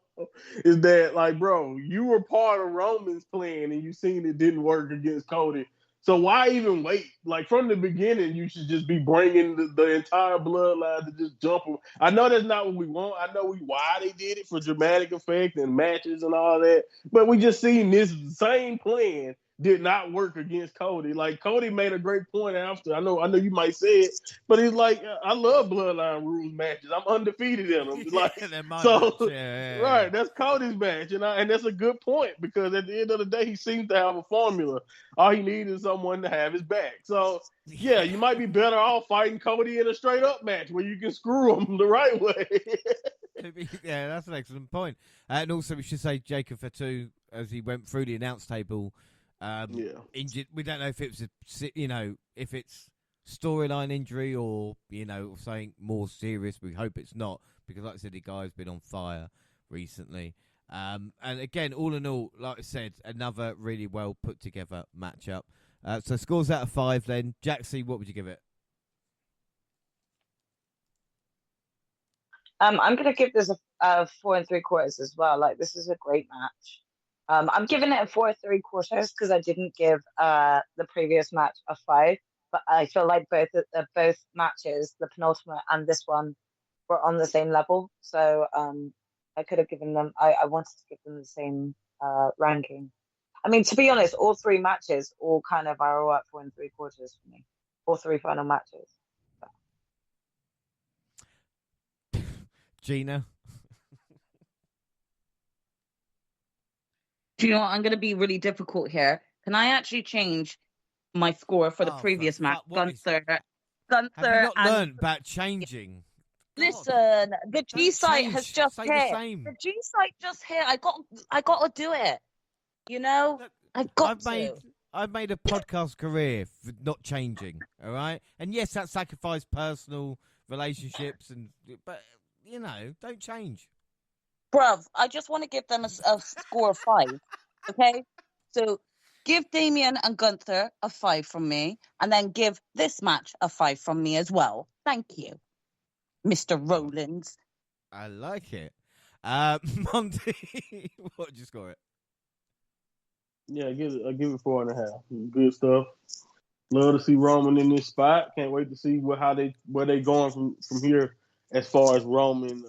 is that, like, bro, you were part of Roman's plan, and you seen it didn't work against Cody. So why even wait? Like, from the beginning, you should just be bringing the entire bloodline to just jump them. I know that's not what we want. I know why they did it, for dramatic effect and matches and all that. But we just seen this same plan did not work against Cody. Like, Cody made a great point after. I know you might say it, but he's like, I love bloodline rules matches. I'm undefeated in them. Like, right, that's Cody's match, and that's a good point, because at the end of the day, he seems to have a formula. All he needs is someone to have his back. So yeah, you might be better off fighting Cody in a straight up match where you can screw him the right way. Yeah, that's an excellent point. And also, we should say Jacob Fatu, as he went through the announce table, injured. We don't know if it's if it's storyline injury or something more serious. We hope it's not, because like I said, the guy's been on fire recently. And again, all in all, like I said, another really well put together matchup. So scores out of 5 then. Jaxie, what would you give it? I'm going to give this a 4 3/4 as well. Like, this is a great match. I'm giving it a 4 3/4 because I didn't give the previous match a 5, but I feel like both matches, the penultimate and this one, were on the same level. So I could have given them. I wanted to give them the same ranking. I mean, to be honest, all 3 matches all kind of are all at 4 3/4 for me. All 3 final matches. Gina. Do you know what? I'm going to be really difficult here. Can I actually change my score for the previous match? Gunther. Have you not and learned about changing? listen, the G site change. has just Say hit. the same. The G site just hit. I got to do it. You know, Look, I've made a podcast career for not changing. All right, and yes, that sacrificed personal relationships, but you know, don't change. Bruv, I just want to give them a score of 5. Okay, so give Damien and Gunther a 5 from me, and then give this match a 5 from me as well. Thank you, Mr. Rollins. I like it. Monty, what did you score it? Yeah, I give it 4.5. Good stuff. Love to see Roman in this spot. Can't wait to see where they going from here as far as Roman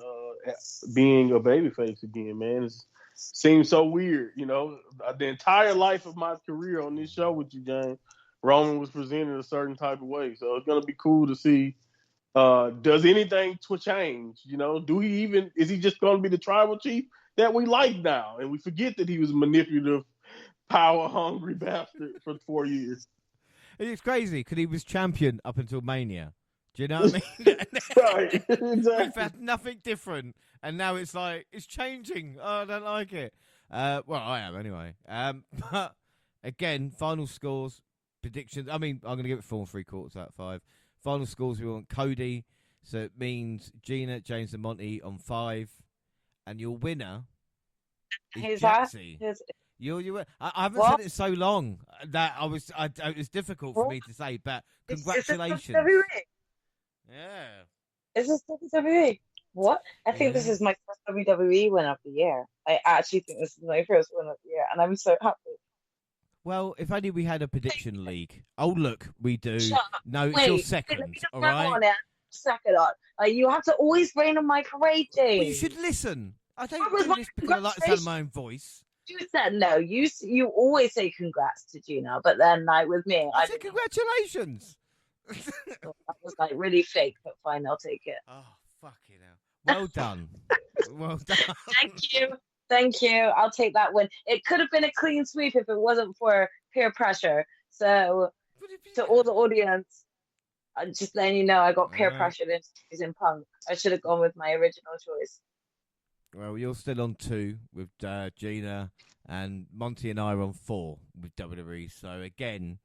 being a babyface again, man. It seems so weird, you know. The entire life of my career on this show with you, James, Roman was presented a certain type of way. So it's gonna be cool to see. Does anything change? You know, is he just gonna be the tribal chief that we like now, and we forget that he was a manipulative, power hungry bastard for 4 years? It's crazy because he was champion up until Mania. Do you know what I mean? Right, exactly. We've had nothing different, and now it's like it's changing. Oh, I don't like it. Well, I am anyway. But again, final scores, predictions. I mean, I'm going to give it 4 3/4 out of 5. Final scores, we want Cody, so it means Gina, James, and Monty on 5, and your winner is Jaxie. I haven't said it so long that it was difficult for me to say, but congratulations. Yeah. Is this WWE? What? I think this is my first WWE win of the year. I actually think this is my first win of the year, and I'm so happy. Well, if only we had a prediction league. Oh, look, we do. No, it's Wait, your second, all right? Second on. You have to always rain on my parade, James. Well, you should listen. I don't do this because I like the sound of my own voice. You said no. You always say congrats to Gina, but then like with me, I said congratulations. That was like really fake, but fine, I'll take it. Oh, fucking hell. Well done. Well done. Thank you. I'll take that win. It could have been a clean sweep if it wasn't for peer pressure. So, to all the audience, I'm just letting you know I got peer pressured into using Punk. I should have gone with my original choice. Well, you're still on 2 with Gina, and Monty and I are on 4 with WWE. So, again,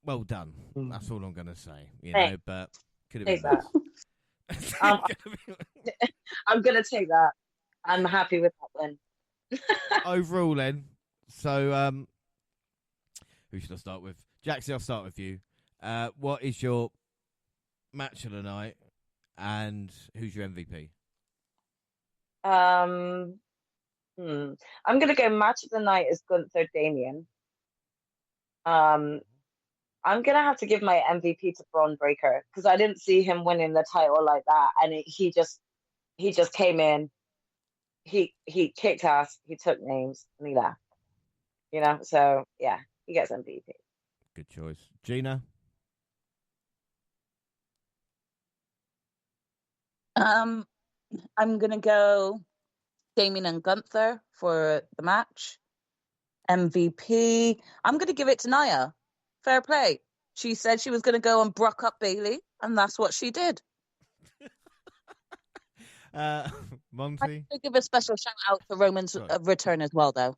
well done. That's all I'm going to say. You know, but could have been that. I'm going to take that. I'm happy with that win. Overall, then. So, who should I start with? Jaxie, I'll start with you. What is your match of the night, and who's your MVP? I'm going to go match of the night is Gunther Damien. I'm going to have to give my MVP to Braun Breaker because I didn't see him winning the title like that, and he just came in. He kicked ass. He took names and he left. You know, so yeah, he gets MVP. Good choice, Gina. I'm gonna go Damien and Gunther for the match. MVP. I'm gonna give it to Nia. Fair play. She said she was gonna go and brock up Bailey, and that's what she did. Monty. I'm gonna give a special shout out for Roman's return as well, though.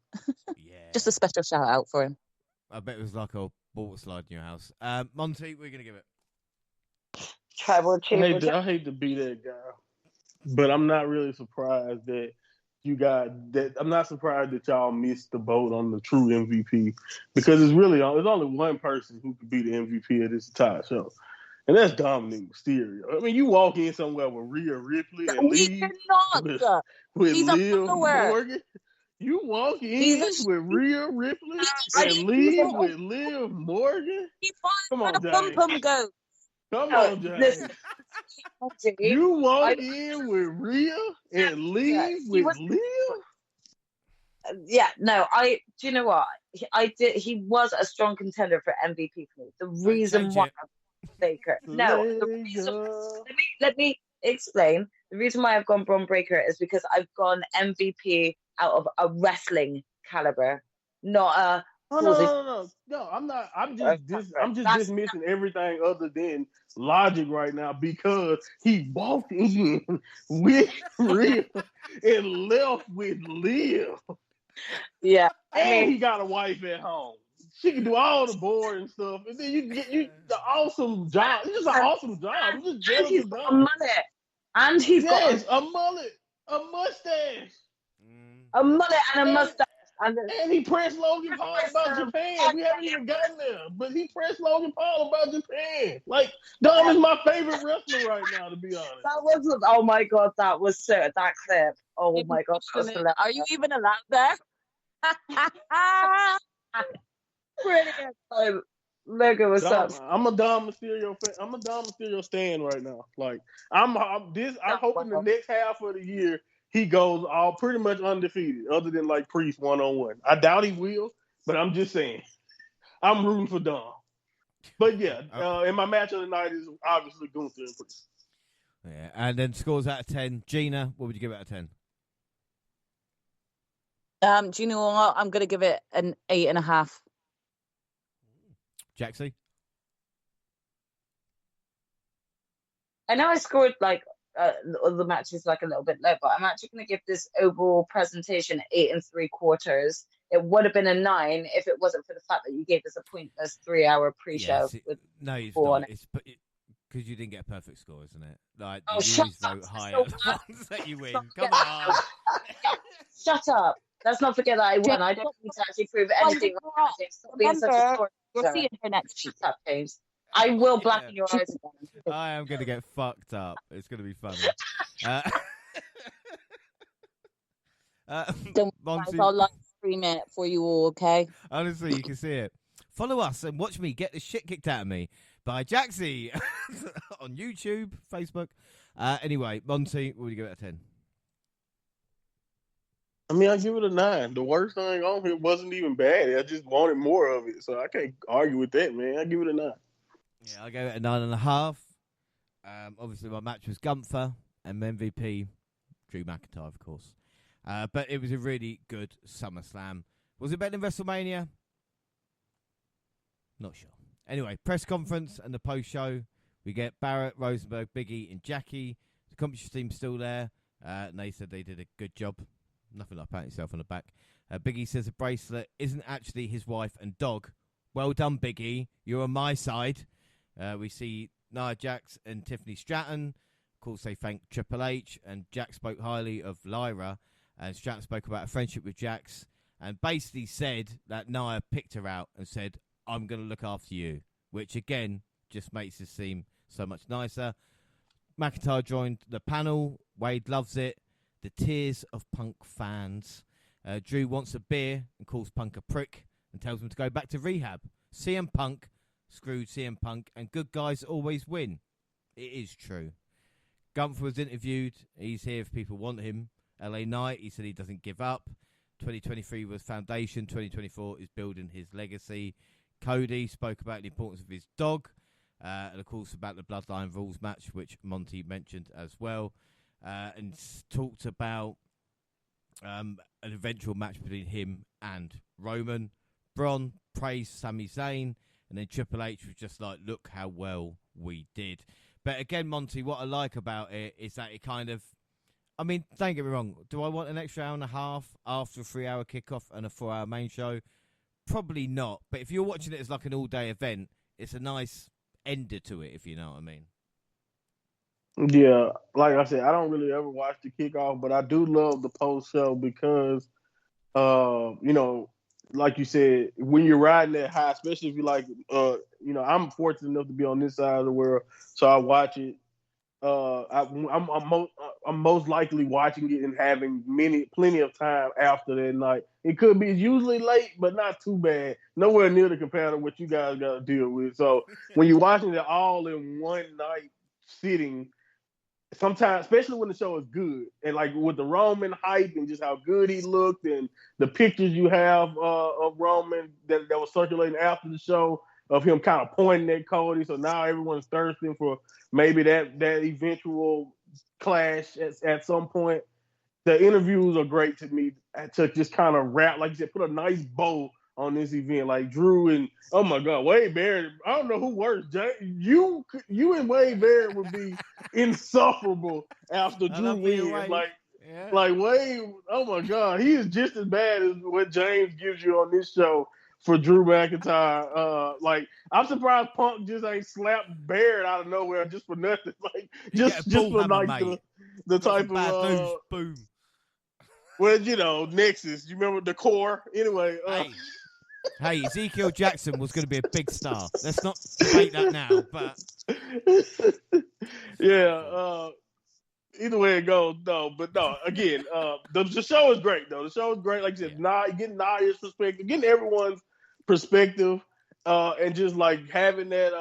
Yeah. Just a special shout out for him. I bet it was like a ball slide in your house. Monty, we're gonna give it. Tribal chief. I hate to be that guy, but I'm not really surprised that you got that. I'm not surprised that y'all missed the boat on the true MVP because there's only one person who could be the MVP of this entire show, and that's Dominic Mysterio. I mean, you walk in somewhere with Rhea Ripley and leave with Liv Morgan. You walk in with Rhea Ripley and leave with Liv Morgan. Come on, James. Come on, James. You walk in with Rhea and leave with Liv? Yeah, no, do you know what? He was a strong contender for MVP for me. The reason why Baker. No, the reason, let me explain. The reason why I've gone Braun Breaker is because I've gone MVP out of a wrestling caliber, not a Oh, no, I'm not. I'm just That's dismissing everything other than logic right now because he walked in with Rhea and left with Liv, yeah. I and mean, he got a wife at home. She can do all the boring stuff, and then you get the awesome job. It's just an awesome job. It's just and jealous he's of got a Dom. mullet, and he's got Yes, a mullet, a mustache. a mullet and a And, mustache, and and he pressed Logan Paul about Japan. We haven't even gotten there, but he pressed Logan Paul about Japan. Like, Dom is my favorite wrestler right now, to be honest. that was, oh my god, that was so, that clip. Oh my god, that was hilarious. Are you even allowed there? Brilliant. Logan was Dom, so. I'm a Dom Mysterio fan. I'm a Dom Mysterio stan right now. Like, I'm hoping the next half of the year he goes all pretty much undefeated, other than like Priest 1-on-1. I doubt he will, but I'm just saying. I'm rooting for Dom. But yeah, and my match of the night is obviously Gunther and Priest. Yeah, and then scores out of 10. Gina, what would you give it out of 10? Do you know what? I'm going to give it an 8.5. Jaxie? I know I scored like the match is like a little bit low, but I'm actually going to give this overall presentation 8 3/4. It would have been a 9 if it wasn't for the fact that you gave us a pointless 3-hour pre-show. No, it's not. It's because you didn't get a perfect score, isn't it? Like, you always vote higher the ones that you win. Come on. Shut up. Let's not forget that I won. I don't need to actually prove anything. Stop being such a story. You're seeing her next week. Shut up, James. I will blacken your eyes again. I am going to get fucked up. It's going to be funny. Don't Monty, I'll live stream it for you all, okay? honestly, you can see it. Follow us and watch me get the shit kicked out of me by Jaxie on YouTube, Facebook. Anyway, Monty, what would you give it out of 10? I mean, I give it a 9. The worst thing on here wasn't even bad. I just wanted more of it, so I can't argue with that, man. I give it a 9. Yeah, I gave it a 9.5. Obviously, my match was Gunther and MVP Drew McIntyre, of course. But it was a really good SummerSlam. Was it better than WrestleMania? Not sure. Anyway, press conference and the post show. We get Barrett, Rosenberg, Biggie, and Jackie. The competition team's still there, and they said they did a good job. Nothing like patting yourself on the back. Biggie says the bracelet isn't actually his wife and dog. Well done, Biggie. You're on my side. We see Nia Jax and Tiffany Stratton. Of course, they thanked Triple H, and Jax spoke highly of Lyra, and Stratton spoke about a friendship with Jax, and basically said that Nia picked her out and said, I'm going to look after you, which, again, just makes this seem so much nicer. McIntyre joined the panel. Wade loves it. The tears of Punk fans. Drew wants a beer and calls Punk a prick and tells him to go back to rehab. CM Punk screwed CM Punk, and good guys always win. It is true. Gunther was interviewed. He's here if people want him. LA Knight, he said he doesn't give up. 2023 was foundation. 2024 is building his legacy. Cody spoke about the importance of his dog. And, of course, about the Bloodline Rules match, which Monty mentioned as well. And talked about an eventual match between him and Roman. Braun praised Sami Zayn, and then Triple H was just like, look how well we did. But again, Monty, what I like about it is that it kind of, I mean, don't get me wrong, do I want an extra hour and a half after a 3-hour kickoff and a 4-hour main show? Probably not. But if you're watching it as like an all-day event, it's a nice ender to it, if you know what I mean. Yeah, like I said, I don't really ever watch the kickoff, but I do love the post show because, like you said, when you're riding that high, especially if you like, I'm fortunate enough to be on this side of the world, so I watch it. I'm most likely watching it and having plenty of time after that night. It's usually late, but not too bad. Nowhere near the compare to what you guys got to deal with. So when you're watching it all in one night sitting, sometimes, especially when the show is good, and like with the Roman hype and just how good he looked, and the pictures you have of Roman that was circulating after the show of him kind of pointing at Cody. So now everyone's thirsting for maybe that eventual clash at some point. The interviews are great to me to just kind of wrap, like you said, put a nice bow on this event. Like Drew and, oh my God, Wade Barrett. I don't know who worse. You and Wade Barrett would be insufferable after Drew wins. Like Wade, oh my God, he is just as bad as what James gives you on this show for Drew McIntyre. Like, I'm surprised Punk just ain't slapped Barrett out of nowhere just for nothing. Like, just for like the type of boom. Well, Nexus. You remember the core? Anyway. Hey, Ezekiel Jackson was going to be a big star. Let's not debate that now. But yeah. Either way it goes, no. But no, again, the show is great, though. The show is great. Like you said, getting Naya's perspective, getting everyone's perspective, and just like having that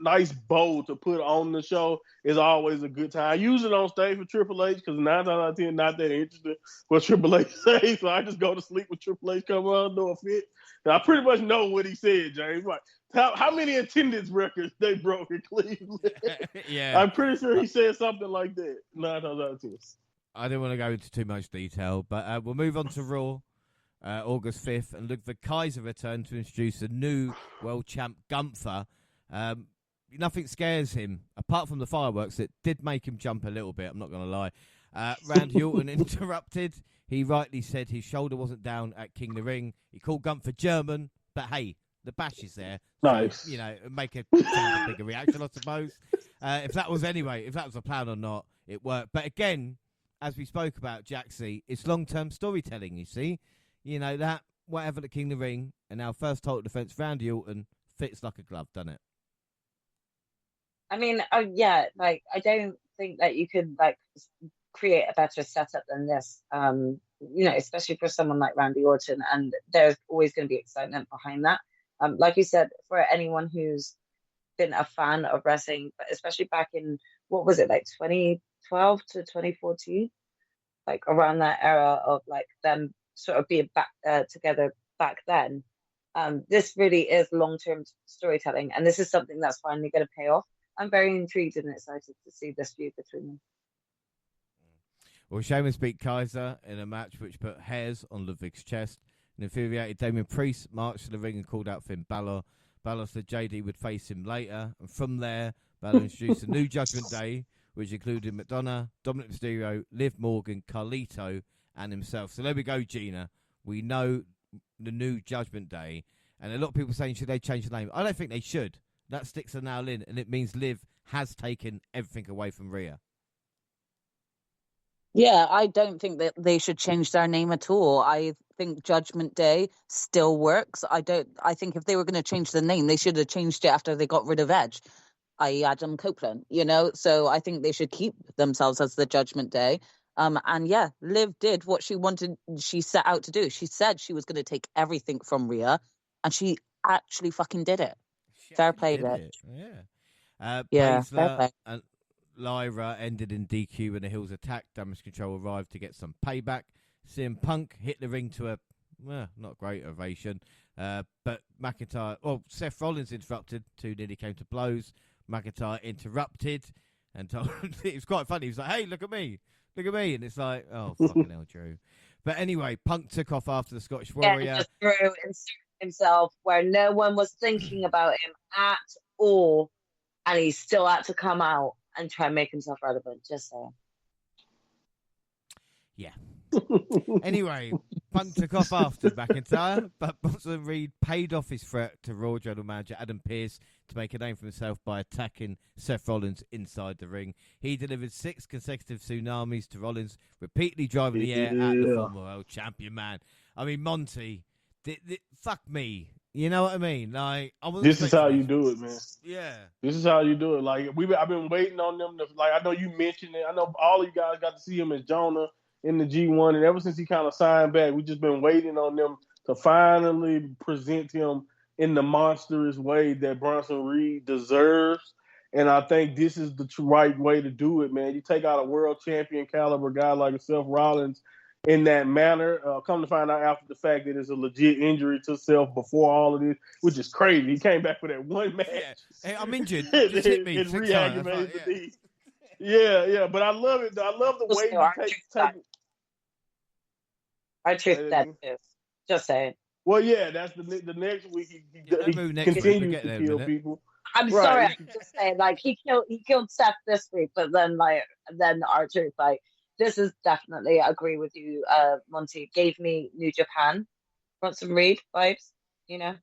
nice bow to put on the show is always a good time. I use it on stage for Triple H because 9 times out of 10, not that interested what Triple H says, so I just go to sleep with Triple H come on, do a fit. And I pretty much know what he said, James. Like, how many attendance records they broke in Cleveland? Yeah, I'm pretty sure he said something like that. 9 times out of 10. I didn't want to go into too much detail, but we'll move on to Raw. August 5th, and Ludwig Kaiser returned to introduce a new world champ, Gunther. Nothing scares him, apart from the fireworks that did make him jump a little bit, I'm not going to lie. Randy Orton interrupted. He rightly said his shoulder wasn't down at King of the Ring. He called Gunther German, but hey, the bash is there. Nice. So, make a bigger reaction, I suppose. If that was the plan or not, it worked. But again, as we spoke about, Jaxie, it's long-term storytelling, you see. That whatever the King of the Ring and our first title defense, Randy Orton, fits like a glove, doesn't it? I mean, yeah, like I don't think that you could like create a better setup than this. Especially for someone like Randy Orton, and there's always going to be excitement behind that. Like you said, for anyone who's been a fan of wrestling, but especially back in what was it, like 2012 to 2014, like around that era of like them sort of being back together back then. This really is long-term storytelling, and this is something that's finally going to pay off. I'm very intrigued and excited to see this feud between them. Well, Sheamus beat Kaiser in a match which put hairs on Ludwig's chest. An infuriated Damien Priest marched to the ring and called out Finn Balor. Balor said JD would face him later, and from there, Balor introduced a new Judgment Day, which included Madonna, Dominic Mysterio, Liv Morgan, Carlito, and himself. So there we go, Gina. We know the new Judgment Day, and a lot of people saying, should they change the name? I don't think they should. That sticks a nail in, and it means Liv has taken everything away from Rhea. Yeah, I don't think that they should change their name at all. I think Judgment Day still works. I think if they were going to change the name, they should have changed it after they got rid of Edge, i.e. Adam Copeland, So I think they should keep themselves as the Judgment Day. And yeah, Liv did what she set out to do. She said she was going to take everything from Rhea, and she actually fucking did it. Fair play, Liv. Yeah. Fair Baszler play. and Lyra ended in DQ when the Hills attacked. Damage Control arrived to get some payback. CM Punk hit the ring to a not great ovation. But Seth Rollins interrupted. Two nearly came to blows. McIntyre interrupted and told it was quite funny. He was like, hey, look at me. Look at me. And it's like, oh, fucking hell, Drew. But anyway, Punk took off after the Scottish Warrior. Yeah, just Drew inserted himself where no one was thinking about him at all. And he still had to come out and try and make himself relevant. Just saying. Yeah. Anyway, Punk took off after McIntyre, but Bronson Reed paid off his threat to Raw General Manager Adam Pearce to make a name for himself by attacking Seth Rollins inside the ring. He delivered 6 consecutive tsunamis to Rollins, repeatedly driving the air at the former world champion, man. I mean, Monty, fuck me. You know what I mean? Like, this is how you do it, man. Yeah. This is how you do it. Like, I've been waiting on them to, like, I know you mentioned it. I know all of you guys got to see him as Jonah in the G1, and ever since he kind of signed back, we've just been waiting on them to finally present him in the monstrous way that Bronson Reed deserves. And I think this is the right way to do it, man. You take out a world champion caliber guy like Seth Rollins in that manner. Come to find out after the fact that it's a legit injury to Seth before all of this, which is crazy. He came back for that one match. Yeah. Hey, I'm injured. Just hit me. It reactivated the knee. Yeah. But I love it. I love the way Also, you take. R-Truth dead too. Just saying. Well, yeah, that's the next week Don't he move next week. We'll continues get to there in a kill minute. people. I'm Right. sorry, I'm just saying, like he killed Seth this week, but then R-Truth, like this is definitely, I agree with you, Monty. It gave me New Japan, Bronson Reed vibes, you know.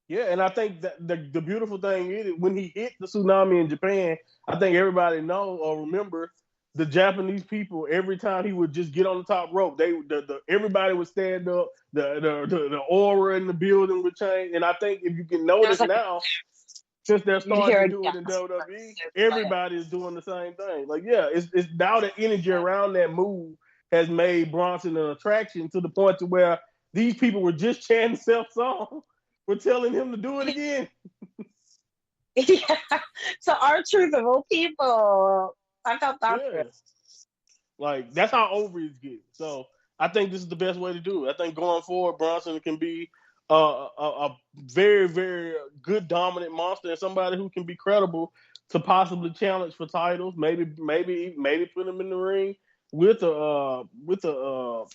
Yeah, and I think that the beautiful thing is when he hit the tsunami in Japan, I think everybody know or remember the Japanese people. Every time he would just get on the top rope, everybody would stand up. The aura in the building would change, and I think if you can notice Like now, since they're you'd starting hear to a do it in gasp. WWE, So everybody is doing the same thing. Like, yeah, it's now the energy around that move has made Bronson an attraction to the point to where these people were just chanting Seth's song. We're telling him to do it again. yeah. So R-Truth of all people, I felt that for Yeah. Like, that's how over it gets. So I think this is the best way to do it. I think going forward, Bronson can be a very, very good dominant monster and somebody who can be credible to possibly challenge for titles. Maybe put him in the ring with I'm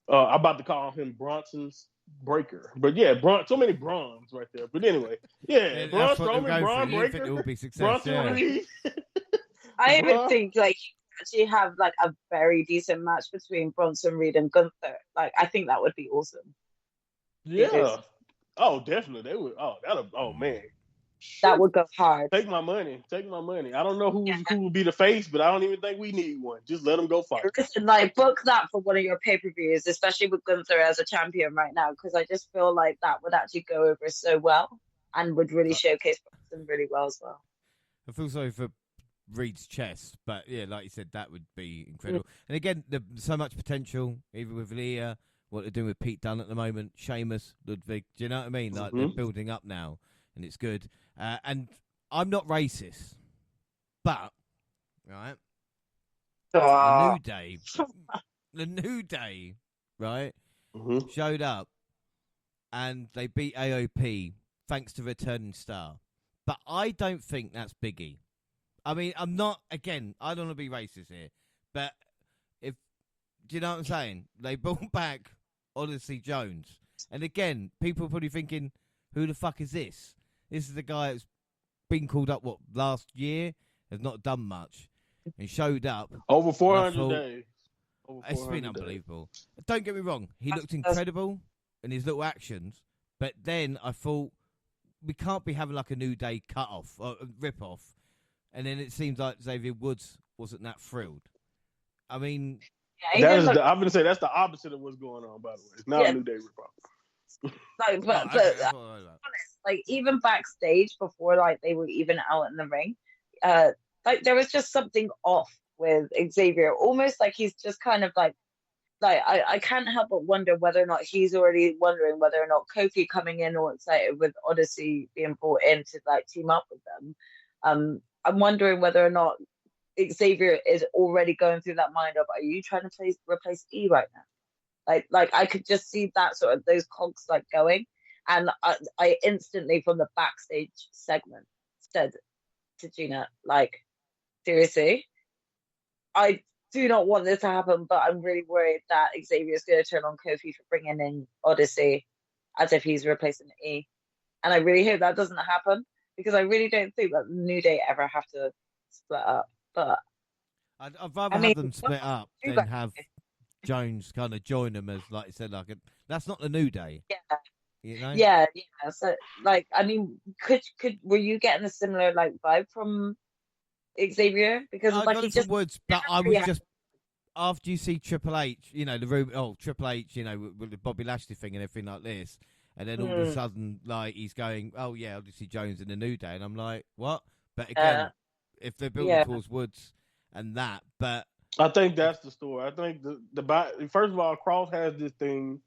about to call him Bronson's Breaker. But yeah, so many Brons right there. But anyway, yeah, Braun That's what they're Strowman, going Braun for. You didn't think it Breaker, would be success, Bronson yeah. Reed. I even think like actually have like a very decent match between Bronson Reed and Gunther. Like I think that would be awesome. Yeah. Oh, definitely. They would. Oh man. That would go hard. Take my money. I don't know who would be the face, but I don't even think we need one. Just let them go fight. Listen, like book that for one of your pay-per-views, especially with Gunther as a champion right now, because I just feel like that would actually go over so well and would really showcase Bronson really well as well. I feel sorry for Reed's chest, but yeah, like you said, that would be incredible. And again, so much potential, even with Leah, what they're doing with Pete Dunne at the moment, Sheamus, Ludwig. Do you know what I mean? Like they're building up now, and it's good. And I'm not racist, but right, the New Day, right, showed up, and they beat AOP thanks to returning star. But I don't think that's Biggie. I mean, I don't want to be racist here, but do you know what I'm saying? They brought back Odyssey Jones. And again, people are probably thinking, who the fuck is this? This is the guy that's been called up, last year? Has not done much. And showed up. Over 400 days. It's been unbelievable. Don't get me wrong. He looked incredible in his little actions. But then I thought, we can't be having like a New Day cut-off, or rip-off. And then it seems like Xavier Woods wasn't that thrilled. I mean... I'm going to say that's the opposite of what's going on, by the way. It's not a New Day rip-off. Like, even backstage, before like they were even out in the ring, like there was just something off with Xavier. Almost like he's just kind of like I can't help but wonder whether or not he's already wondering whether or not Kofi coming in all excited with Odyssey being brought in to like team up with them. I'm wondering whether or not Xavier is already going through that mind of, are you trying to replace E right now? Like I could just see that sort of those cogs like going, and I instantly from the backstage segment said to Gina, like, seriously, I do not want this to happen, but I'm really worried that Xavier is going to turn on Kofi for bringing in Odyssey as if he's replacing E. And I really hope that doesn't happen, because I really don't think that New Day ever have to split up. But I'd rather have them split up than have Jones kind of join them as, like you said, that's not the New Day. Yeah. You know? Yeah. So, like, I mean, were you getting a similar like vibe from Xavier? Because I like got he it just from Woods, but I was just after you see Triple H, you know, Triple H, you know, with the Bobby Lashley thing and everything like this, and then all of a sudden, like, he's going, oh yeah, I'll just see Jones in the New Day, and I'm like, what? But again, if they're building towards Woods and that, but I think that's the story. I think first of all, Cross has this thing,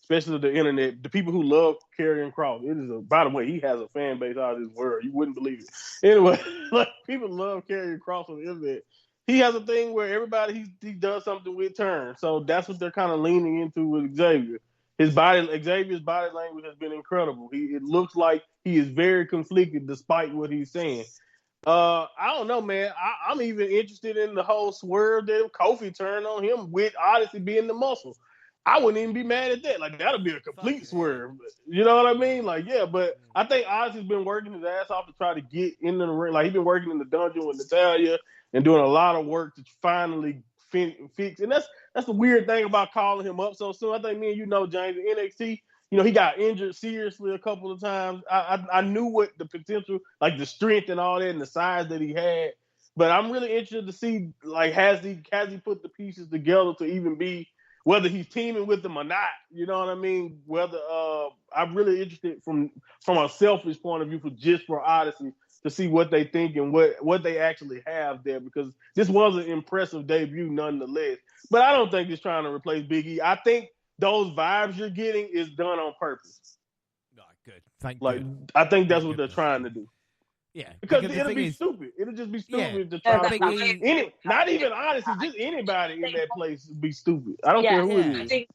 especially the internet. The people who love Karrion Cross, by the way, he has a fan base out of this world. You wouldn't believe it. Anyway, like people love Karrion Cross on the internet. He has a thing where everybody he does something with turn. So that's what they're kind of leaning into with Xavier. Xavier's body language has been incredible. It looks like he is very conflicted despite what he's saying. I don't know, man. I'm even interested in the whole swerve that Kofi turned on him with Odyssey being the muscle. I wouldn't even be mad at that. Like, that'll be a complete swerve. You know what I mean? Like, yeah, but I think Odyssey's been working his ass off to try to get into the ring. Like, he's been working in the dungeon with Natalia and doing a lot of work to finally fix. And that's the weird thing about calling him up so soon. I think me and you know, James, in NXT, he got injured seriously a couple of times. I knew what the potential, like the strength and all that, and the size that he had. But I'm really interested to see, like, has he put the pieces together to even be, whether he's teaming with them or not. You know what I mean? Whether I'm really interested from a selfish point of view for Odyssey to see what they think and what they actually have there, because this was an impressive debut nonetheless. But I don't think it's trying to replace Big E. I think those vibes you're getting is done on purpose. Good. Thank you. God. I think that's what they're trying to do. Yeah. Because it'll be stupid. It'll just be stupid to try to not even Odyssey, just anybody in that place would be stupid. I don't care who it is.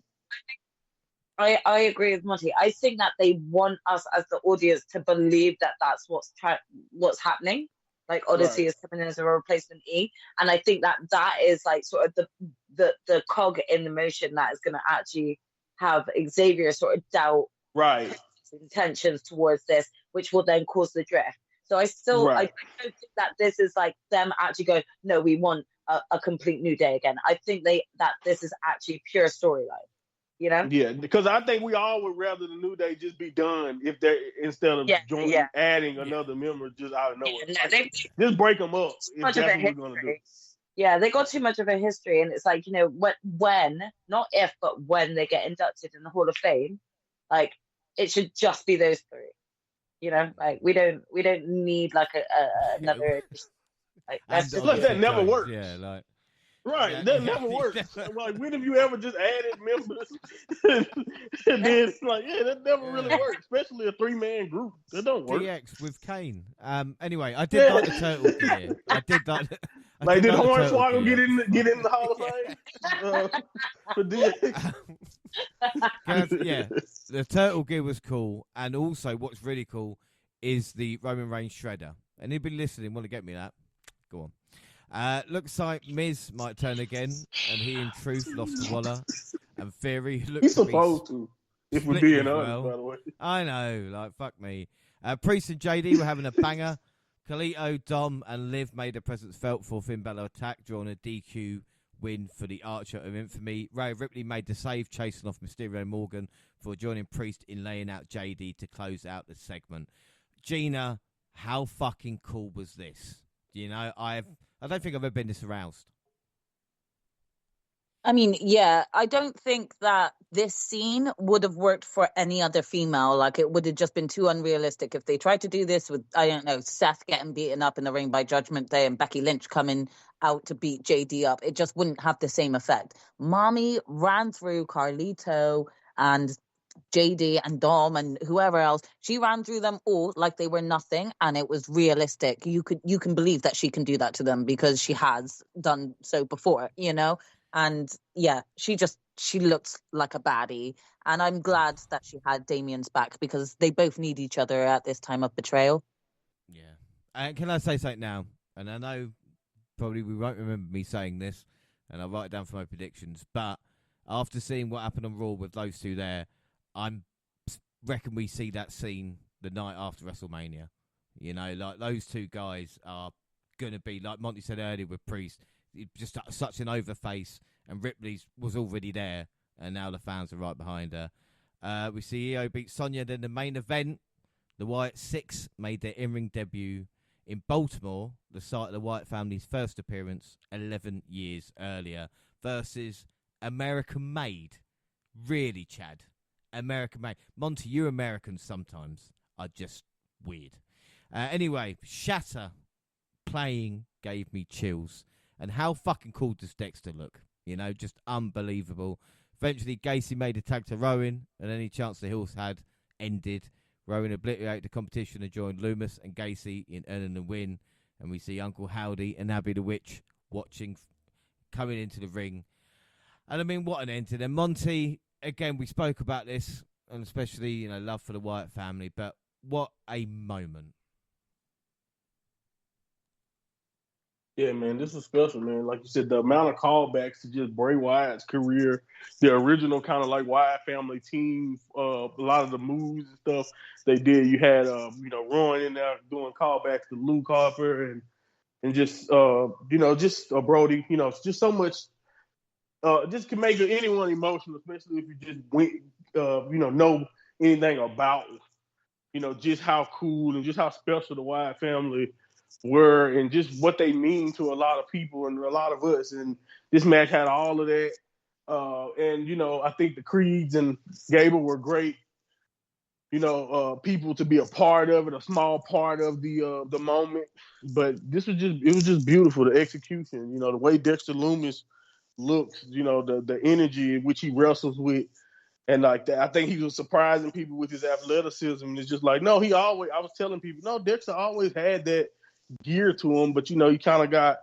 I agree with Monty. I think that they want us as the audience to believe that that's what's happening. Like Odyssey is coming in as a replacement E, and I think that is like sort of the cog in the motion that is going to actually have Xavier sort of doubt his intentions towards this, which will then cause the drift. So I don't think that this is like them actually going, no, we want a complete New Day again. I think that this is actually pure storyline. Yeah, because I think we all would rather the New Day just be done if they're instead of adding another member just out of nowhere. Just break them up. If that's what we're gonna do. Yeah, they got too much of a history, and it's like, when, not if, but when they get inducted in the Hall of Fame, like it should just be those three. Like we don't need like another. Like that's just that never works. Yeah, like. Right, that never works. Like, when have you ever just added members? And then, like, that never really works, especially a 3-man group. That don't work. DX with Kane. Anyway, I did like the turtle gear. I did like. Like, did Hornswoggle get in the Hall of Fame for DX? Yeah, the turtle gear was cool, and also what's really cool is the Roman Reigns shredder. Anybody listening want to get me that? Go on. Looks like Miz might turn again, and he in truth lost to Waller. And Theory looks he's supposed to, if we're being honest, by the way. I know, like, fuck me. Priest and JD were having a banger. Khalito, Dom, and Liv made their presence felt for Finn Balor attack, drawing a DQ win for the Archer of Infamy. Ray Ripley made the save, chasing off Mysterio and Morgan for joining Priest in laying out JD to close out the segment. Gina, how fucking cool was this? I don't think I've ever been this aroused. I mean, yeah, I don't think that this scene would have worked for any other female. Like, it would have just been too unrealistic if they tried to do this with, I don't know, Seth getting beaten up in the ring by Judgment Day and Becky Lynch coming out to beat JD up. It just wouldn't have the same effect. Mommy ran through Carlito and JD and Dom and whoever else. She ran through them all like they were nothing, and it was realistic. You can believe that she can do that to them because she has done so before, And yeah, she looks like a baddie, and I'm glad that she had Damien's back because they both need each other at this time of betrayal. Yeah. Can I say something now? And I know probably we won't remember me saying this, and I'll write it down for my predictions, but after seeing what happened on Raw with those two there, reckon we see that scene the night after WrestleMania. Like, those two guys are going to be, like Monty said earlier with Priest, just such an overface, and Ripley's was already there, and now the fans are right behind her. We see Io beat Sonya. Then the main event, the Wyatt Six made their in-ring debut in Baltimore, the site of the Wyatt family's first appearance 11 years earlier, versus American Made. Really, Chad? American Made. Monty, you Americans sometimes are just weird. Anyway, Shatter playing gave me chills. And how fucking cool does Dexter look? Just unbelievable. Eventually, Gacy made a tag to Rowan, and any chance the Hills had ended. Rowan obliterated the competition and joined Loomis and Gacy in earning the win. And we see Uncle Howdy and Abby the Witch coming into the ring. And I mean, what an ending. And Monty, again, we spoke about this, and especially, love for the Wyatt family, but what a moment. Yeah, man, this is special, man. Like you said, the amount of callbacks to just Bray Wyatt's career, the original kind of like Wyatt family team, a lot of the moves and stuff they did. You had, Rowan in there doing callbacks to Luke Harper and just, just Brody. Just so much. Just can make anyone emotional, especially if you just know anything about, just how cool and just how special the Wyatt family were and just what they mean to a lot of people and a lot of us. And this match had all of that. I think the Creeds and Gable were great, people to be a part of it, a small part of the moment. But it was just beautiful, the execution, the way Dexter Loomis looks, the energy in which he wrestles with. And like that, I think he was surprising people with his athleticism. And it's just like, no, I was telling people, no, Dexter always had that gear to him, but you kind of got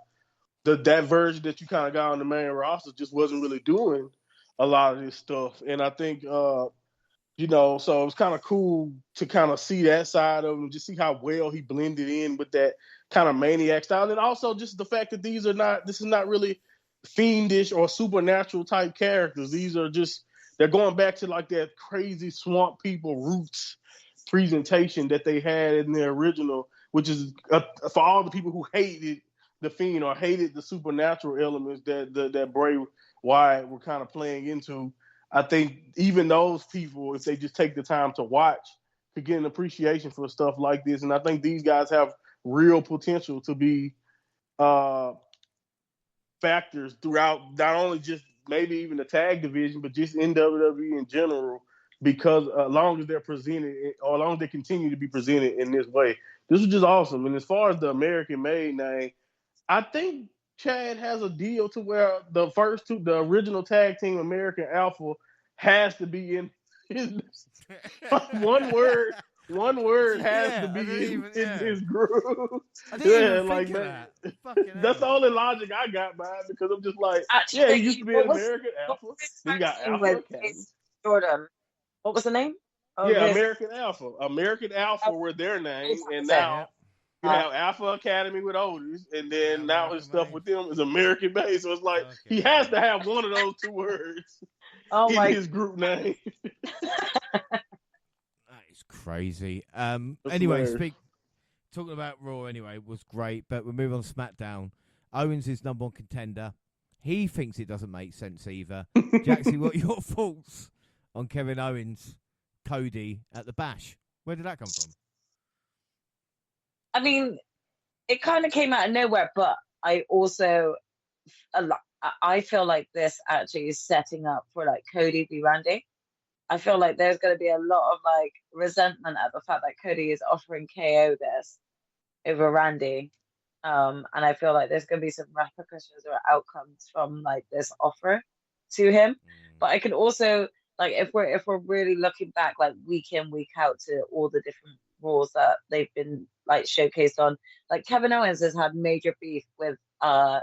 that version that you kind of got on the main roster just wasn't really doing a lot of this stuff. And I think, so it was kind of cool to kind of see that side of him, just see how well he blended in with that kind of maniac style. And also just the fact that this is not really fiendish or supernatural type characters. These are just, they're going back to like that crazy swamp people roots presentation that they had in the original, which is for all the people who hated the Fiend or hated the supernatural elements that Bray Wyatt were kind of playing into. I think even those people, if they just take the time to watch, could get an appreciation for stuff like this. And I think these guys have real potential to be factors throughout not only just maybe even the tag division, but just in WWE in general, because as long as they're presented, or as long as they continue to be presented in this way, this was just awesome. And as far as the American-made name, I think Chad has a deal to where the original tag team American Alpha has to be in his one word. One word has to be in his groove. I didn't even think of that. That's the only logic I got by it, because I'm just like, Actually, he used to be an American Alpha. Then you got Alpha Academy. Jordan. What was the name? American Alpha. American Alpha were their name, and now you have Alpha Academy with Otis, and then now his stuff with them is American base. So it's like he has to have one of those two words in his group name. It's crazy. Anyway, talking about Raw anyway was great, but we'll move on to SmackDown. Owens is number one contender. He thinks it doesn't make sense either. Jaxie, what are your thoughts on Kevin Owens, Cody at the Bash? Where did that come from? I mean, it kind of came out of nowhere, but I also, I feel like this actually is setting up for like Cody v Randy. I feel like there's going to be a lot of like resentment at the fact that Cody is offering KO this over Randy. And I feel like there's going to be some repercussions or outcomes from like this offer to him. But I can also, like, if we're really looking back like week in, week out to all the different Raws that they've been like showcased on, like Kevin Owens has had major beef with the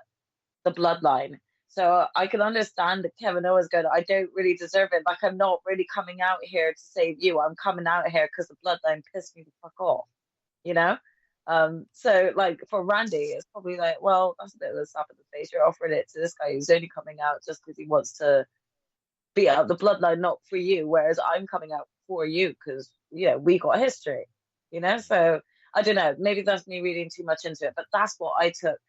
Bloodline. So I can understand that Kevin Owens going, I don't really deserve it. Like, I'm not really coming out here to save you. I'm coming out here because the Bloodline pissed me the fuck off, you know? So, like, for Randy, it's probably like, well, that's a bit of a slap in the face. You're offering it to this guy who's only coming out just because he wants to beat out the Bloodline, not for you. Whereas I'm coming out for you because, we got history, So, I don't know. Maybe that's me reading too much into it. But that's what I took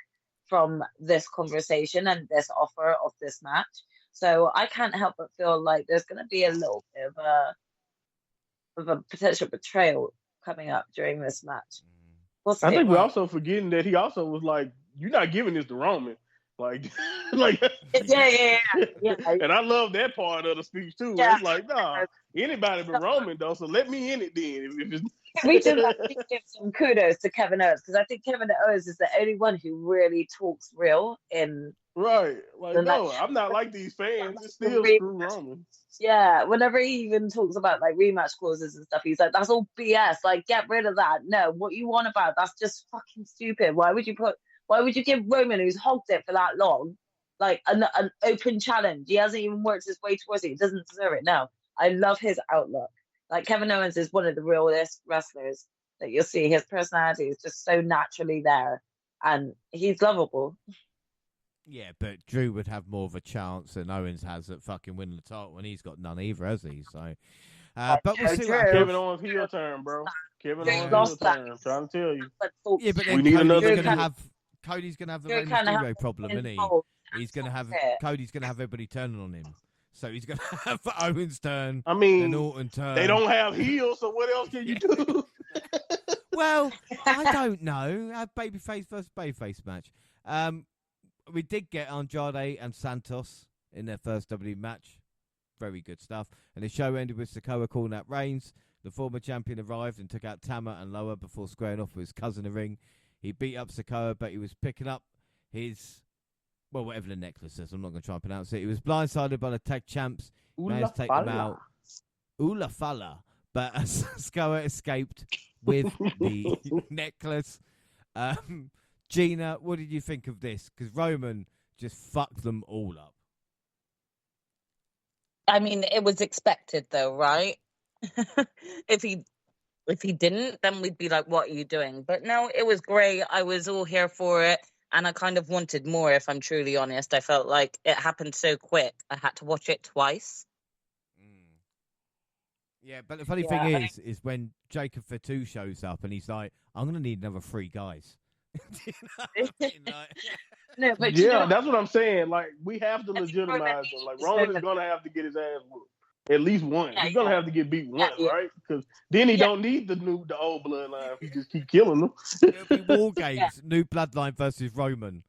from this conversation and this offer of this match. So I can't help but feel like there's going to be a little bit of a potential betrayal coming up during this match. I think we're also forgetting that he also was like, "You're not giving this to Roman." Like, yeah. And I love that part of the speech too. Yeah. It's like, nah, anybody but Roman though. So let me in it then. We do give some kudos to Kevin Owens, because I think Kevin Owens is the only one who really talks real in. Right. Like, no, I'm not like these fans. It's still screw Roman. Yeah, whenever he even talks about like rematch clauses and stuff, he's like, that's all BS. Like, get rid of that. No, what you want about that's just fucking stupid. Why would you give Roman, who's hogged it for that long, like an open challenge? He hasn't even worked his way towards it. He doesn't deserve it. No, I love his outlook. Like, Kevin Owens is one of the realest wrestlers that you'll see. His personality is just so naturally there. and he's lovable. Yeah, but Drew would have more of a chance than Owens has at fucking winning the title, and he's got none either, has he? So, but we'll see what Drew. happens. Kevin Owens heel turn, bro. Kevin Drew Owens heel lost that. turn. I'm trying to tell you. Yeah, but then We need another Cody's key. gonna have the Drew Rey kinda Mysterio have problem, isn't he? involved. He's gonna have That's it. Cody's gonna have everybody turning on him, so he's gonna have Owens turn, I then mean, Orton turn. they don't have heels, so what else can you do? Well, I don't know. A babyface versus babyface match. We did get Andrade and Santos in their first WWE match. Very good stuff. And the show ended with Sikoa calling out Reigns. The former champion arrived and took out Tama and Loa before squaring off with his cousin in the ring. He beat up Sikoa, but he was picking up his, well, whatever the necklace is. I'm not going to try and pronounce it. He was blindsided by the tag champs. Managed to take them out. Oola falla. But Sikoa escaped with the necklace. Gina, what did you think of this? Because Roman just fucked them all up. I mean, it was expected, though, right? If he didn't, then we'd be like, "What are you doing?" But no, it was great. I was all here for it, and I kind of wanted more. If I'm truly honest, I felt like it happened so quick. I had to watch it twice. Yeah, but the funny thing is when Jacob Fatu shows up and he's like, "I'm going to need another 3 guys." You know what I mean? Like, No, but Yeah, that's what I'm saying. Like, we have to legitimize him. Like, Roman is gonna have to get his ass whooped. At least one. He's gonna have to get beat once, right? Because then he don't need the old bloodline. He just keep killing them. it'll be War Games, new bloodline versus Roman.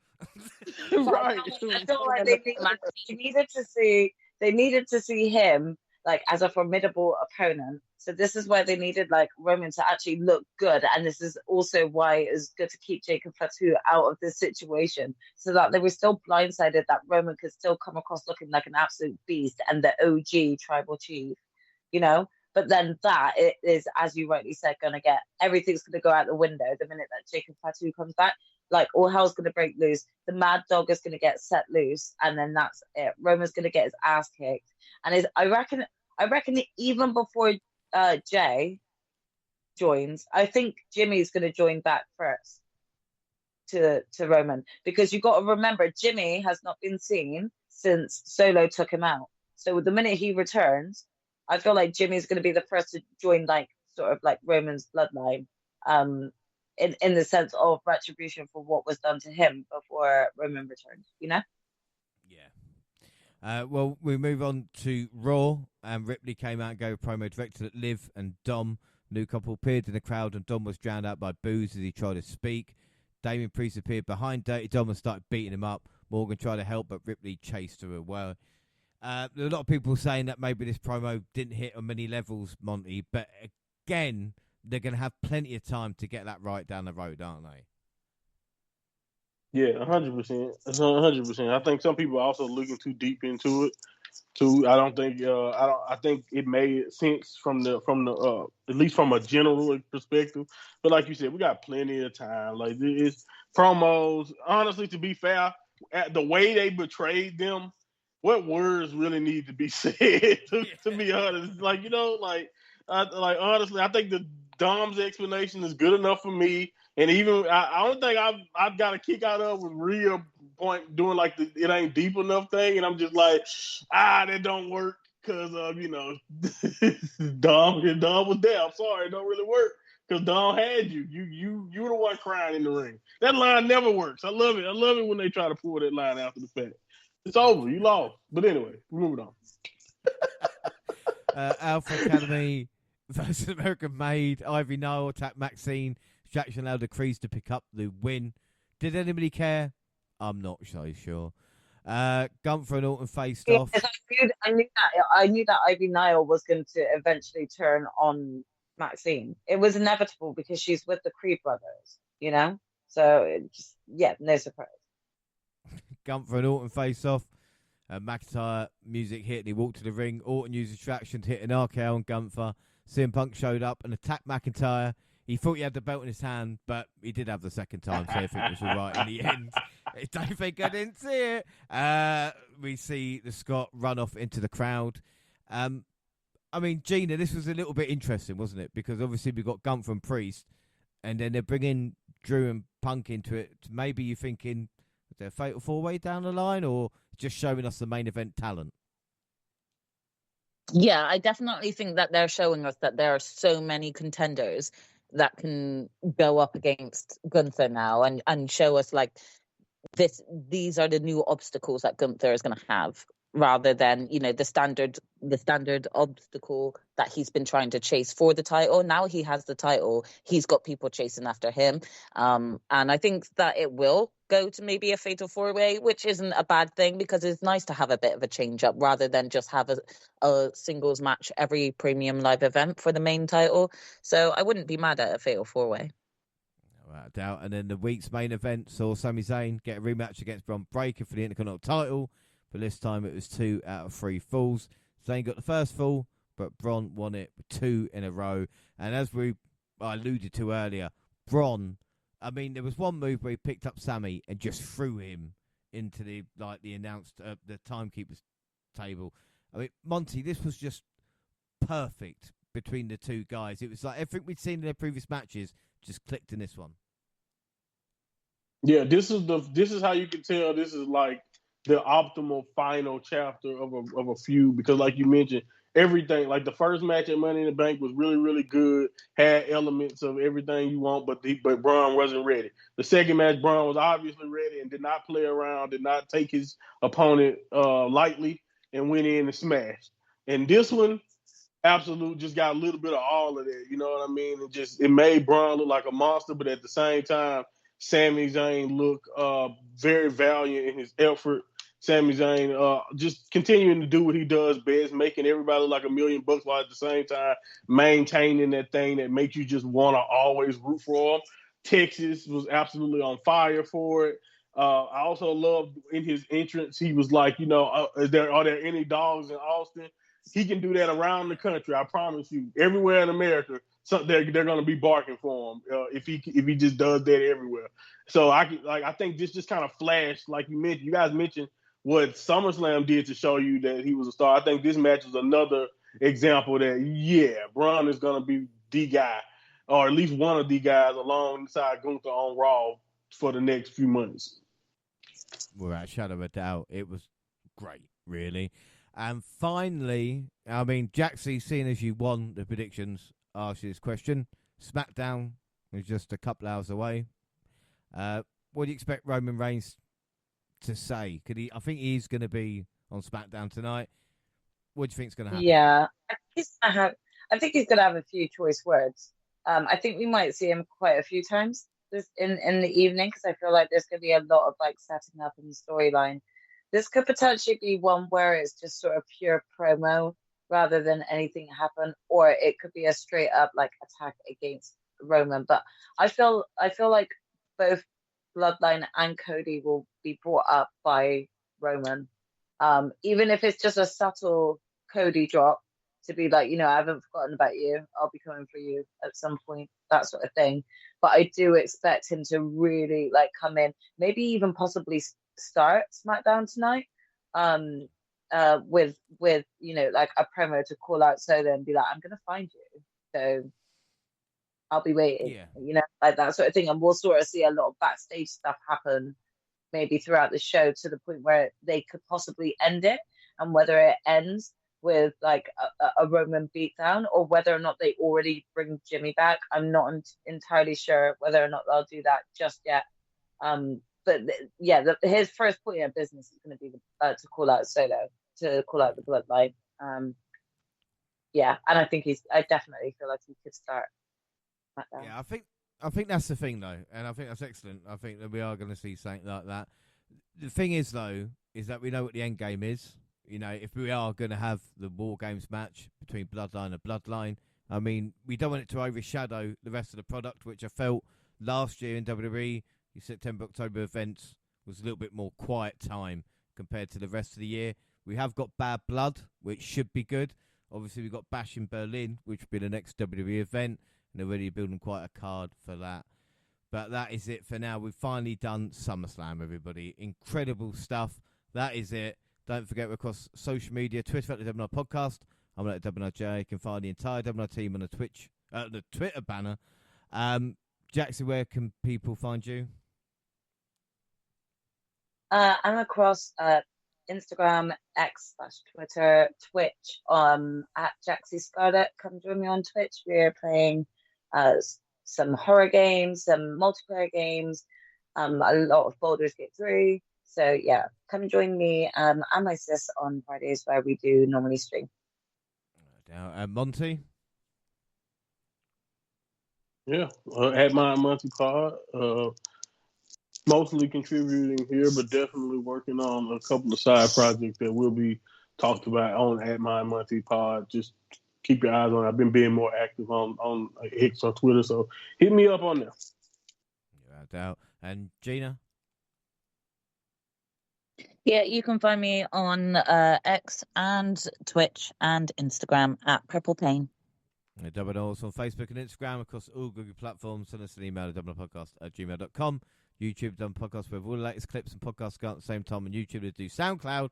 Right. I feel like they needed to see him like as a formidable opponent. So this is where they needed like Roman to actually look good, and this is also why it's good to keep Jacob Fatu out of this situation, so that they were still blindsided that Roman could still come across looking like an absolute beast and the OG tribal chief, you know. But then that it is, as you rightly said, going to get everything's going to go out the window the minute that Jacob Fatu comes back. Like all hell's going to break loose. The Mad Dog is going to get set loose, and then that's it. Roman's going to get his ass kicked, and I reckon even before Jay joins, I think Jimmy's going to join back first to Roman, because you got to remember Jimmy has not been seen since Solo took him out. So the minute he returns, I feel like Jimmy's going to be the first to join, like sort of like Roman's bloodline, in the sense of retribution for what was done to him before Roman returned. You know. Yeah. Well, we move on to Raw, and Ripley came out and gave a promo directed at Liv and Dom. New couple appeared in the crowd, and Dom was drowned out by boos as he tried to speak. Damien Priest appeared behind Dirty Dom and started beating him up. Morgan tried to help, but Ripley chased her away. There are a lot of people saying that maybe this promo didn't hit on many levels, Monty, but again, they're going to have plenty of time to get that right down the road, aren't they? Yeah, 100%. 100%. I think some people are also looking too deep into it. Too, I don't think. I think it made sense from the at least from a general perspective. But like you said, we got plenty of time. Like it's promos. Honestly, to be fair, at the way they betrayed them, what words really need to be said? To be honest, like honestly, I think the Dom's explanation is good enough for me. And even I don't think I've got a kick out of was Rhea point doing like the it ain't deep enough thing, and I'm just like, that don't work because Dom was there. I'm sorry, it don't really work because Dom had you. You were the one crying in the ring. That line never works. I love it. I love it when they try to pull that line after the fact. It's over. You lost. But anyway, we're moving on. Alpha Academy versus American Made. Ivy Nile attacked Maxine. Jackson allowed the Crease to pick up the win. Did anybody care? I'm not so sure. Gunther and Orton faced off. I knew that Ivy Nile was going to eventually turn on Maxine. It was inevitable because she's with the Creed brothers, you know? So, no surprise. Gunther and Orton face off. McIntyre music hit and he walked to the ring. Orton used distraction to hit an RKO on Gunther. CM Punk showed up and attacked McIntyre. He thought he had the belt in his hand, but he did have the second time, so I think it was all right in the end. I don't think I didn't see it. We see the Scot run off into the crowd. I mean, Gina, this was a little bit interesting, wasn't it? Because obviously we got Gunther and Priest, and then they're bringing Drew and Punk into it, maybe you're thinking, is there a fatal four-way down the line, or just showing us the main event talent? Yeah, I definitely think that they're showing us that there are so many contenders that can go up against Gunther now, and show us like these are the new obstacles that Gunther is going to have, rather than the standard obstacle that he's been trying to chase for the title. Now he has the title, he's got people chasing after him, and I think that it will go to maybe a fatal four-way, which isn't a bad thing, because it's nice to have a bit of a change up rather than just have a singles match every premium live event for the main title. So I wouldn't be mad at a fatal four-way. Without doubt. And then the week's main event saw Sami Zayn get a rematch against Bron Breakker for the Intercontinental title, but this time it was 2 out of 3 falls. Zayn got the first fall, but Bron won it 2 in a row. And as I alluded to earlier, Bron, I mean, there was one move where he picked up Sami and just threw him into the the timekeeper's table. I mean, Monty, this was just perfect between the two guys. It was like everything we'd seen in their previous matches just clicked in this one. Yeah, this is how you can tell this is like the optimal final chapter of a feud, because like you mentioned, everything, like the first match at Money in the Bank was really, really good, had elements of everything you want, but Braun wasn't ready. The second match, Braun was obviously ready and did not play around, did not take his opponent lightly, and went in and smashed. And this one, absolute, just got a little bit of all of that. You know what I mean? It made Braun look like a monster, but at the same time, Sami Zayn looked very valiant in his effort. Sami Zayn just continuing to do what he does best, making everybody look like $1 million, while at the same time maintaining that thing that makes you just want to always root for him. Texas was absolutely on fire for it. I also loved in his entrance, he was like, are there any dogs in Austin? He can do that around the country. I promise you. Everywhere in America, they're going to be barking for him if he just does that everywhere. So I think this just kind of flashed, like you mentioned. You guys mentioned what SummerSlam did to show you that he was a star. I think this match is another example that Braun is going to be the guy, or at least one of the guys alongside Gunther on Raw for the next few months. Without a shadow of a doubt, it was great, really. And finally, I mean, Jaxie, seeing as you won the predictions, asked you this question. SmackDown is just a couple hours away. What do you expect Roman Reigns to say? I think he's going to be on SmackDown tonight. What do you think is going to happen? Yeah, I think he's going to have a few choice words. I think we might see him quite a few times in the evening, because I feel like there's going to be a lot of like setting up in the storyline. This could potentially be one where it's just sort of pure promo rather than anything happen, or it could be a straight up like attack against Roman. But I feel like both Bloodline and Cody will be brought up by Roman, even if it's just a subtle Cody drop to be like, I haven't forgotten about you. I'll be coming for you at some point, that sort of thing. But I do expect him to really like come in, maybe even possibly start SmackDown tonight, with like a promo to call out Solo and be like, I'm gonna find you, so I'll be waiting. Like that sort of thing. And we'll sort of see a lot of backstage stuff happen maybe throughout the show, to the point where they could possibly end it, and whether it ends with like a Roman beatdown, or whether or not they already bring Jimmy back. I'm not entirely sure whether or not they'll do that just yet. But his first point of business is going to be to call out Solo, to call out the Bloodline. And I definitely feel like he could start. Yeah, I think that's the thing though, and I think that's excellent. I think that we are going to see something like that. The thing is though, is that we know what the end game is. If we are going to have the War Games match between Bloodline and Bloodline, I mean, we don't want it to overshadow the rest of the product, which I felt last year in WWE. The September, October events was a little bit more quiet time compared to the rest of the year. We have got Bad Blood, which should be good. Obviously, we've got Bash in Berlin, which will be the next WWE event, and they're already building quite a card for that. But that is it for now. We've finally done SummerSlam, everybody. Incredible stuff. That is it. Don't forget, we're across social media, Twitter at the WNR Podcast. I'm at WNRJ. You can find the entire WNR team on the Twitter banner. Jackson, where can people find you? I'm across Instagram, X/Twitter, Twitch, at Jaxie Scarlett. Come join me on Twitch. We're playing some horror games, some multiplayer games, a lot of Baldur's Gate 3. So yeah, come join me and my sis on Fridays where we do normally stream. Monty? Yeah, at my Monty Pod. Mostly contributing here, but definitely working on a couple of side projects that will be talked about on at my Monty Pod. Just keep your eyes on. I've been being more active on X on Twitter, so hit me up on there. Without doubt. And Gina? Yeah, you can find me on X and Twitch and Instagram at Purple Pain. Double also on Facebook and Instagram, across all Google platforms. Send us an email at doublepodcast@gmail.com. YouTube, done podcast with all the latest clips and podcasts go out at the same time on YouTube. To do SoundCloud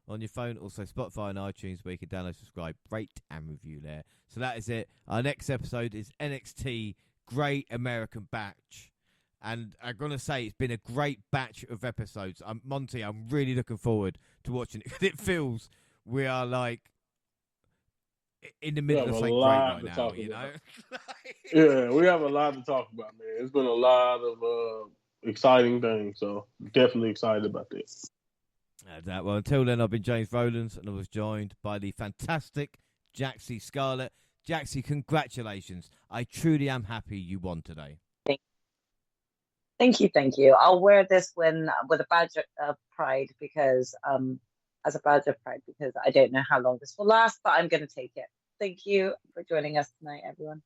on your phone, also Spotify and iTunes, where you can download, subscribe, rate, and review there. So that is it. Our next episode is NXT Great American Batch. And I'm going to say it's been a great batch of episodes. Monty, I'm really looking forward to watching it. It feels we are like in the middle of something great right now, you know? Yeah, we have a lot to talk about, man. It's been a lot of exciting things, so definitely excited about this. Well, until then, I've been James Rowlands, and I was joined by the fantastic Jaxie Scarlett. Jaxie, congratulations. I truly am happy you won today. Thank you. I'll wear this with a badge of pride because as a badge of pride because I don't know how long this will last, but I'm going to take it. Thank you for joining us tonight, everyone.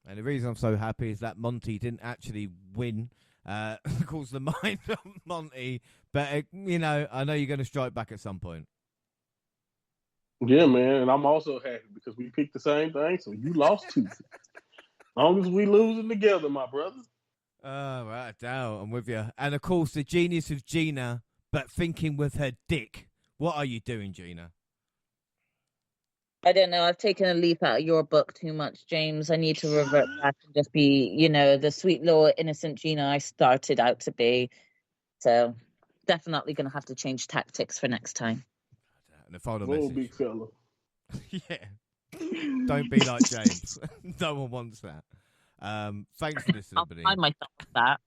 And the reason I'm so happy is that Monty didn't actually win. Calls the mind of Monty, but you know, I know you're going to strike back at some point. Yeah, man, and I'm also happy because we picked the same thing, so you lost too. As long as we losing together, my brother. Right, down. I'm with you. And of course, the genius of Gina, but thinking with her dick. What are you doing, Gina? I don't know. I've taken a leaf out of your book too much, James. I need to revert back and just be, the sweet little innocent Gina I started out to be. So definitely going to have to change tactics for next time. And the final message. Big fella. Yeah. Don't be like James. No one wants that. Thanks for listening, everybody. I'll find myself with that.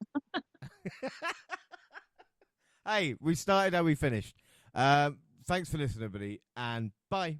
Hey, we started how we finished. Thanks for listening, everybody, and bye.